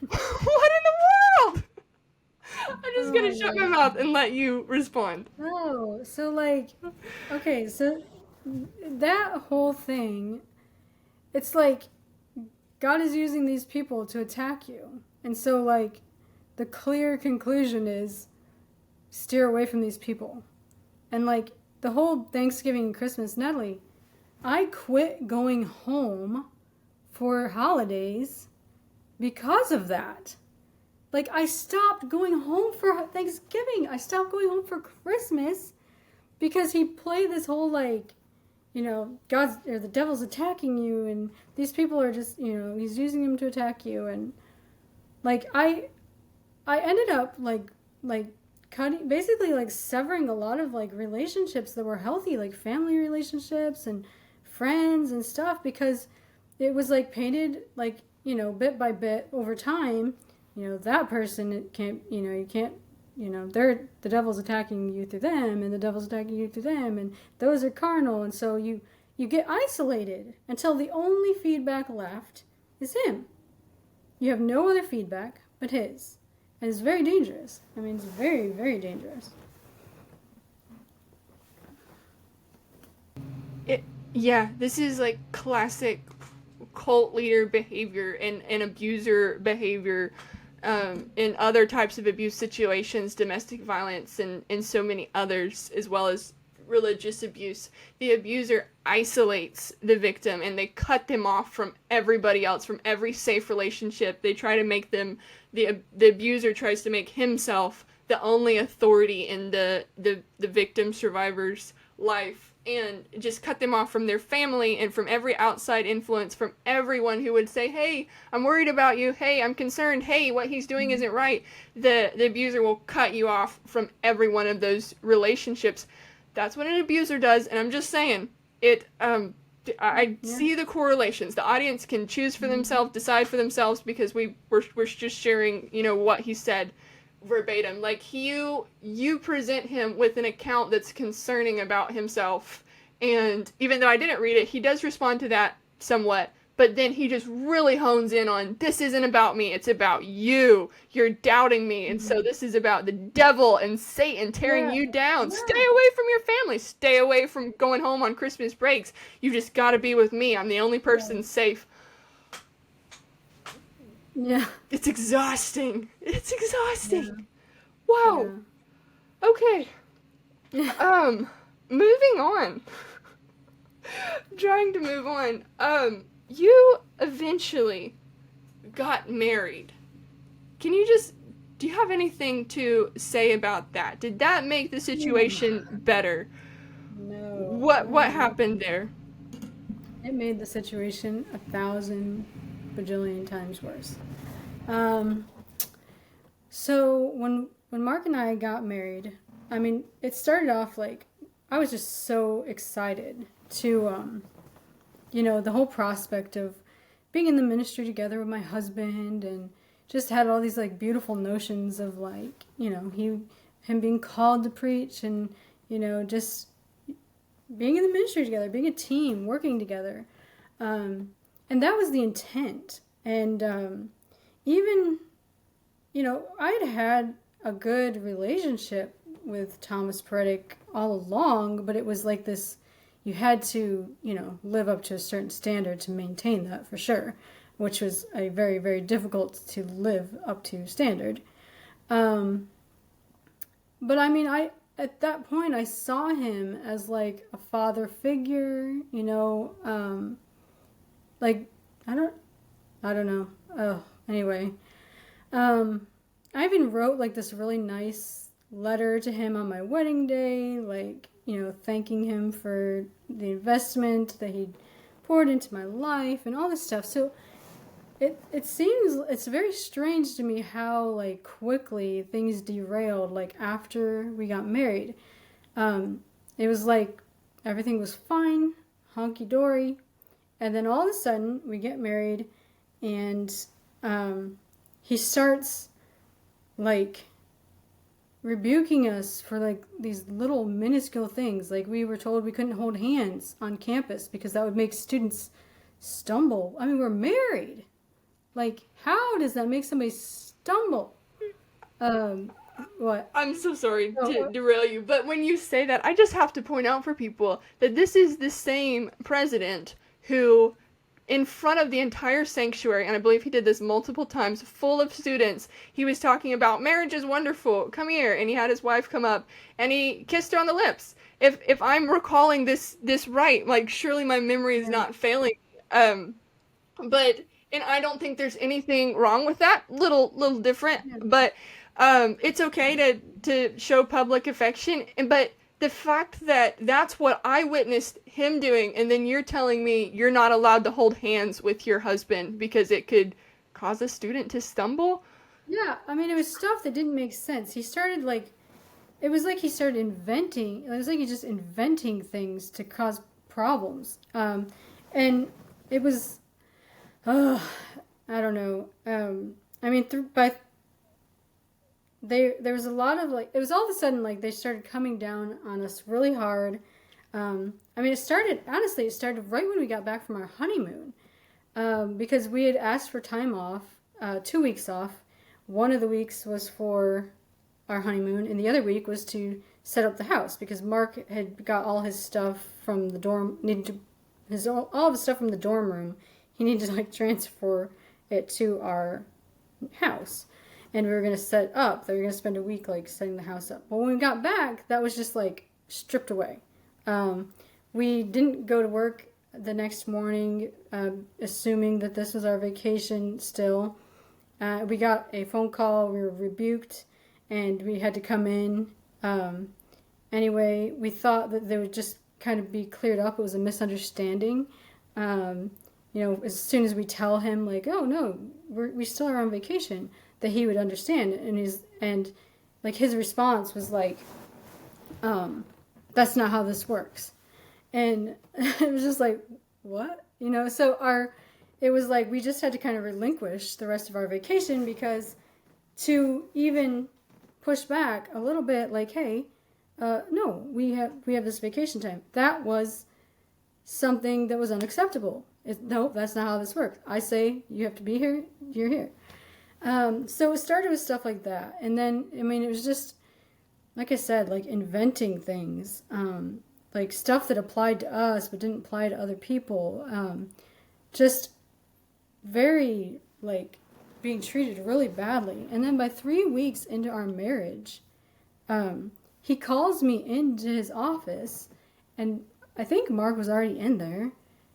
What in the world? I'm just gonna shut my mouth and let you respond. Oh, so like, okay, so that whole thing, it's like God is using these people to attack you. And so, like, the clear conclusion is steer away from these people. And, like, the whole Thanksgiving and Christmas, Natalie, I quit going home for holidays because of that. Like, I stopped going home for Thanksgiving. I stopped going home for Christmas because he played this whole, like, you know, God's or the devil's attacking you, and these people are just, you know, he's using them to attack you, and like I ended up like cutting, basically like severing a lot of like relationships that were healthy, like family relationships and friends and stuff, because it was like painted like, you know, bit by bit over time. You know, that person, it can't, you know, you can't, you know, the devil's attacking you through them, and the devil's attacking you through them, and those are carnal, and so you get isolated until the only feedback left is him. You have no other feedback but his. And it's very dangerous. I mean, it's very, very dangerous. Yeah, this is like classic cult leader behavior and abuser behavior in other types of abuse situations, domestic violence, and so many others, as well as religious abuse. The abuser isolates the victim and they cut them off from everybody else, from every safe relationship. They try to make them, the abuser tries to make himself the only authority in the victim survivor's life, and just cut them off from their family and from every outside influence, from everyone who would say, hey, I'm worried about you, hey, I'm concerned, hey, what he's doing isn't right. The abuser will cut you off from every one of those relationships. That's what an abuser does, and I'm just saying, I see the correlations. The audience can choose for themselves, decide for themselves, because we're just sharing, what he said verbatim. Like, you present him with an account that's concerning about himself, and even though I didn't read it, he does respond to that somewhat, but then he just really hones in on, this isn't about me, it's about you, you're doubting me, and so this is about the devil and Satan tearing you down. Stay away from your family, stay away from going home on Christmas breaks, you just gotta be with me, I'm the only person safe. Yeah. It's exhausting. Yeah. Wow. Yeah. Okay. Moving on. Trying to move on. You eventually got married. Do you have anything to say about that? Did that make the situation better? No. What happened there? It made the situation 1,000 bajillion times worse. So when Mark and I got married, I mean, it started off like I was just so excited to, the whole prospect of being in the ministry together with my husband, and just had all these like beautiful notions of like, him being called to preach, and, just being in the ministry together, being a team, working together. And that was the intent. And even, I had a good relationship with Thomas Peretic all along, but it was like this, you had to, live up to a certain standard to maintain that, for sure, which was a very, very difficult to live up to standard. But I mean, at that point, I saw him as like a father figure, like, I don't know. Oh, anyway. I even wrote like this really nice letter to him on my wedding day, like, thanking him for the investment that he poured into my life and all this stuff. So it seems, it's very strange to me how like quickly things derailed like after we got married. It was like everything was fine, honky-dory, and then all of a sudden we get married, and he starts like rebuking us for like these little minuscule things. Like, we were told we couldn't hold hands on campus because that would make students stumble. I mean, we're married. Like, how does that make somebody stumble? What? I'm so sorry to derail you, but when you say that, I just have to point out for people that this is the same president who, in front of the entire sanctuary, and I believe he did this multiple times, full of students, he was talking about marriage is wonderful, come here, and he had his wife come up, and he kissed her on the lips. If I'm recalling this right, like, surely my memory is not failing, but, and I don't think there's anything wrong with that, little different, but it's okay to show public affection, but the fact that that's what I witnessed him doing, and then you're telling me you're not allowed to hold hands with your husband because it could cause a student to stumble? Yeah, I mean, it was stuff that didn't make sense. He started like, it was like he started inventing, it was like he's just inventing things to cause problems. And it was, I don't know. I mean, there was a lot of like, it was all of a sudden like they started coming down on us really hard. I mean, it started right when we got back from our honeymoon, because we had asked for time off, 2 weeks off, one of the weeks was for our honeymoon, and the other week was to set up the house, because Mark had got all his stuff from the dorm, all of his stuff from the dorm room. He needed to like transfer it to our house, and we were going to set up. They were going to spend a week like setting the house up. But when we got back, that was just like stripped away. We didn't go to work the next morning, assuming that this was our vacation still. We got a phone call. We were rebuked, and we had to come in. Anyway, we thought that they would just kind of be cleared up. It was a misunderstanding. As soon as we tell him, like, oh no, we still are on vacation, that he would understand. And his response was like, that's not how this works. And it was just like, what? So it was like we just had to kind of relinquish the rest of our vacation, because to even push back a little bit, like, hey, no, we have this vacation time. That was something that was unacceptable. No, that's not how this works. I say you have to be here, you're here. So it started with stuff like that. And then, it was just, like I said, like inventing things, like stuff that applied to us but didn't apply to other people. Just very, like, being treated really badly. And then by 3 weeks into our marriage, he calls me into his office, and I think Mark was already in there.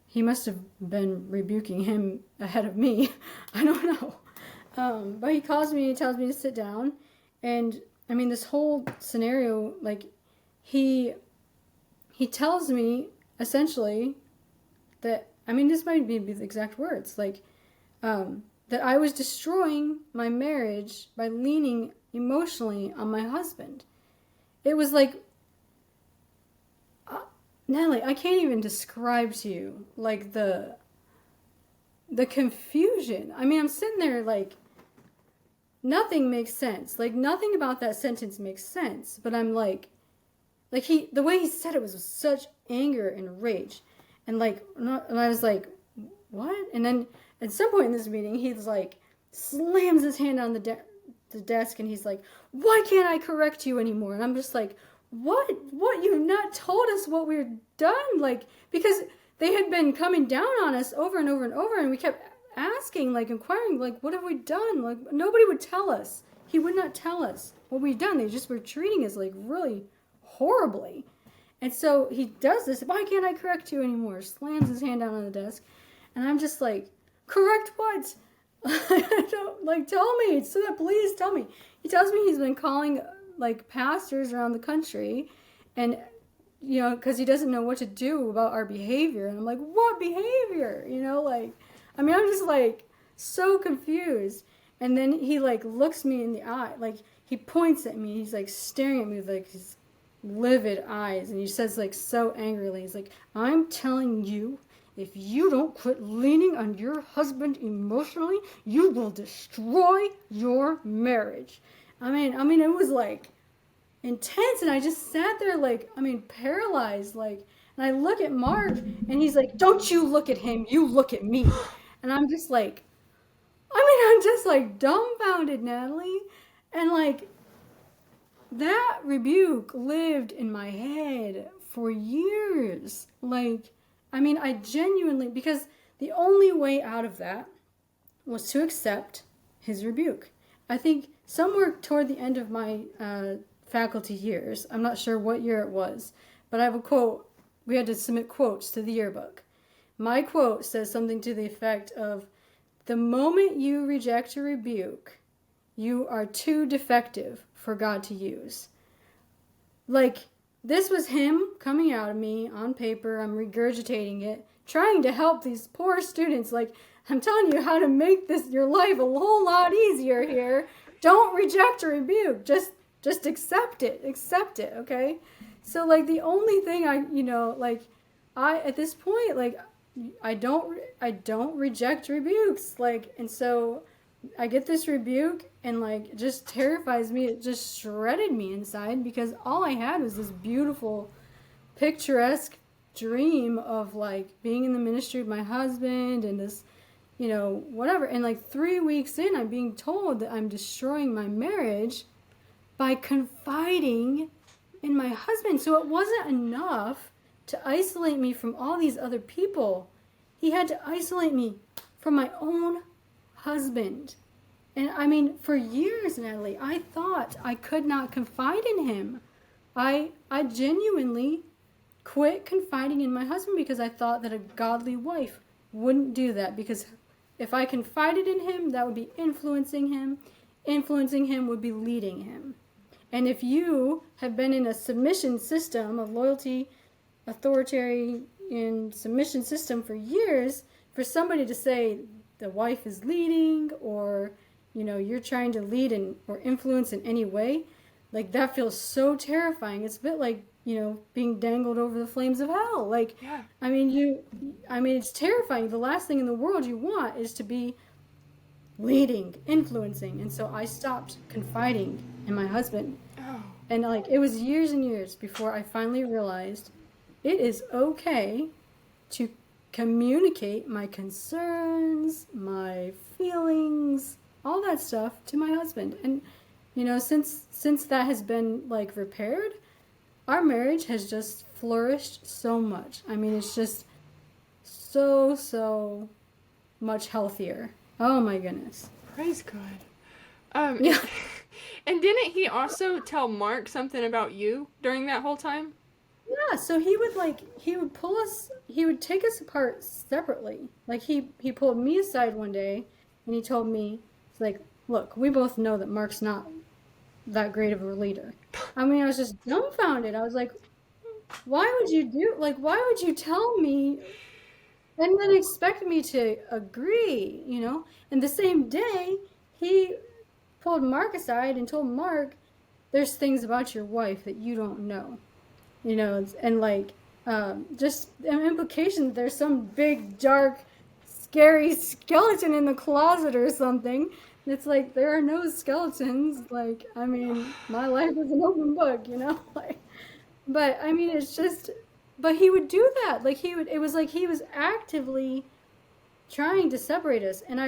He must have been rebuking him ahead of me. I don't know. But he calls me and he tells me to sit down. And, this whole scenario, like, he tells me, essentially, that, this might be the exact words, like, that I was destroying my marriage by leaning emotionally on my husband. It was like, Natalie, I can't even describe to you, like, the confusion. I'm sitting there, like, nothing makes sense. Like, nothing about that sentence makes sense. But I'm like the way he said it was with such anger and rage. And, and I was like, what? And then at some point in this meeting, he's like, slams his hand on the desk, and he's like, why can't I correct you anymore? And I'm just like, what? You've not told us what we're done? Like, because they had been coming down on us over and over and over, and we kept asking, like, inquiring, like, what have we done? Like, nobody would tell us. He would not tell us what we'd done. They just were treating us, like, really horribly. And so he does this. Why can't I correct you anymore? Slams his hand down on the desk. And I'm just like, correct what? Tell me. Please tell me. He tells me he's been calling, like, pastors around the country, and, because he doesn't know what to do about our behavior. And I'm like, what behavior? I'm just, like, so confused. And then he, like, looks me in the eye. Like, he points at me. He's, like, staring at me with, like, his livid eyes. And he says, like, so angrily, he's like, I'm telling you, if you don't quit leaning on your husband emotionally, you will destroy your marriage. It was, like, intense. And I just sat there, like, paralyzed, like, and I look at Mark, and he's like, don't you look at him, you look at me. And I'm just like, I'm just, like, dumbfounded, Natalie. And, like, that rebuke lived in my head for years. Like, I genuinely, because the only way out of that was to accept his rebuke. I think somewhere toward the end of my faculty years, I'm not sure what year it was, but I have a quote. We had to submit quotes to the yearbook. My quote says something to the effect of, the moment you reject a rebuke, you are too defective for God to use. Like, this was him coming out of me on paper. I'm regurgitating it, trying to help these poor students. Like, I'm telling you how to make your life a whole lot easier here. Don't reject a rebuke. Just accept it. Accept it, okay? So, like, the only thing at this point, like, I don't reject rebukes. Like, and so I get this rebuke, and, like, it just terrifies me. It just shredded me inside, because all I had was this beautiful, picturesque dream of, like, being in the ministry of my husband, and this whatever. And like 3 weeks in, I'm being told that I'm destroying my marriage by confiding in my husband. So it wasn't enough to isolate me from all these other people. He had to isolate me from my own husband. And I mean, for years, Natalie, I thought I could not confide in him. I genuinely quit confiding in my husband because I thought that a godly wife wouldn't do that, because if I confided in him, that would be influencing him. Influencing him would be leading him. And if you have been in a submission system of loyalty, authoritarian submission system for years, for somebody to say the wife is leading, or you're trying to lead or influence in any way, like that feels so terrifying. It's a bit like being dangled over the flames of hell. Like, Yeah. I mean, it's terrifying. The last thing in the world you want is to be leading, influencing. And so I stopped confiding in my husband. Oh. And like, it was years and years before I finally realized it is okay to communicate my concerns, my feelings, all that stuff to my husband. And since that has been like repaired, our marriage has just flourished so much. I mean, it's just so much healthier. Oh my goodness. Praise God. Yeah. And didn't he also tell Mark something about you during that whole time? Yeah, so he would take us apart separately. Like he pulled me aside one day and he told me, it's like, look, we both know that Mark's not that great of a leader. I mean, I was just dumbfounded. I was like, why would you tell me and then expect me to agree, And the same day, he pulled Mark aside and told Mark, there's things about your wife that you don't know, and like, just an implication that there's some big, dark, scary skeleton in the closet or something. It's like, there are no skeletons. Like, I mean, my life is an open book, like, but I mean, it's just, but he would do that. Like it was like he was actively trying to separate us. And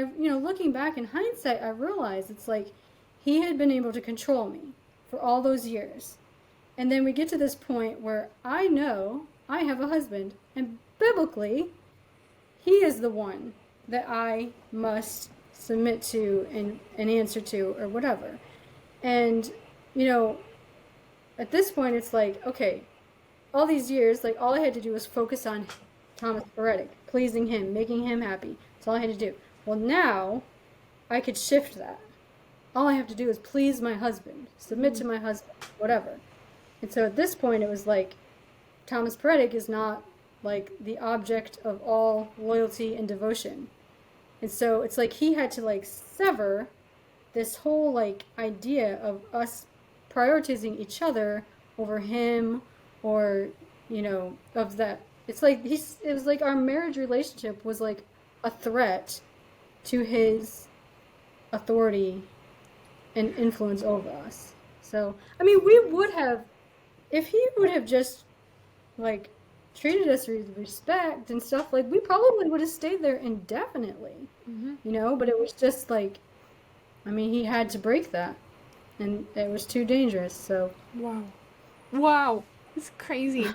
looking back in hindsight, I realized it's like he had been able to control me for all those years. And then we get to this point where I know I have a husband, and biblically, he is the one that I must submit to and answer to or whatever. And, at this point, it's like, okay, all these years, like, all I had to do was focus on Thomas Peretic, pleasing him, making him happy. That's all I had to do. Well, now I could shift that. All I have to do is please my husband, submit to my husband, whatever. And so at this point, it was like, Thomas Peretic is not like the object of all loyalty and devotion. And so it's like he had to like sever this whole like idea of us prioritizing each other over him, or of that. It's like it was like our marriage relationship was like a threat to his authority and influence over us. So I mean, we would have, if he would have just like treated us with respect and stuff, like we probably would have stayed there indefinitely. But it was just like, I mean, he had to break that, and it was too dangerous. So wow, it's crazy.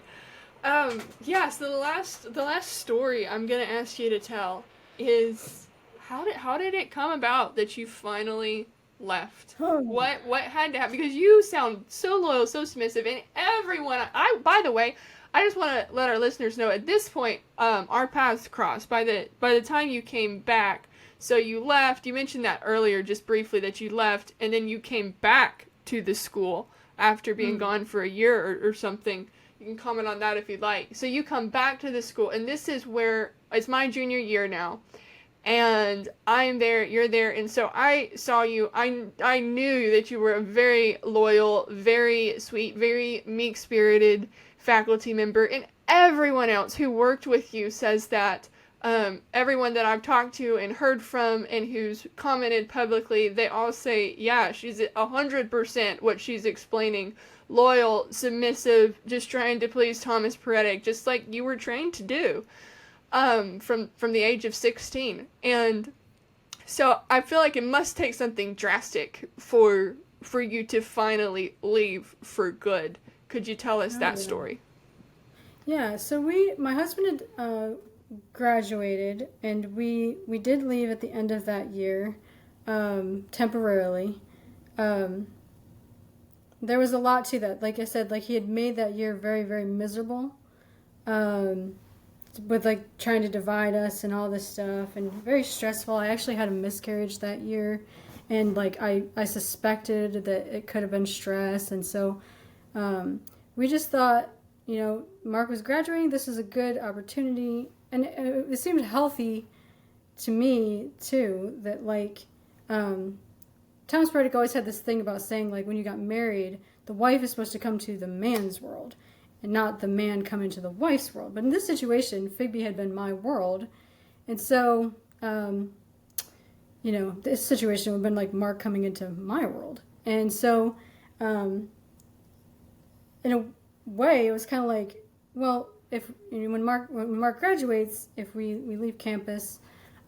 Yeah, so the last story I'm gonna ask you to tell is how did it come about that you finally left? What had to happen? Because you sound so loyal, so submissive, and everyone. By the way, I just want to let our listeners know at this point, our paths crossed. By the time you came back, so you left. You mentioned that earlier, just briefly, that you left, and then you came back to the school after being gone for a year or something. You can comment on that if you'd like. So you come back to the school, and this is where it's my junior year now. And I'm there, you're there, and so I saw you, I knew that you were a very loyal, very sweet, very meek-spirited faculty member, and everyone else who worked with you says that. Everyone that I've talked to and heard from and who's commented publicly, they all say, yeah, she's 100% what she's explaining. Loyal, submissive, just trying to please Thomas Peretic, just like you were trained to do. from the age of 16. And so I feel like it must take something drastic for you to finally leave for good. Could you tell us Oh, that yeah. story? Yeah, so my husband had graduated, and we did leave at the end of that year, temporarily. Um, there was a lot to that. Like I said, like he had made that year very, very miserable, um, with like trying to divide us and all this stuff, and very stressful. I actually had a miscarriage that year, and like I suspected that it could have been stress, and so we just thought, Mark was graduating. This is a good opportunity, and it seemed healthy to me too. That like Thomas Peretic always had this thing about saying like when you got married, the wife is supposed to come to the man's world, and not the man come into the wife's world. But in this situation, Figby had been my world, and so this situation would have been like Mark coming into my world, and so. In a way, it was kind of like, well, if when Mark graduates, if we leave campus,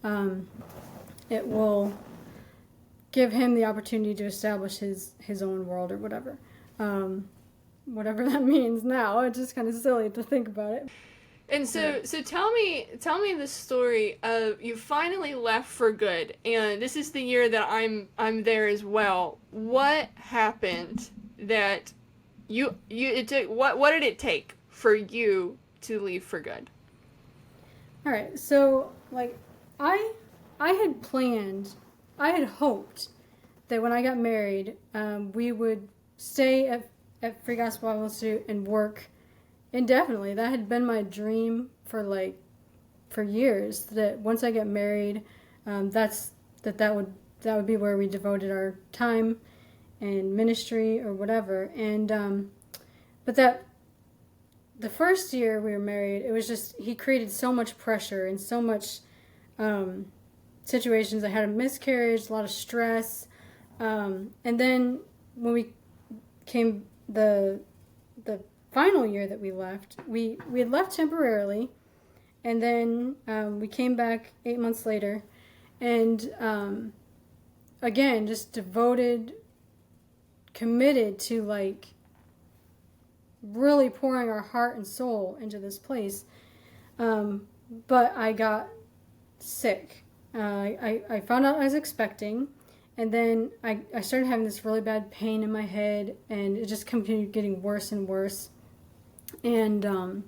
it will give him the opportunity to establish his own world or whatever, whatever that means. Now it's just kind of silly to think about it. And so tell me the story of you finally left for good, and this is the year that I'm there as well. What happened that it took, what did it take for you to leave for good? All right, so like I had planned, I had hoped that when I got married, we would stay at Free Gospel Bible Institute and work indefinitely. That had been my dream for years. That once I get married, that would be where we devoted our time and ministry or whatever. And but that the first year we were married, it was just he created so much pressure and so much situations. I had a miscarriage, a lot of stress, and then when we came the final year that we left, we had left temporarily, and then we came back 8 months later, and again just devoted, committed to like really pouring our heart and soul into this place. But I got sick. I found out I was expecting, and then I started having this really bad pain in my head, and it just continued getting worse and worse. And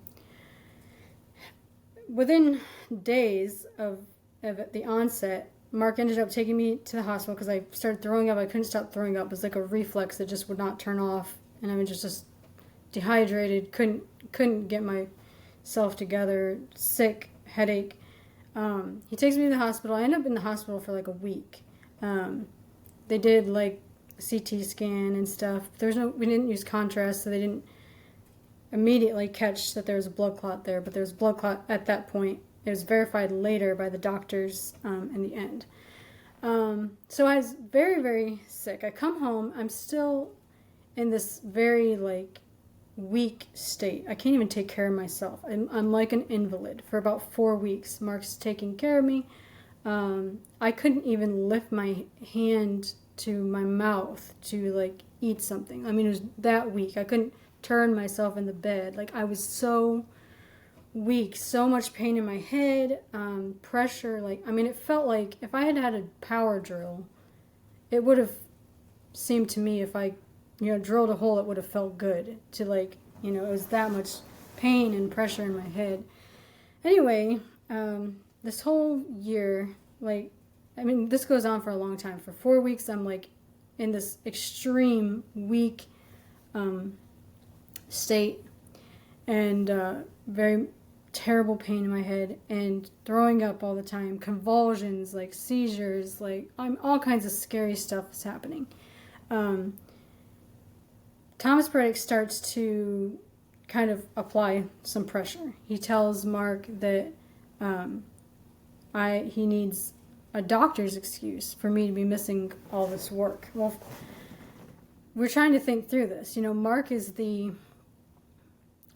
within days of the onset, Mark ended up taking me to the hospital because I started throwing up. I couldn't stop throwing up. It was like a reflex that just would not turn off, and I was just dehydrated. Couldn't get myself together. Sick, headache. He takes me to the hospital. I ended up in the hospital for like a week. They did like a CT scan and stuff. We didn't use contrast, so they didn't immediately catch that there was a blood clot there. But there was a blood clot at that point. It was verified later by the doctors in the end. So I was very, very sick. I come home. I'm still in this very like weak state. I can't even take care of myself. I'm like an invalid for about 4 weeks. Mark's taking care of me. I couldn't even lift my hand to my mouth to like eat something. I mean, it was that weak. I couldn't turn myself in the bed. Like I was so weak, so much pain in my head, pressure. Like, I mean, it felt like if I had had a power drill, it would have seemed to me if I, drilled a hole, it would have felt good to like, it was that much pain and pressure in my head. Anyway, this whole year, like, I mean, this goes on for a long time. For 4 weeks, I'm like in this extreme weak state, and very terrible pain in my head, and throwing up all the time, convulsions, like seizures, like all kinds of scary stuff is happening. Thomas Peretic starts to kind of apply some pressure. He tells Mark that he needs a doctor's excuse for me to be missing all this work. Well, we're trying to think through this. Mark is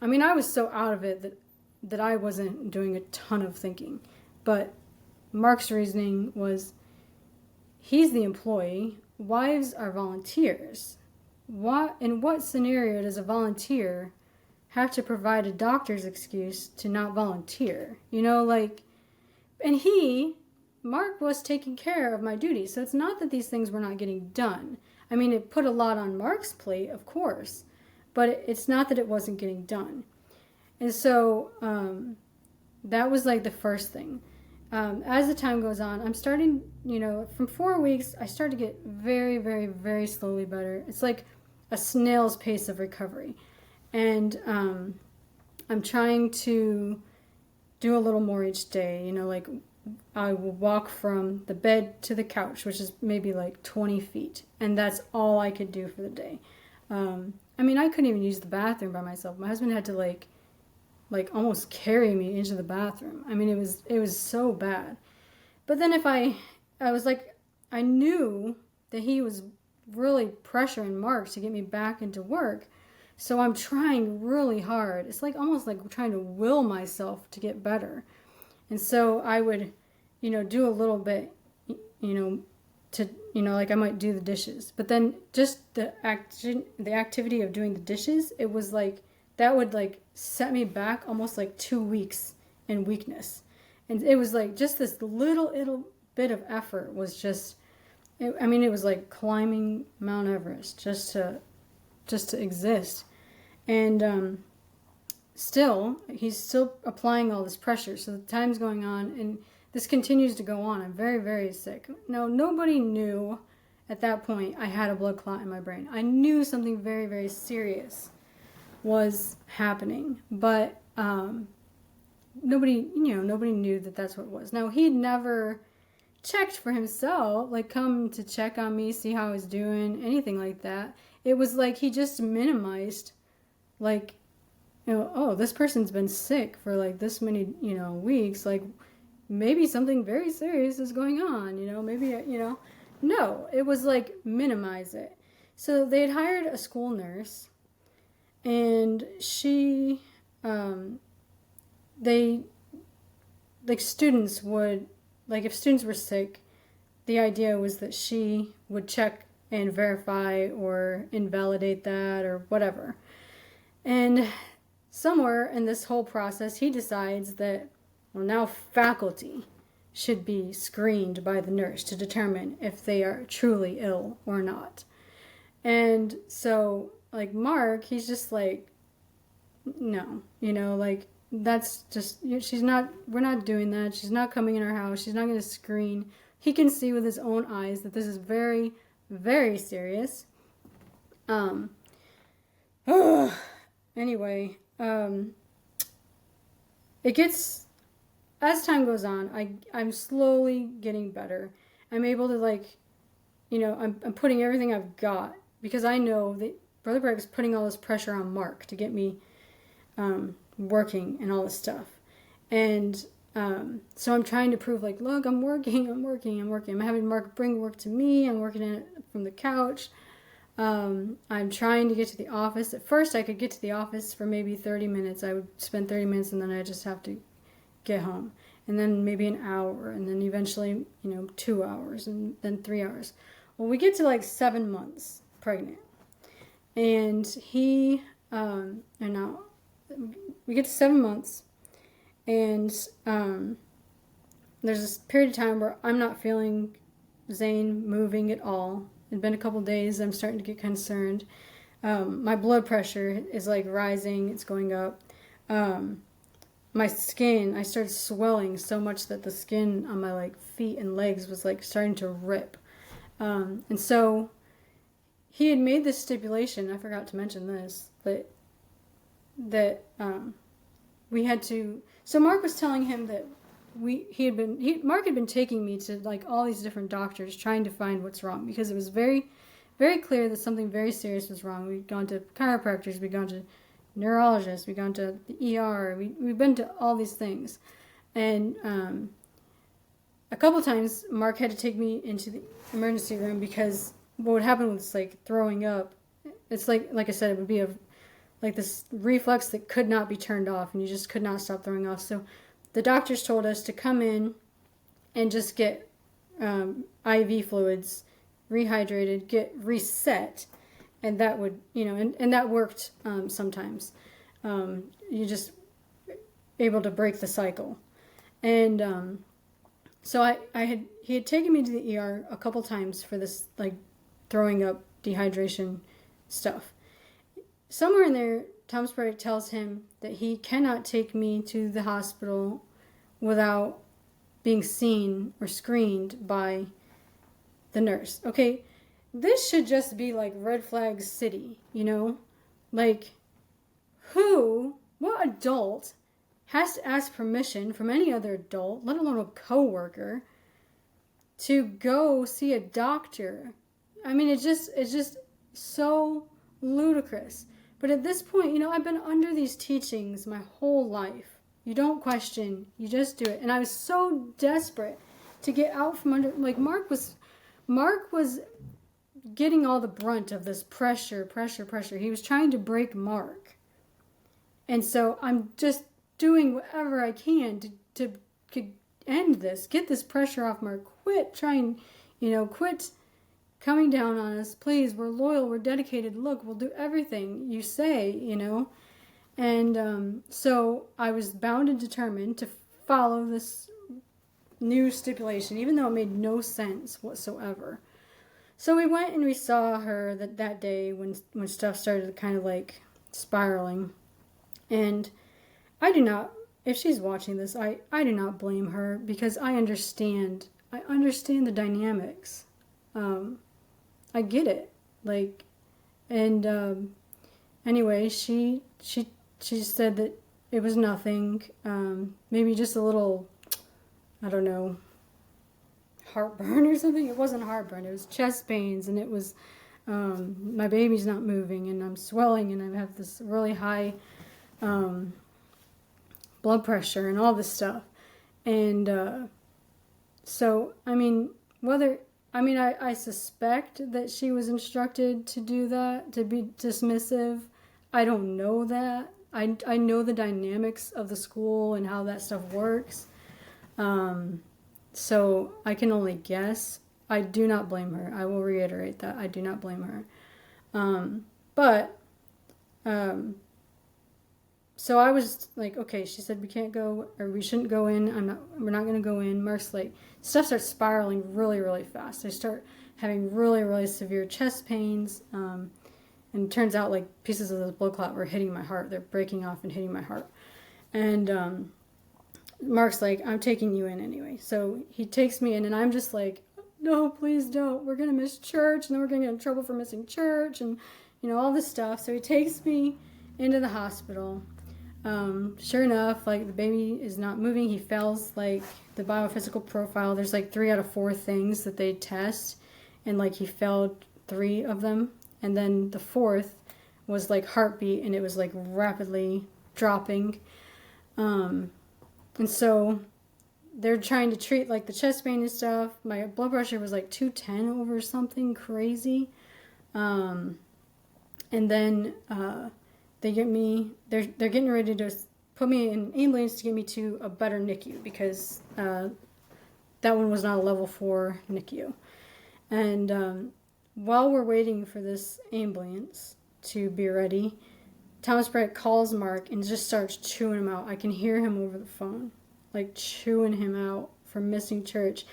I was so out of it that that I wasn't doing a ton of thinking. But Mark's reasoning was, he's the employee, wives are volunteers. In what scenario does a volunteer have to provide a doctor's excuse to not volunteer? You know, like, and Mark was taking care of my duties. So it's not that these things were not getting done. I mean, it put a lot on Mark's plate, of course, but it's not that it wasn't getting done. And so that was like the first thing. As the time goes on, I'm starting, from 4 weeks, I start to get very, very, very slowly better. It's like a snail's pace of recovery. And I'm trying to do a little more each day, like I will walk from the bed to the couch, which is maybe like 20 feet. And that's all I could do for the day. I mean, I couldn't even use the bathroom by myself. My husband had to like almost carry me into the bathroom. I mean, it was so bad. But then I was like, I knew that he was really pressuring Mark to get me back into work. So I'm trying really hard. It's like almost like trying to will myself to get better. And so I would, do a little bit, like I might do the dishes. But then just the activity of doing the dishes, it was like, that would like set me back almost like 2 weeks in weakness. And it was like just this little bit of effort was just, it was like climbing Mount Everest just to exist. And he's still applying all this pressure. So the time's going on and this continues to go on. I'm very, very sick. Now, nobody knew at that point I had a blood clot in my brain. I knew something very, very serious was happening, but nobody knew that that's what it was. Now, he'd never checked for himself, like come to check on me, see how I was doing, anything like that. It was like he just minimized, like, oh, this person's been sick for like this many, weeks, like maybe something very serious is going on, maybe, no, it was like minimize it. So they had hired a school nurse. And she, students would, if students were sick, the idea was that she would check and verify or invalidate that or whatever. And somewhere in this whole process, he decides that, well, now faculty should be screened by the nurse to determine if they are truly ill or not. And so, like, Mark, he's just like, no, that's just, we're not doing that. She's not coming in our house. She's not going to screen. He can see with his own eyes that this is very, very serious. Anyway, it gets, as time goes on, I'm slowly getting better. I'm able to, I'm putting everything I've got because I know that Brother Peretic is putting all this pressure on Mark to get me working and all this stuff. And so I'm trying to prove, look, I'm working. I'm having Mark bring work to me. I'm working in it from the couch. I'm trying to get to the office. At first, I could get to the office for maybe 30 minutes. I would spend 30 minutes, and then I just have to get home. And then maybe an hour, and then eventually, 2 hours, and then 3 hours. Well, we get to, 7 months pregnant. And we get to 7 months, and there's this period of time where I'm not feeling Zane moving at all. It's been a couple days. I'm starting to get concerned. My blood pressure is rising. It's going up. My skin, I started swelling so much that the skin on my feet and legs was starting to rip. And so he had made this stipulation, I forgot to mention this, that we had to, so Mark was telling him that Mark had been taking me to all these different doctors trying to find what's wrong, because it was very, very clear that something very serious was wrong. We'd gone to chiropractors, we'd gone to neurologists, we'd gone to the ER, we've been to all these things. And a couple times Mark had to take me into the emergency room because what would happen was throwing up. It's like I said, it would be a like this reflex that could not be turned off, and you just could not stop throwing off. So the doctors told us to come in and just get IV fluids, rehydrated, get reset, and that would, and that worked sometimes. You just able to break the cycle. And so he had taken me to the ER a couple times for this, like, throwing up, dehydration stuff. Somewhere in there, Thomas Peretic tells him that he cannot take me to the hospital without being seen or screened by the nurse. Okay, this should just be like red flag city, Like, what adult has to ask permission from any other adult, let alone a coworker, to go see a doctor? I mean, it's just so ludicrous. But at this point, I've been under these teachings my whole life. You don't question, you just do it. And I was so desperate to get out from under, like, Mark was getting all the brunt of this pressure. He was trying to break Mark. And so I'm just doing whatever I can to end this, get this pressure off Mark. Quit trying, quit coming down on us. Please, we're loyal, we're dedicated. Look, we'll do everything you say, And so I was bound and determined to follow this new stipulation, even though it made no sense whatsoever. So we went and we saw her that day when stuff started kind of like spiraling. And I do not, if she's watching this, I do not blame her, because I understand the dynamics. I get it. Like, and anyway, she said that it was nothing, maybe just a little, I don't know, heartburn or something. It wasn't heartburn, it was chest pains, and it was, my baby's not moving, and I'm swelling, and I have this really high blood pressure and all this stuff. And so, I mean, I suspect that she was instructed to do that, to be dismissive. I don't know that. I know the dynamics of the school and how that stuff works. So I can only guess. I do not blame her. I will reiterate that. I do not blame her. So I was like, okay, she said we can't go, or we shouldn't go in. We're not going to go in. Mark's like, stuff starts spiraling really, really fast. I start having really, really severe chest pains. And it turns out like pieces of the blood clot were hitting my heart. They're breaking off and hitting my heart. And Mark's like, I'm taking you in anyway. So he takes me in, and I'm just like, no, please don't. We're going to miss church, and then we're going to get in trouble for missing church, and, all this stuff. So he takes me into the hospital. Sure enough, like, the baby is not moving. He fails, like, the biophysical profile. There's like 3 out of 4 things that they test, and like he failed 3 of them. And then the 4th was like heartbeat, and it was like rapidly dropping. And so they're trying to treat like the chest pain and stuff. My blood pressure was like 210 over something crazy. And then they're getting ready to put me in an ambulance to get me to a better NICU, because that one was not a level 4 NICU. And while we're waiting for this ambulance to be ready, Thomas Peretic calls Mark and just starts chewing him out. I can hear him over the phone, like chewing him out for missing church.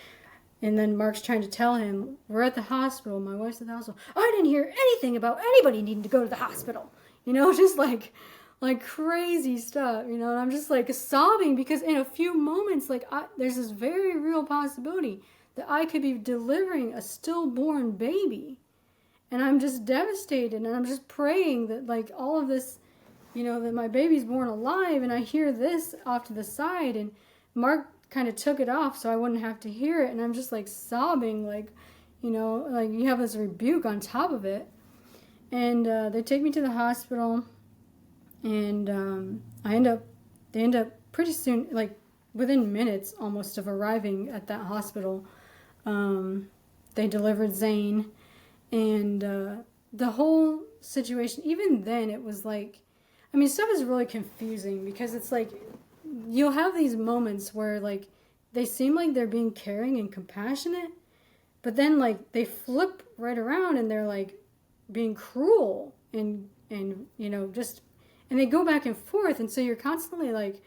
And then Mark's trying to tell him, we're at the hospital, my wife's at the hospital. I didn't hear anything about anybody needing to go to the hospital. Just like crazy stuff, and I'm just like sobbing, because in a few moments, like, there's this very real possibility that I could be delivering a stillborn baby. And I'm just devastated, and I'm just praying that, like, all of this, that my baby's born alive, and I hear this off to the side, and Mark kind of took it off so I wouldn't have to hear it, and I'm just, like, sobbing, like, like you have this rebuke on top of it. And they take me to the hospital, and they end up pretty soon, like, within minutes almost of arriving at that hospital, they delivered Zane. And the whole situation, even then, it was like, I mean, stuff is really confusing because it's like you'll have these moments where like they seem like they're being caring and compassionate, but then like they flip right around and they're like being cruel and you know, just, and they go back and forth, and so you're constantly like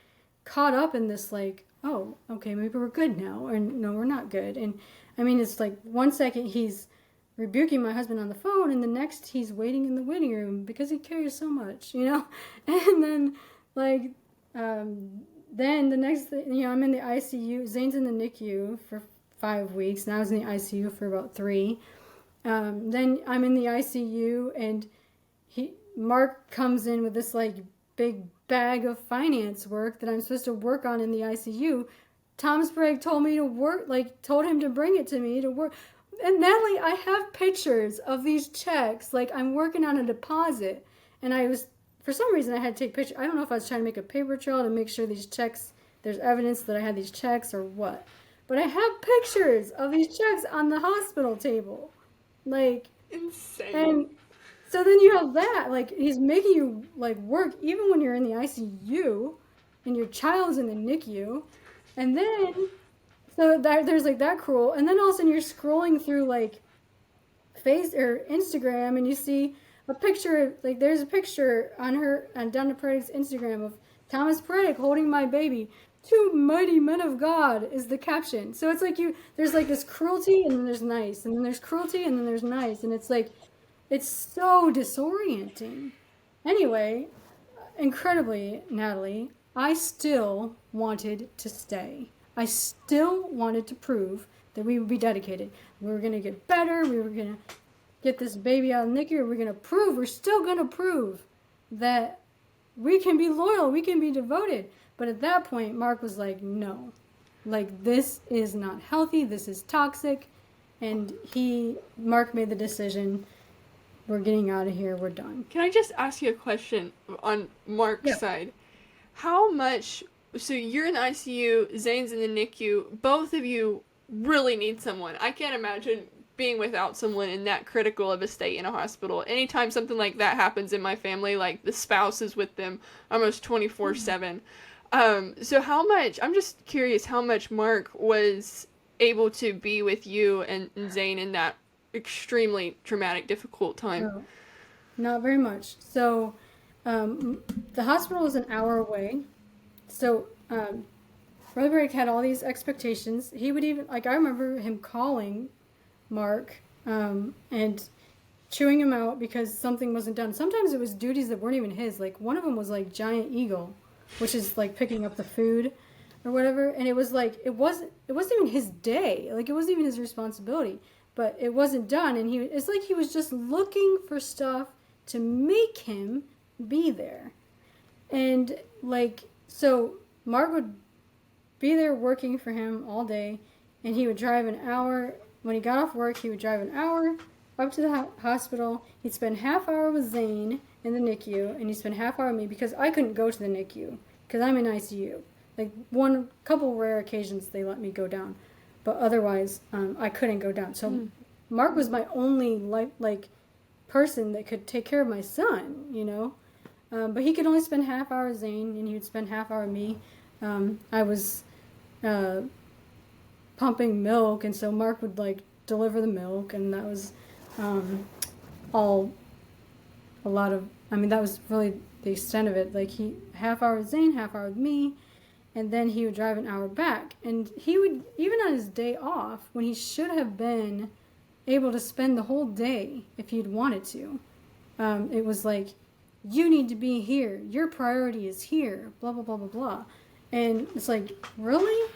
caught up in this like, oh, okay, maybe we're good now, or no, we're not good. And I mean, it's like 1 second he's rebuking my husband on the phone, and the next he's waiting in the waiting room because he cares so much, you know. And then like then the next thing, you know, I'm in the ICU. Zane's in the NICU for 5 weeks, and I was in the ICU for about 3. Then I'm in the ICU, and Mark comes in with this like big bag of finance work that I'm supposed to work on in the ICU. Thomas Peretic told me to work, like told him to bring it to me to work. And Natalie, I have pictures of these checks. Like I'm working on a deposit, and I was, for some reason, I had to take pictures. I don't know if I was trying to make a paper trail to make sure these checks, there's evidence that I had these checks or what. But I have pictures of these checks on the hospital table. Like, insane. And so then you have that, like he's making you like work even when you're in the ICU and your child's in the NICU. And then so there's like that cruel, and then all of a sudden you're scrolling through like Face or Instagram, and you see a picture, like there's a picture on Donna Peretic's Instagram of Thomas Peretic holding my baby. 2 mighty men of God is the caption. So it's like there's like this cruelty, and then there's nice, and then there's cruelty, and then there's nice, and it's like, it's so disorienting. Anyway, incredibly, Natalie, I still wanted to stay. I still wanted to prove that we would be dedicated. We were going to get better. We were going to get this baby out of the NICU. We're still going to prove that we can be loyal. We can be devoted. But at that point, Mark was like, no. Like, this is not healthy. This is toxic. And Mark made the decision, we're getting out of here. We're done. Can I just ask you a question on Mark's side? How much, so you're in the ICU, Zane's in the NICU, both of you really need someone. I can't imagine being without someone in that critical of a state in a hospital. Anytime something like that happens in my family, like the spouse is with them almost 24/7. So how much, I'm just curious how much Mark was able to be with you and Zane in that extremely traumatic, difficult time. No, not very much. So the hospital was an hour away. So Brother Peretic had all these expectations. He would even, like, I remember him calling Mark and chewing him out because something wasn't done. Sometimes it was duties that weren't even his. Like, one of them was like Giant Eagle, which is like picking up the food or whatever. And it was like, it wasn't even his day. Like, it wasn't even his responsibility. But it wasn't done, and it's like he was just looking for stuff to make him be there. And like, so Mark would be there working for him all day, and he would drive an hour. When he got off work, he would drive an hour up to the hospital. He'd spend half hour with Zane in the NICU, and he'd spend half hour with me because I couldn't go to the NICU because I'm in ICU. Like, couple rare occasions they let me go down. But otherwise, I couldn't go down. So Mark was my only person that could take care of my son, you know. But he could only spend half hour with Zane, and he would spend half hour with me. I was pumping milk, and so Mark would like deliver the milk, and that was that was really the extent of it. Like, half hour with Zane, half hour with me. And then he would drive an hour back. And he would, even on his day off, when he should have been able to spend the whole day if he'd wanted to, it was like, you need to be here. Your priority is here. Blah, blah, blah, blah, blah. And it's like, really?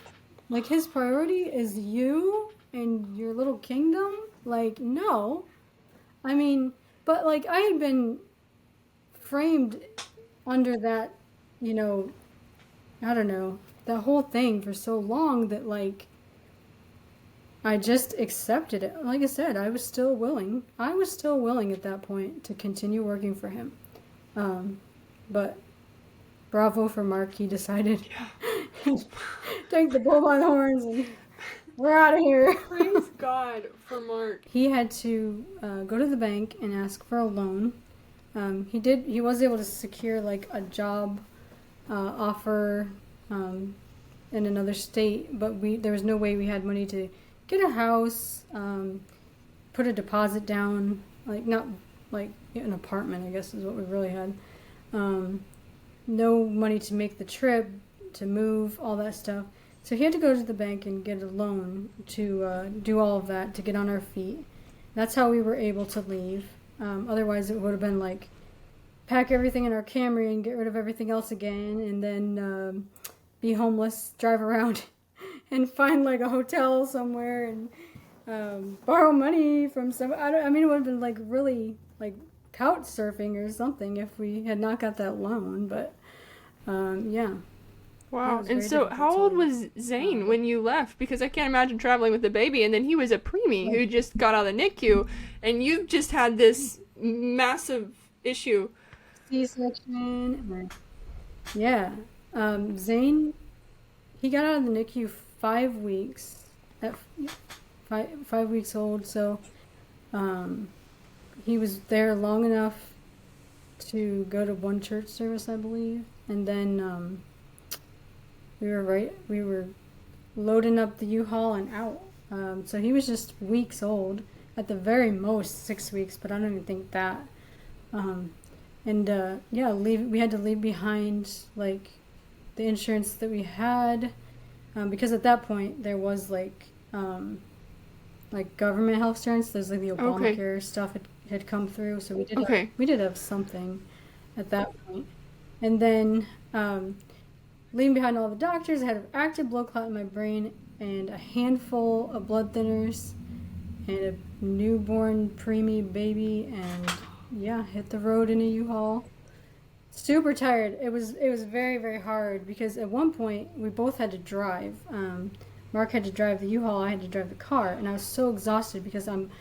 Like, his priority is you and your little kingdom? Like, no. I mean, but like, I had been framed under that, you know, I don't know, that whole thing for so long that, like, I just accepted it. Like I said, I was still willing. I was still willing at that point to continue working for him. But bravo for Mark. He decided take the bull by the horns and we're out of here. Praise God for Mark. He had to go to the bank and ask for a loan He was able to secure like a job offer in another state, but there was no way we had money to get a house, put a deposit down, like not like an apartment, I guess is what we really had. No money to make the trip, to move, all that stuff. So he had to go to the bank and get a loan to do all of that, to get on our feet. That's how we were able to leave. Otherwise, it would have been like pack everything in our Camry and get rid of everything else again, and then be homeless, drive around, and find like a hotel somewhere and borrow money from some. I mean, it would have been like really like couch surfing or something if we had not got that loan. But yeah. Wow. And so how old was Zane when you left? Because I can't imagine traveling with a baby, and then he was a preemie who just got out of the NICU, and you've just had this massive issue. C-section. Yeah. Zane, he got out of the NICU 5 weeks, at 5 weeks old, so he was there long enough to go to one church service, I believe, and then we were loading up the U-Haul and out. So he was just weeks old, at the very most 6 weeks, but I don't even think that. We had to leave behind like the insurance that we had, because at that point there was like government health insurance. There's like the Obamacare stuff had come through, so we did have something at that point. And then leaving behind all the doctors, I had an active blood clot in my brain and a handful of blood thinners and a newborn preemie baby, and hit the road in a U-Haul. Super tired. It was very, very hard because at one point we both had to drive. Mark had to drive the U-Haul, I had to drive the car, and I was so exhausted because I'm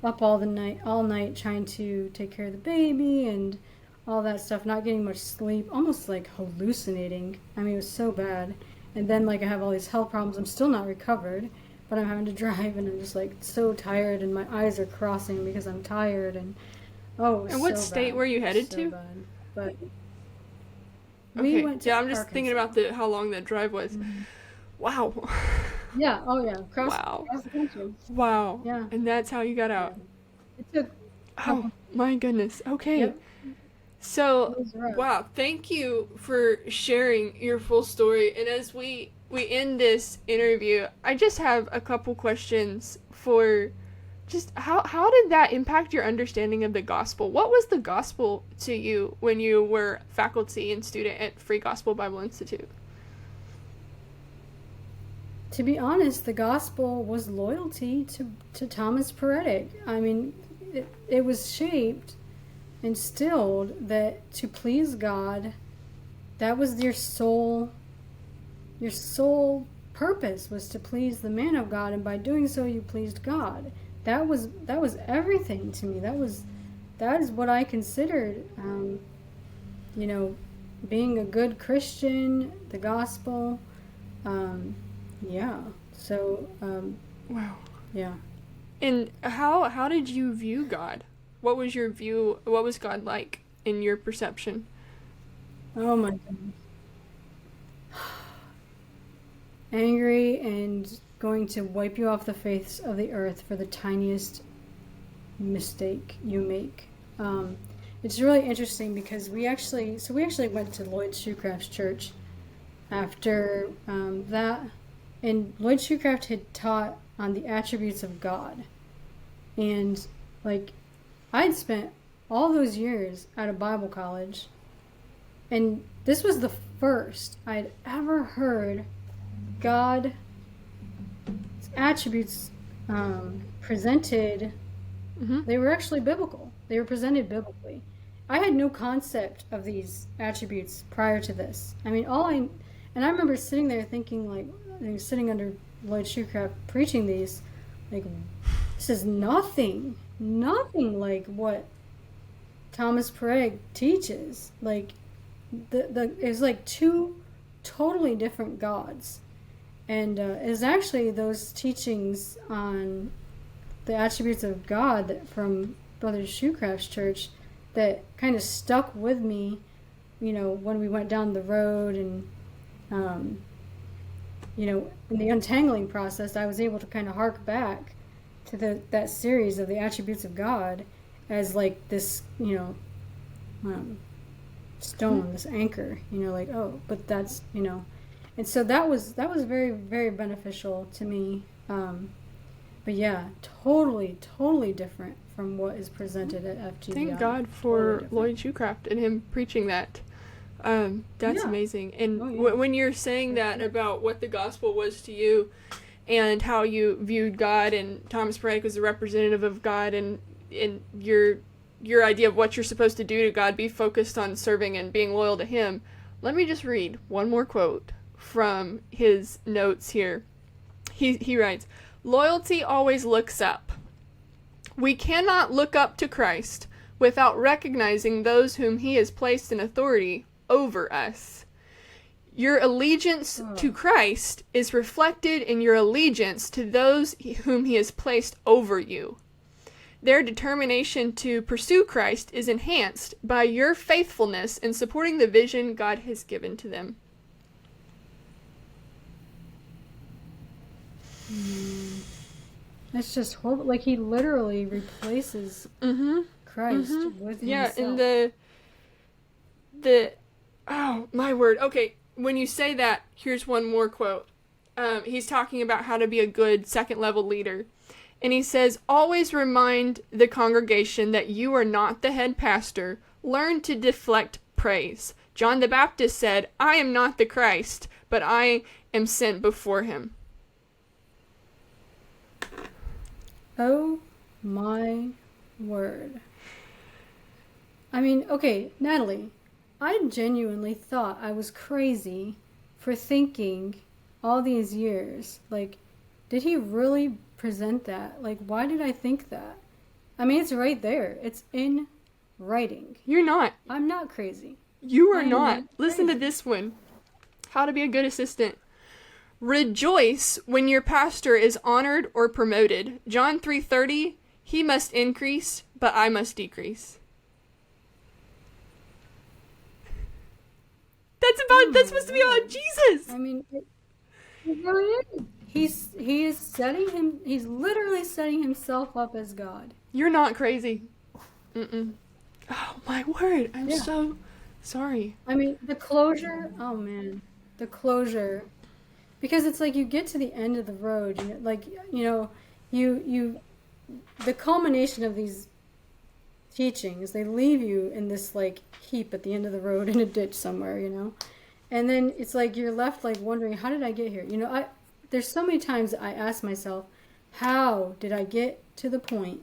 up all night trying to take care of the baby and all that stuff, not getting much sleep, almost like hallucinating. I mean, it was so bad. And then like I have all these health problems. I'm still not recovered, but I'm having to drive, and I'm just like so tired, and my eyes are crossing because I'm tired. And and what state were you headed to? Bad. But we went to I'm just thinking about how long that drive was. Mm-hmm. Wow. Yeah. Oh yeah. Across the country. Wow. Yeah. And that's how you got out. Yeah. It took. Oh my goodness. Okay. Yep. So, wow, thank you for sharing your full story. And as we end this interview, I just have a couple questions for just how did that impact your understanding of the gospel? What was the gospel to you when you were faculty and student at Free Gospel Bible Institute? To be honest, the gospel was loyalty to Thomas Peretic. I mean, it was shaped, instilled that to please God, that was your sole purpose, was to please the man of God, and by doing so you pleased God. That was everything to me. That is what I considered being a good Christian, the gospel. Wow. Yeah. And how did you view God? What was your view? What was God like in your perception? Oh my goodness. Angry and going to wipe you off the face of the earth for the tiniest mistake you make. It's really interesting because we actually went to Lloyd Shoecraft's church after that, and Lloyd Shoecraft had taught on the attributes of God, and like I'd spent all those years at a Bible college, and this was the first I'd ever heard God's attributes presented. Mm-hmm. They were actually biblical. They were presented biblically. I had no concept of these attributes prior to this. I mean, and I remember sitting there thinking, like, sitting under Lloyd Shoecraft preaching these, like, this is nothing like what Thomas Peretic teaches. Like, it was like two totally different gods. And it was actually those teachings on the attributes of God from Brother Shoecraft's church that kind of stuck with me, when we went down the road and, in the untangling process, I was able to kind of hark back to that series of the attributes of God as like this, stone, this anchor, like, oh, but that's, and so that was very, very beneficial to me. But yeah, totally different from what is presented at FGBI. Thank God for Lloyd Shoecraft and him preaching that. That's amazing. And when you're saying that about what the gospel was to you and how you viewed God, and Thomas Peretic was a representative of God, and your idea of what you're supposed to do to God, be focused on serving and being loyal to him, let me just read one more quote from his notes here. He writes, "Loyalty always looks up. We cannot look up to Christ without recognizing those whom he has placed in authority over us. Your allegiance to Christ is reflected in your allegiance to those whom he has placed over you. Their determination to pursue Christ is enhanced by your faithfulness in supporting the vision God has given to them." That's just horrible. Like, he literally replaces Christ with himself. Yeah, and the oh, my word. Okay, when you say that, here's one more quote. He's talking about how to be a good second-level leader. And he says, "Always remind the congregation that you are not the head pastor. Learn to deflect praise. John the Baptist said, 'I am not the Christ, but I am sent before him.'" Oh my word. I mean, okay, Natalie, I genuinely thought I was crazy for thinking all these years, like, did he really present that? Like, why did I think that? I mean, it's right there. It's in writing. You're not. I'm not crazy. You are not. Listen to this one. How to be a good assistant. "Rejoice when your pastor is honored or promoted. John 3:30, he must increase, but I must decrease." That's supposed to be about Jesus. I mean, it really is. He's literally setting himself up as God. You're not crazy. Mm-mm. Oh, my word. I'm so sorry. I mean, the closure, oh man, the closure. Because it's like you get to the end of the road, the culmination of these teachings, they leave you in this like heap at the end of the road in a ditch somewhere, and then it's like you're left like wondering, how did I get here? There's so many times I ask myself, how did I get to the point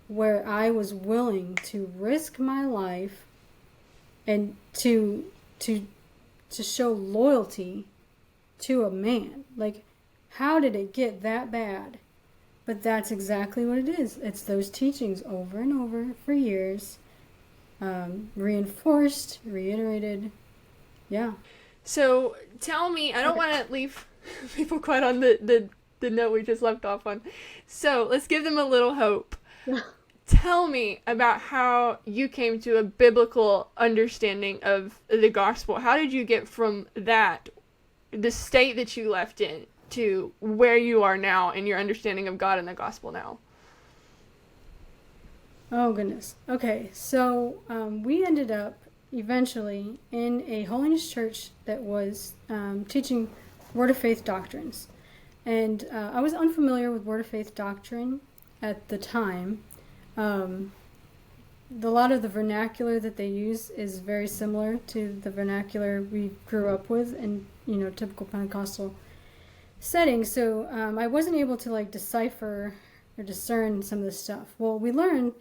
where I was willing to risk my life and to show loyalty to a man? Like, how did it get that bad? But that's exactly what it is. It's those teachings over and over for years, reinforced, reiterated. Yeah. So tell me, I don't want to leave people quite on the note we just left off on. So let's give them a little hope. Tell me about how you came to a biblical understanding of the gospel. How did you get from that, the state that you left in, to where you are now in your understanding of God and the gospel now? Oh, goodness. Okay, so we ended up eventually in a Holiness church that was teaching Word of Faith doctrines. And I was unfamiliar with Word of Faith doctrine at the time. A lot of the vernacular that they use is very similar to the vernacular we grew up with in, typical Pentecostal settings. So I wasn't able to like decipher or discern some of this stuff. Well, we learned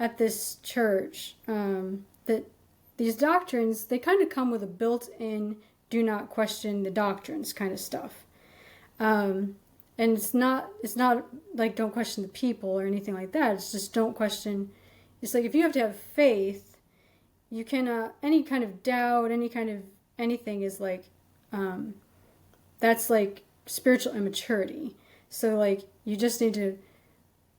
at this church that these doctrines, they kind of come with a built-in do not question the doctrines kind of stuff. And it's not like don't question the people or anything like that. It's just don't question. It's like if you have to have faith, you cannot, any kind of doubt, any kind of anything is like, that's like spiritual immaturity. So like you just need to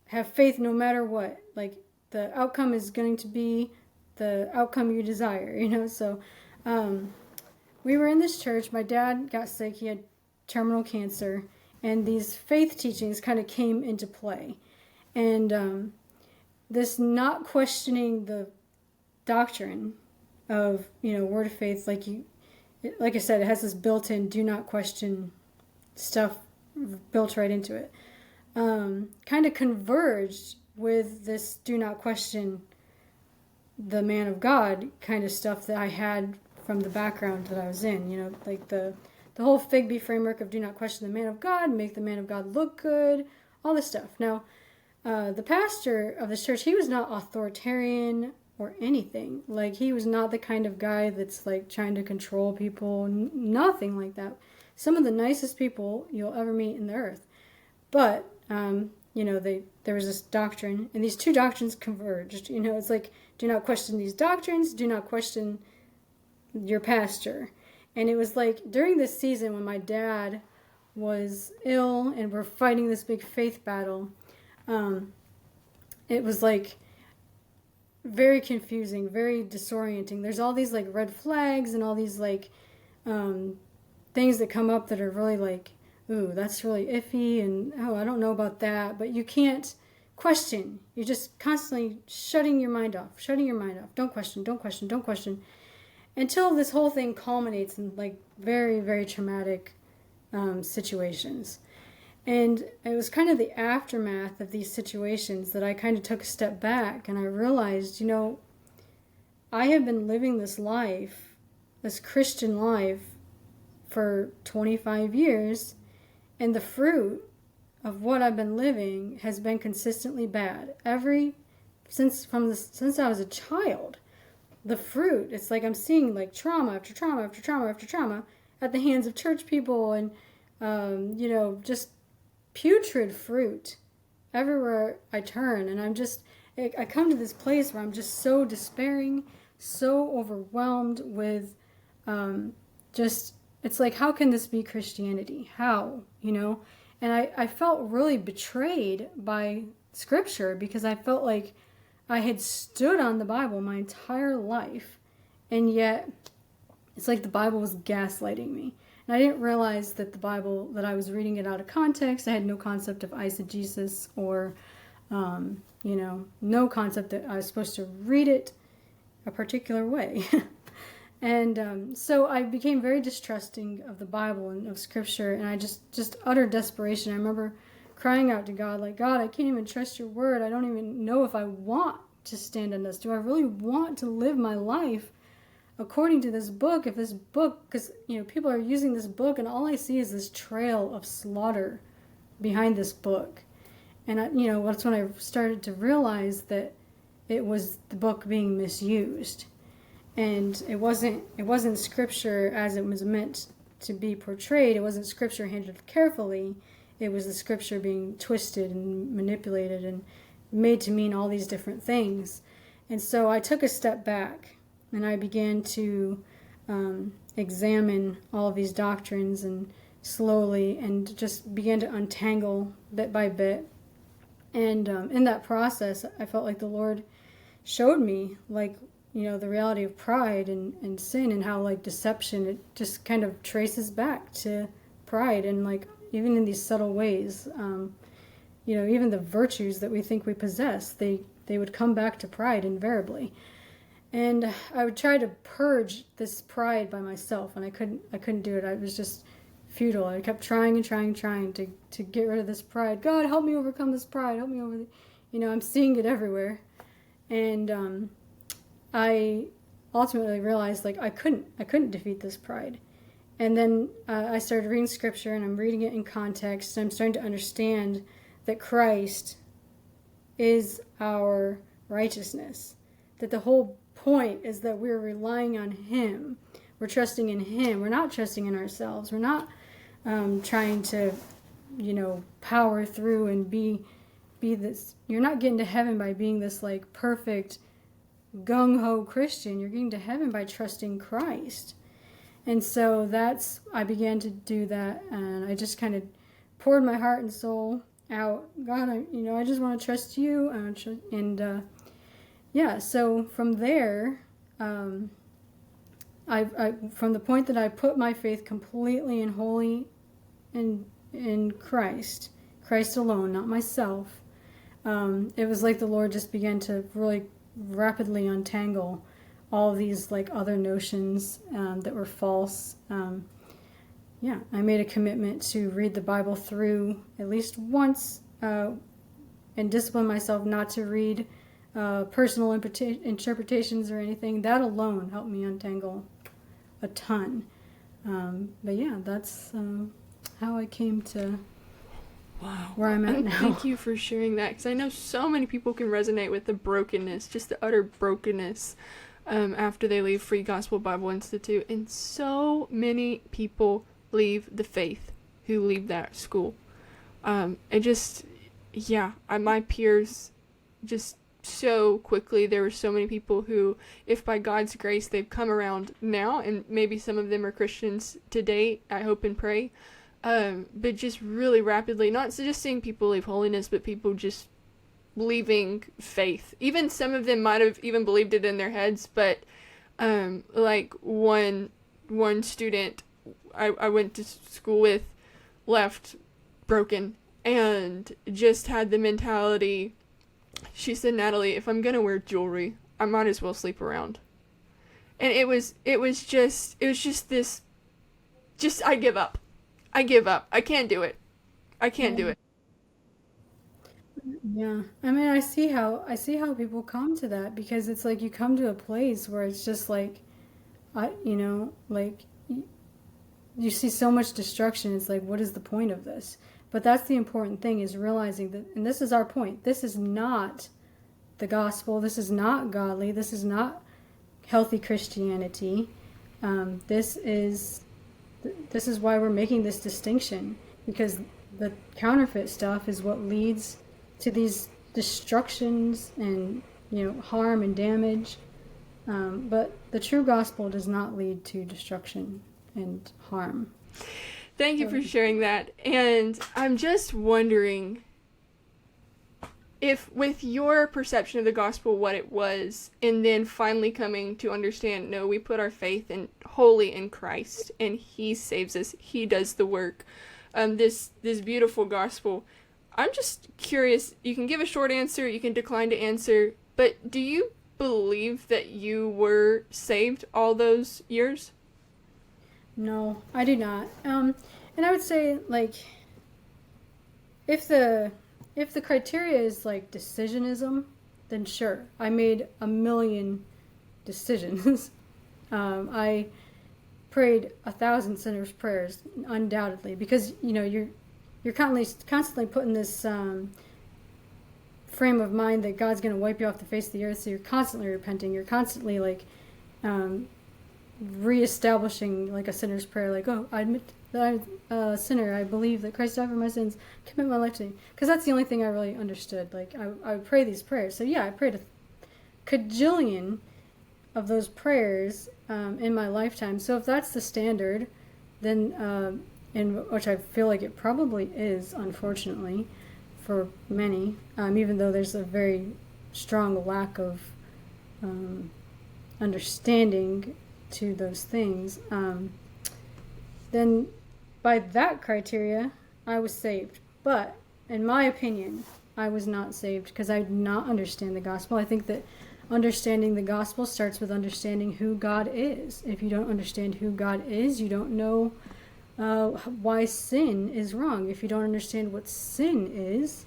have faith no matter what. Like the outcome is going to be the outcome you desire, So we were in this church. My dad got sick. He had terminal cancer. And these faith teachings kind of came into play. And this not questioning the doctrine of, word of faith, like I said, it has this built-in do not question stuff built right into it. Kind of converged with this do not question the man of God kind of stuff that I had from the background that I was in, like the whole FGBI framework of do not question the man of God, make the man of God look good, all this stuff. Now, the pastor of this church, he was not authoritarian or anything. Like, he was not the kind of guy that's like trying to control people, nothing like that. Some of the nicest people you'll ever meet in the earth. But, there was this doctrine, and these two doctrines converged. It's like, do not question these doctrines, do not question your pastor. And it was like during this season when my dad was ill and we're fighting this big faith battle, it was like very confusing, very disorienting. There's all these like red flags and all these like things that come up that are really like, ooh, that's really iffy, and oh, I don't know about that. But you can't question. You're just constantly shutting your mind off. Don't question. Until this whole thing culminates in like very, very traumatic situations. And it was kind of the aftermath of these situations that I kind of took a step back and I realized, I have been living this life, this Christian life, for 25 years, and the fruit of what I've been living has been consistently bad. Since I was a child, the fruit, it's like I'm seeing like trauma after trauma after trauma after trauma at the hands of church people, and just putrid fruit everywhere I turn. And I come to this place where I'm just so despairing, so overwhelmed with it's like, how can this be Christianity? How, And I felt really betrayed by Scripture, because I felt like I had stood on the Bible my entire life, and yet it's like the Bible was gaslighting me. And I didn't realize that the Bible, that I was reading it out of context. I had no concept of eisegesis or, no concept that I was supposed to read it a particular way. And so I became very distrusting of the Bible and of Scripture, and I just utter desperation. I remember crying out to God, like, God, I can't even trust your word. I don't even know if I want to stand on this. Do I really want to live my life according to this book? If this book, because, people are using this book, and all I see is this trail of slaughter behind this book. And, that's when I started to realize that it was the book being misused. And it wasn't Scripture as it was meant to be portrayed. It wasn't Scripture handled carefully. It was the Scripture being twisted and manipulated and made to mean all these different things. And so I took a step back and I began to examine all of these doctrines, and slowly, and just began to untangle bit by bit. And in that process, I felt like the Lord showed me, like, the reality of pride and sin, and how like deception, it just kind of traces back to pride, and like even in these subtle ways, even the virtues that we think we possess, they would come back to pride invariably. And I would try to purge this pride by myself, and I couldn't do it. I was just futile. I kept trying to get rid of this pride. God, help me overcome this pride. Help me over I'm seeing it everywhere. And I ultimately realized like I couldn't defeat this pride. And then I started reading Scripture, and I'm reading it in context, and I'm starting to understand that Christ is our righteousness. That the whole point is that we're relying on Him. We're trusting in Him. We're not trusting in ourselves. We're not trying to, power through and be this. You're not getting to heaven by being this like perfect gung-ho Christian. You're getting to heaven by trusting Christ. And so I began to do that, and I just kind of poured my heart and soul out. God, I just want to trust you. And yeah, so from there, from the point that I put my faith completely and wholly in Christ, Christ alone, not myself, it was like the Lord just began to really rapidly untangle all of these like other notions that were false. Yeah, I made a commitment to read the Bible through at least once and discipline myself not to read personal interpretations or anything. That alone helped me untangle a ton. But yeah, that's how I came to where I'm at now. Thank you for sharing that, because I know so many people can resonate with the brokenness, just the utter brokenness after they leave Free Gospel Bible Institute. And so many people leave the faith who leave that school. It just, yeah, my peers just so quickly, there were so many people who, if by God's grace they've come around now, and maybe some of them are Christians today, I hope and pray, but just really rapidly, not just seeing people leave Holiness, but people just leaving faith. Even some of them might have even believed it in their heads, but like one student I went to school with left broken and just had the mentality. She said, "Natalie, if I'm gonna wear jewelry, I might as well sleep around." And it was just this, I give up. I can't do it. Do it. Yeah, I mean, I see how people come to that, because it's like you come to a place where it's just like, like you see so much destruction. It's like, what is the point of this? But that's the important thing, is realizing that, and this is our point, this is not the gospel, this is not godly, this is not healthy Christianity. This is why we're making this distinction, because the counterfeit stuff is what leads to these destructions and harm and damage. But the true gospel does not lead to destruction and harm. Thank you for sharing that. And I'm just wondering if, with your perception of the gospel, what it was, and then finally coming to understand, no, we put our faith wholly in Christ, and He saves us. He does the work. This beautiful gospel. I'm just curious. You can give a short answer. You can decline to answer. But do you believe that you were saved all those years? No, I do not. And I would say, like, if the criteria is like decisionism, then sure, I made a million decisions. I prayed 1,000 sinner's prayers, undoubtedly, because you're constantly putting this frame of mind that God's going to wipe you off the face of the earth. So you're constantly repenting. You're constantly like reestablishing like a sinner's prayer, like, oh, I admit that I'm a sinner. I believe that Christ died for my sins. Commit my life to Him. Because that's the only thing I really understood. Like, I would pray these prayers. So yeah, I prayed a cajillion of those prayers in my lifetime. So if that's the standard, then which I feel like it probably is, unfortunately, for many, even though there's a very strong lack of understanding to those things, then by that criteria, I was saved. But in my opinion, I was not saved, because I did not understand the gospel. I think that understanding the gospel starts with understanding who God is. If you don't understand who God is, you don't know why sin is wrong. If you don't understand what sin is,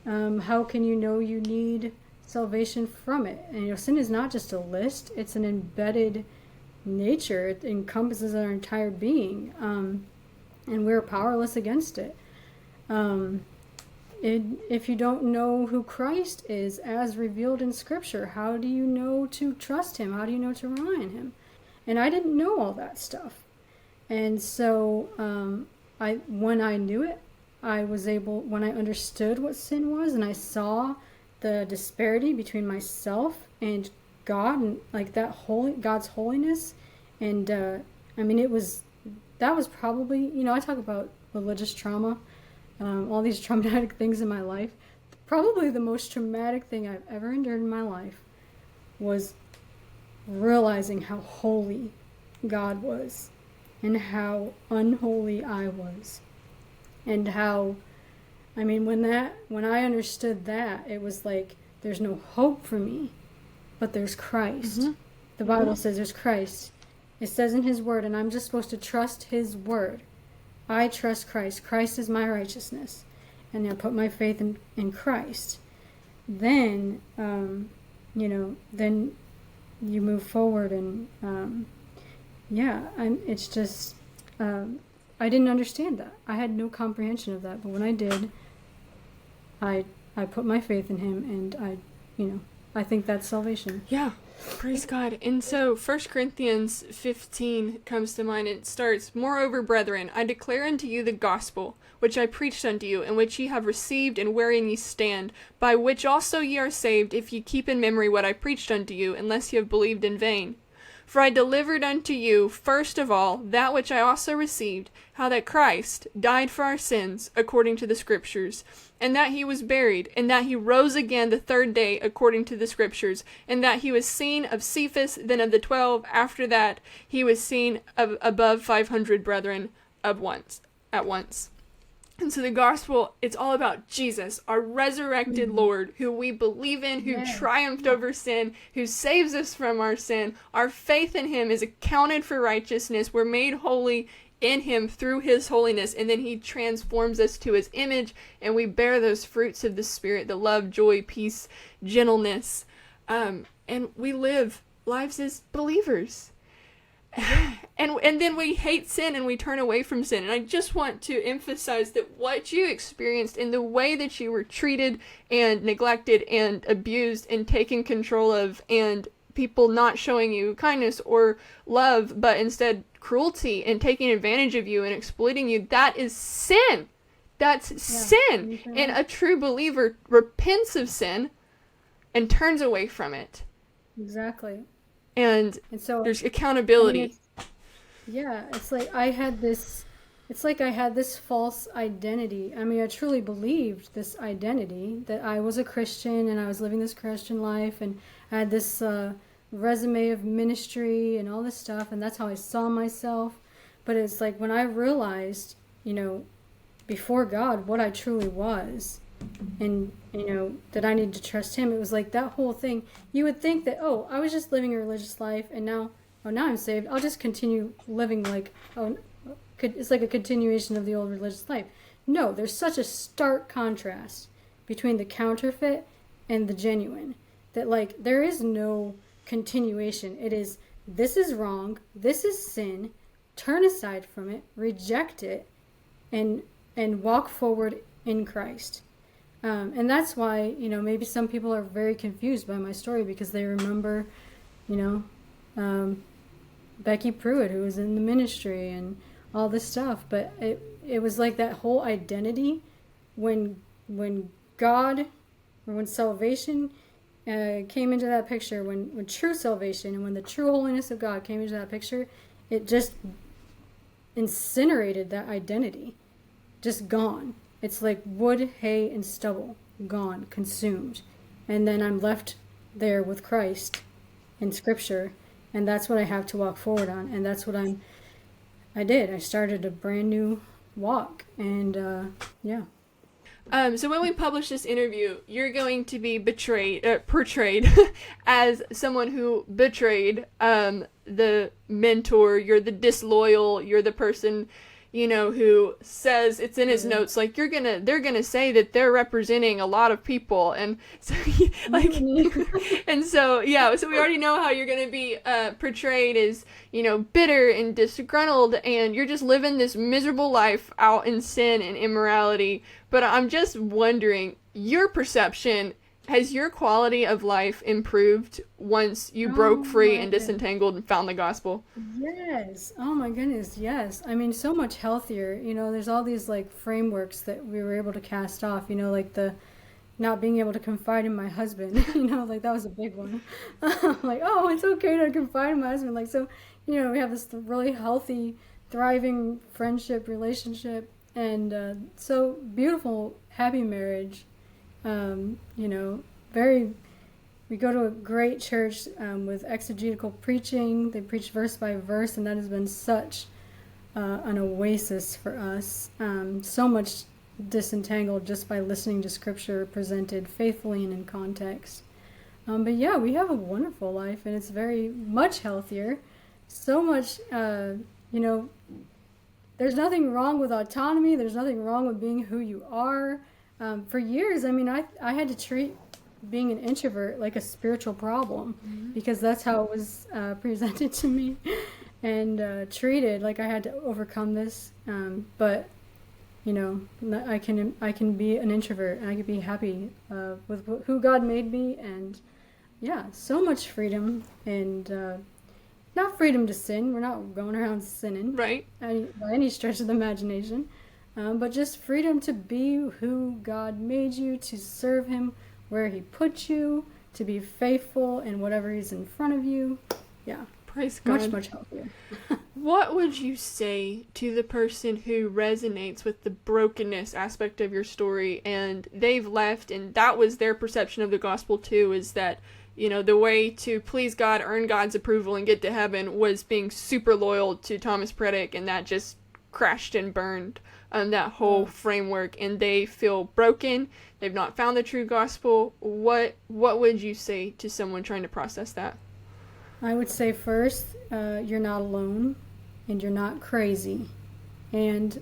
how can you know you need salvation from it? And sin is not just a list, it's an embedded nature. It encompasses our entire being, and we're powerless against it. If you don't know who Christ is as revealed in Scripture, how do you know to trust Him? How do you know to rely on Him? And I didn't know all that stuff. And so when I knew it, when I understood what sin was, and I saw the disparity between myself and God, and like that God's holiness, and I mean, that was probably, I talk about religious trauma, all these traumatic things in my life. Probably the most traumatic thing I've ever endured in my life was realizing how holy God was and how unholy I was. And how, I mean, when I understood that, it was like, there's no hope for me, but there's Christ. Mm-hmm. The Bible says there's Christ. It says in his word, and I'm just supposed to trust his word. I trust Christ. Christ is my righteousness. And I put my faith in Christ. Then, then you move forward and, it's just, I didn't understand that. I had no comprehension of that. But when I did, I put my faith in him, and I think that's salvation. Yeah, praise God. And so 1 Corinthians 15 comes to mind. It starts, "Moreover, brethren, I declare unto you the gospel, which I preached unto you, and which ye have received, and wherein ye stand, by which also ye are saved, if ye keep in memory what I preached unto you, unless ye have believed in vain. For I delivered unto you, first of all, that which I also received, how that Christ died for our sins, according to the Scriptures, and that he was buried, and that he rose again the third day, according to the Scriptures, and that he was seen of Cephas, then of the 12. After that, he was seen of above 500 brethren at once. And so the gospel, it's all about Jesus, our resurrected Lord, who we believe in, who triumphed over sin, who saves us from our sin. Our faith in him is accounted for righteousness. We're made holy in him through his holiness, and then he transforms us to his image, and we bear those fruits of the Spirit, the love, joy, peace, gentleness, and we live lives as believers. And then we hate sin and we turn away from sin. And I just want to emphasize that what you experienced in the way that you were treated and neglected and abused and taken control of, and people not showing you kindness or love, but instead cruelty and taking advantage of you and exploiting you, that is sin. That's sin. And a true believer repents of sin and turns away from it. Exactly. And so there's accountability. It's like I had this false identity. I mean, I truly believed this identity that I was a Christian and I was living this Christian life, and I had this resume of ministry and all this stuff, and that's how I saw myself. But it's like when I realized, before God, what I truly was, and that I need to trust him, it was like that whole thing. You would think that, I was just living a religious life, and now I'm saved, I'll just continue living like, it's like a continuation of the old religious life. No, there's such a stark contrast between the counterfeit and the genuine, that like there is no continuation. It is, this is wrong, this is sin, turn aside from it, reject it, and walk forward in Christ. And that's why, maybe some people are very confused by my story, because they remember, Becky Pruett, who was in the ministry and all this stuff. But it was like that whole identity when God, or when salvation came into that picture, when true salvation and when the true holiness of God came into that picture, it just incinerated that identity. Just gone. It's like wood, hay, and stubble, gone, consumed. And then I'm left there with Christ in Scripture, and that's what I have to walk forward on. And that's what I did. I started a brand new walk, and So when we publish this interview, you're going to be portrayed as someone who betrayed the mentor. You're the disloyal. You're the person, who says, it's in his notes, like, they're gonna say that they're representing a lot of people, and so so we already know how you're gonna be portrayed as, bitter and disgruntled, and you're just living this miserable life out in sin and immorality. But I'm just wondering, your perception, has your quality of life improved once you broke free and disentangled and found the gospel? Yes. Oh my goodness, yes. I mean, so much healthier. There's all these like frameworks that we were able to cast off, like the not being able to confide in my husband, like that was a big one. Like, it's okay to confide in my husband. Like, so, we have this really healthy, thriving friendship, relationship, and so beautiful, happy marriage. Very, we go to a great church with exegetical preaching. They preach verse by verse, and that has been such an oasis for us. So much disentangled just by listening to scripture presented faithfully and in context. But yeah, we have a wonderful life, and it's very much healthier. So much, there's nothing wrong with autonomy. There's nothing wrong with being who you are. For years, I had to treat being an introvert like a spiritual problem, because that's how it was presented to me and treated like I had to overcome this. But I can be an introvert, and I can be happy with who God made me, and yeah, so much freedom, and not freedom to sin. We're not going around sinning, Right. By any stretch of the imagination, but just freedom to be who God made you, to serve Him where He put you, to be faithful in whatever He's in front of you. Yeah. Praise God. Much healthier. What would you say to the person who resonates with the brokenness aspect of your story, and they've left, and that was their perception of the gospel too, is that, the way to please God, earn God's approval, and get to heaven was being super loyal to Thomas Peretic, and that just crashed and burned that whole framework, and they feel broken. They've not found the true gospel. What would you say to someone trying to process that? I would say first, you're not alone, and you're not crazy. And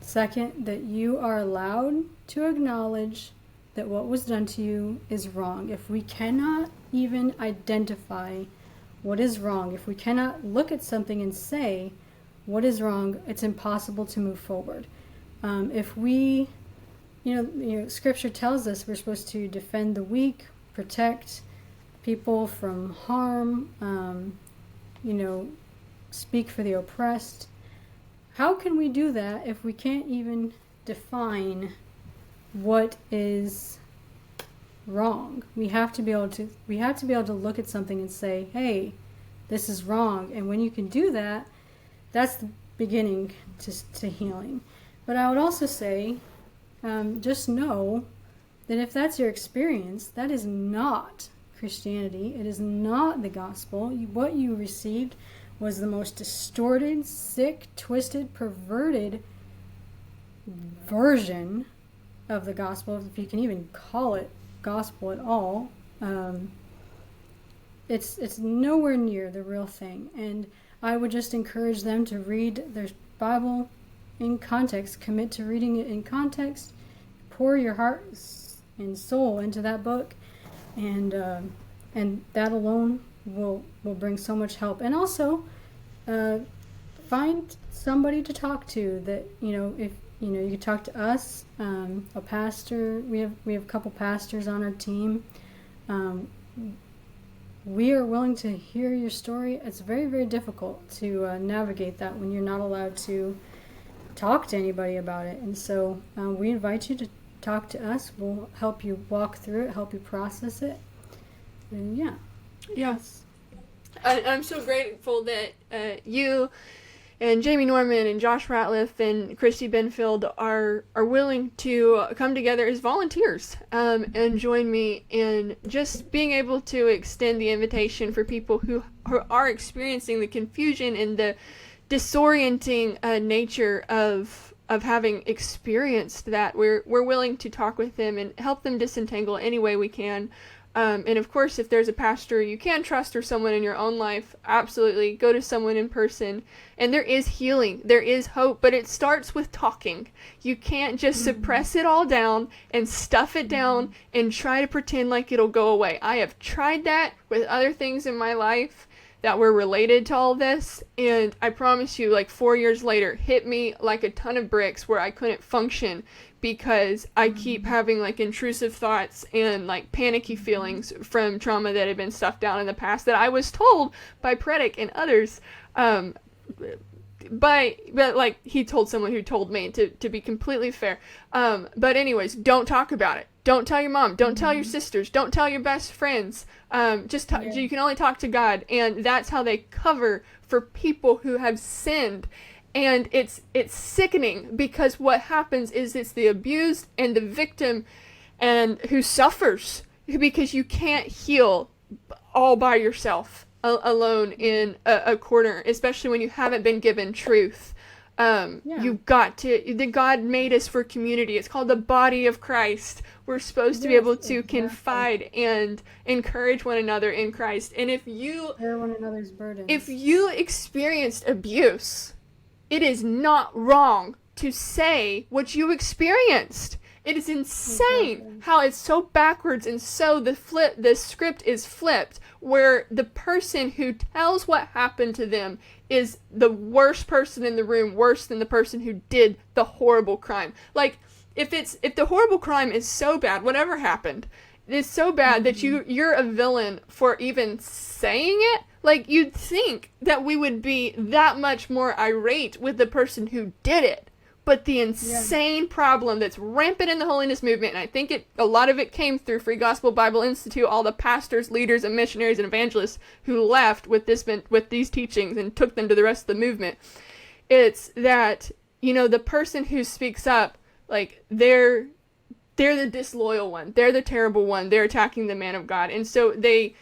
second, that you are allowed to acknowledge that what was done to you is wrong. If we cannot even identify what is wrong, if we cannot look at something and say what is wrong, it's impossible to move forward. If we, Scripture tells us we're supposed to defend the weak, protect people from harm, speak for the oppressed. How can we do that if we can't even define what is wrong? We have to be able to look at something and say, hey, this is wrong. And when you can do that, that's the beginning to healing. But I would also say, just know that if that's your experience, that is not Christianity. It is not the gospel. What you received was the most distorted, sick, twisted, perverted version of the gospel, if you can even call it gospel at all. It's nowhere near the real thing. And I would just encourage them to read their Bible in context, commit to reading it in context, pour your heart and soul into that book, and that alone will bring so much help. And also, find somebody to talk to. That if you can talk to us, a pastor. We have a couple pastors on our team. We are willing to hear your story. It's very, very difficult to navigate that when you're not allowed to talk to anybody about it. And so we invite you to talk to us. We'll help you walk through it, help you process it. And yeah. Yes. I'm so grateful that you and Jamie Norman and Josh Ratliff and Christy Benfield are willing to come together as volunteers and join me in just being able to extend the invitation for people who are experiencing the confusion and the disorienting nature of having experienced that. We're willing to talk with them and help them disentangle any way we can. And of course, if there's a pastor you can trust or someone in your own life, absolutely go to someone in person. And there is healing, there is hope, but it starts with talking. You can't just suppress it all down and stuff it down and try to pretend like it'll go away. I have tried that with other things in my life that were related to all this, and I promise you, like 4 years later, hit me like a ton of bricks where I couldn't function because I keep having like intrusive thoughts and like panicky feelings from trauma that had been stuffed down in the past that I was told by Peretic and others, but like he told someone who told me, to be completely fair. But anyways, don't talk about it. Don't tell your mom. Don't tell your sisters. Don't tell your best friends. You can only talk to God, and that's how they cover for people who have sinned. And it's sickening because what happens is it's the abused and the victim and who suffers. because you can't heal all by yourself alone in a corner, especially when you haven't been given truth. You've got to, the God made us for community. It's called the body of Christ. We're supposed to be able to confide and encourage one another in Christ. And if you bear one another's burdens, if you experienced abuse, it is not wrong to say what you experienced. It is insane how it's so backwards, and so the script is flipped, where the person who tells what happened to them is the worst person in the room, worse than the person who did the horrible crime. Like, if the horrible crime is so bad, whatever happened, is so bad that you're a villain for even saying it, like, you'd think that we would be that much more irate with the person who did it. But the insane problem that's rampant in the Holiness movement, and I think a lot of it came through Free Gospel Bible Institute, all the pastors, leaders, and missionaries and evangelists who left with these teachings and took them to the rest of the movement. It's that, the person who speaks up, like, they're the disloyal one. They're the terrible one. They're attacking the man of God. And so they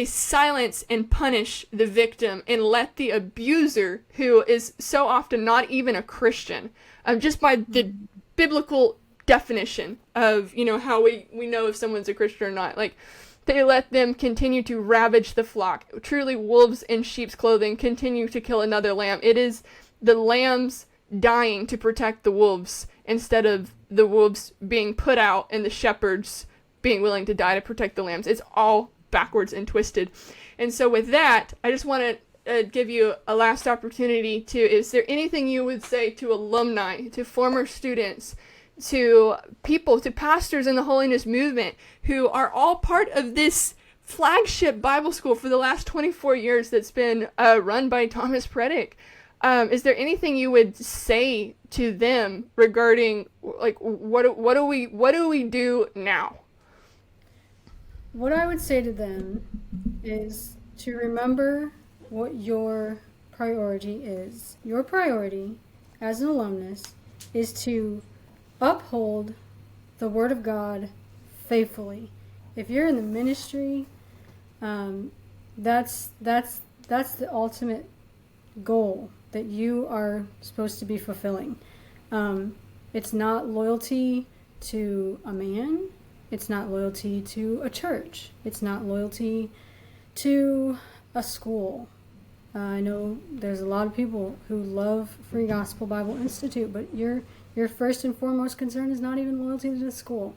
silence and punish the victim and let the abuser, who is so often not even a Christian, just by the biblical definition of, how we know if someone's a Christian or not, like, they let them continue to ravage the flock. Truly, wolves in sheep's clothing continue to kill another lamb. It is the lambs dying to protect the wolves instead of the wolves being put out and the shepherds being willing to die to protect the lambs. It's all backwards and twisted. And so with that, I just want to give you a last opportunity is there anything you would say to alumni, to former students, to people, to pastors in the Holiness movement who are all part of this flagship Bible school for the last 24 years that's been run by Thomas Peretic? Is there anything you would say to them regarding, like, what do we do now? What I would say to them is to remember what your priority is. Your priority as an alumnus is to uphold the Word of God faithfully. If you're in the ministry, that's the ultimate goal that you are supposed to be fulfilling. It's not loyalty to a man. It's not loyalty to a church. It's not loyalty to a school. I know there's a lot of people who love Free Gospel Bible Institute, but your first and foremost concern is not even loyalty to the school.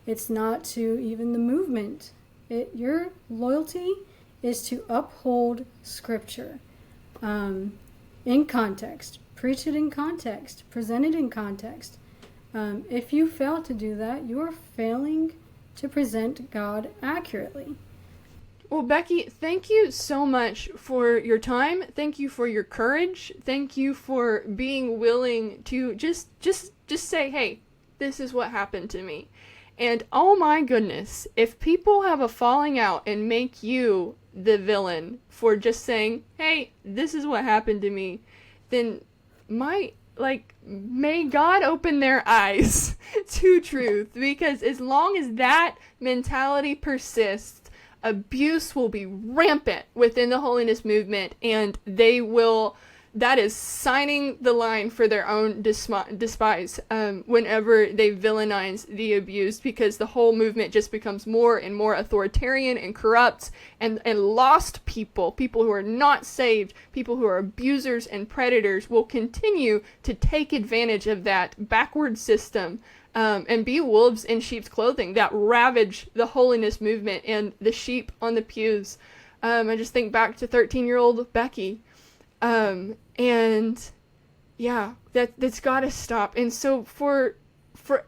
It's not to even the movement. Your loyalty is to uphold Scripture in context. Preach it in context. Present it in context. If you fail to do that, you are failing to present God accurately. Well, Becky, thank you so much for your time. Thank you for your courage. Thank you for being willing to just say, hey, this is what happened to me. And oh my goodness, if people have a falling out and make you the villain for just saying, hey, this is what happened to me, then may God open their eyes to truth, because as long as that mentality persists, abuse will be rampant within the Holiness movement, and that is signing the line for their own despise whenever they villainize the abused, because the whole movement just becomes more and more authoritarian and corrupt, and lost people who are not saved, people who are abusers and predators, will continue to take advantage of that backward system and be wolves in sheep's clothing that ravage the Holiness movement and the sheep on the pews. I just think back to 13-year-old Becky. And yeah, that's gotta stop. And so for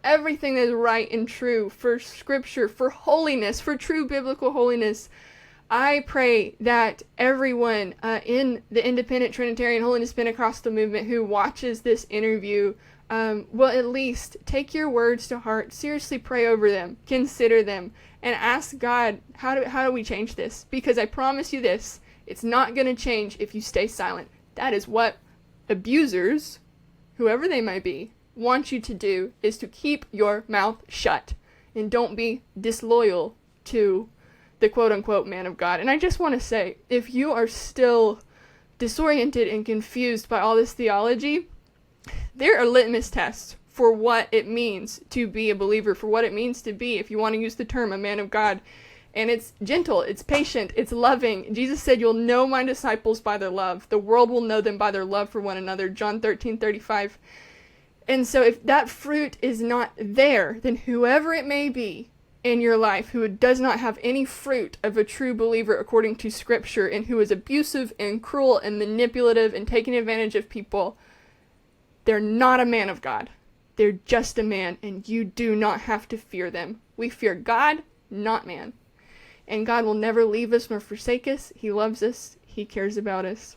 everything that is right and true, for Scripture, for holiness, for true biblical holiness, I pray that everyone in the Independent Trinitarian Holiness Pentecostal movement who watches this interview will at least take your words to heart, seriously pray over them, consider them, and ask God, how do we change this? Because I promise you this, it's not going to change if you stay silent. That is what abusers, whoever they might be, want you to do, is to keep your mouth shut and don't be disloyal to the quote-unquote man of God. And I just want to say, if you are still disoriented and confused by all this theology, there are litmus tests for what it means to be a believer, for what it means to be, if you want to use the term, a man of God. And it's gentle, it's patient, it's loving. Jesus said, you'll know my disciples by their love. The world will know them by their love for one another. John 13:35. And so if that fruit is not there, then whoever it may be in your life who does not have any fruit of a true believer according to Scripture, and who is abusive and cruel and manipulative and taking advantage of people, they're not a man of God. They're just a man, and you do not have to fear them. We fear God, not man. And God will never leave us nor forsake us. He loves us. He cares about us.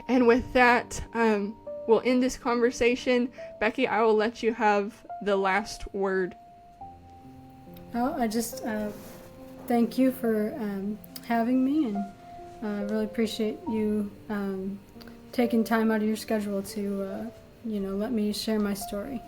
And with that, we'll end this conversation. Becky, I will let you have the last word. Oh, I just thank you for having me, and I really appreciate you taking time out of your schedule to let me share my story.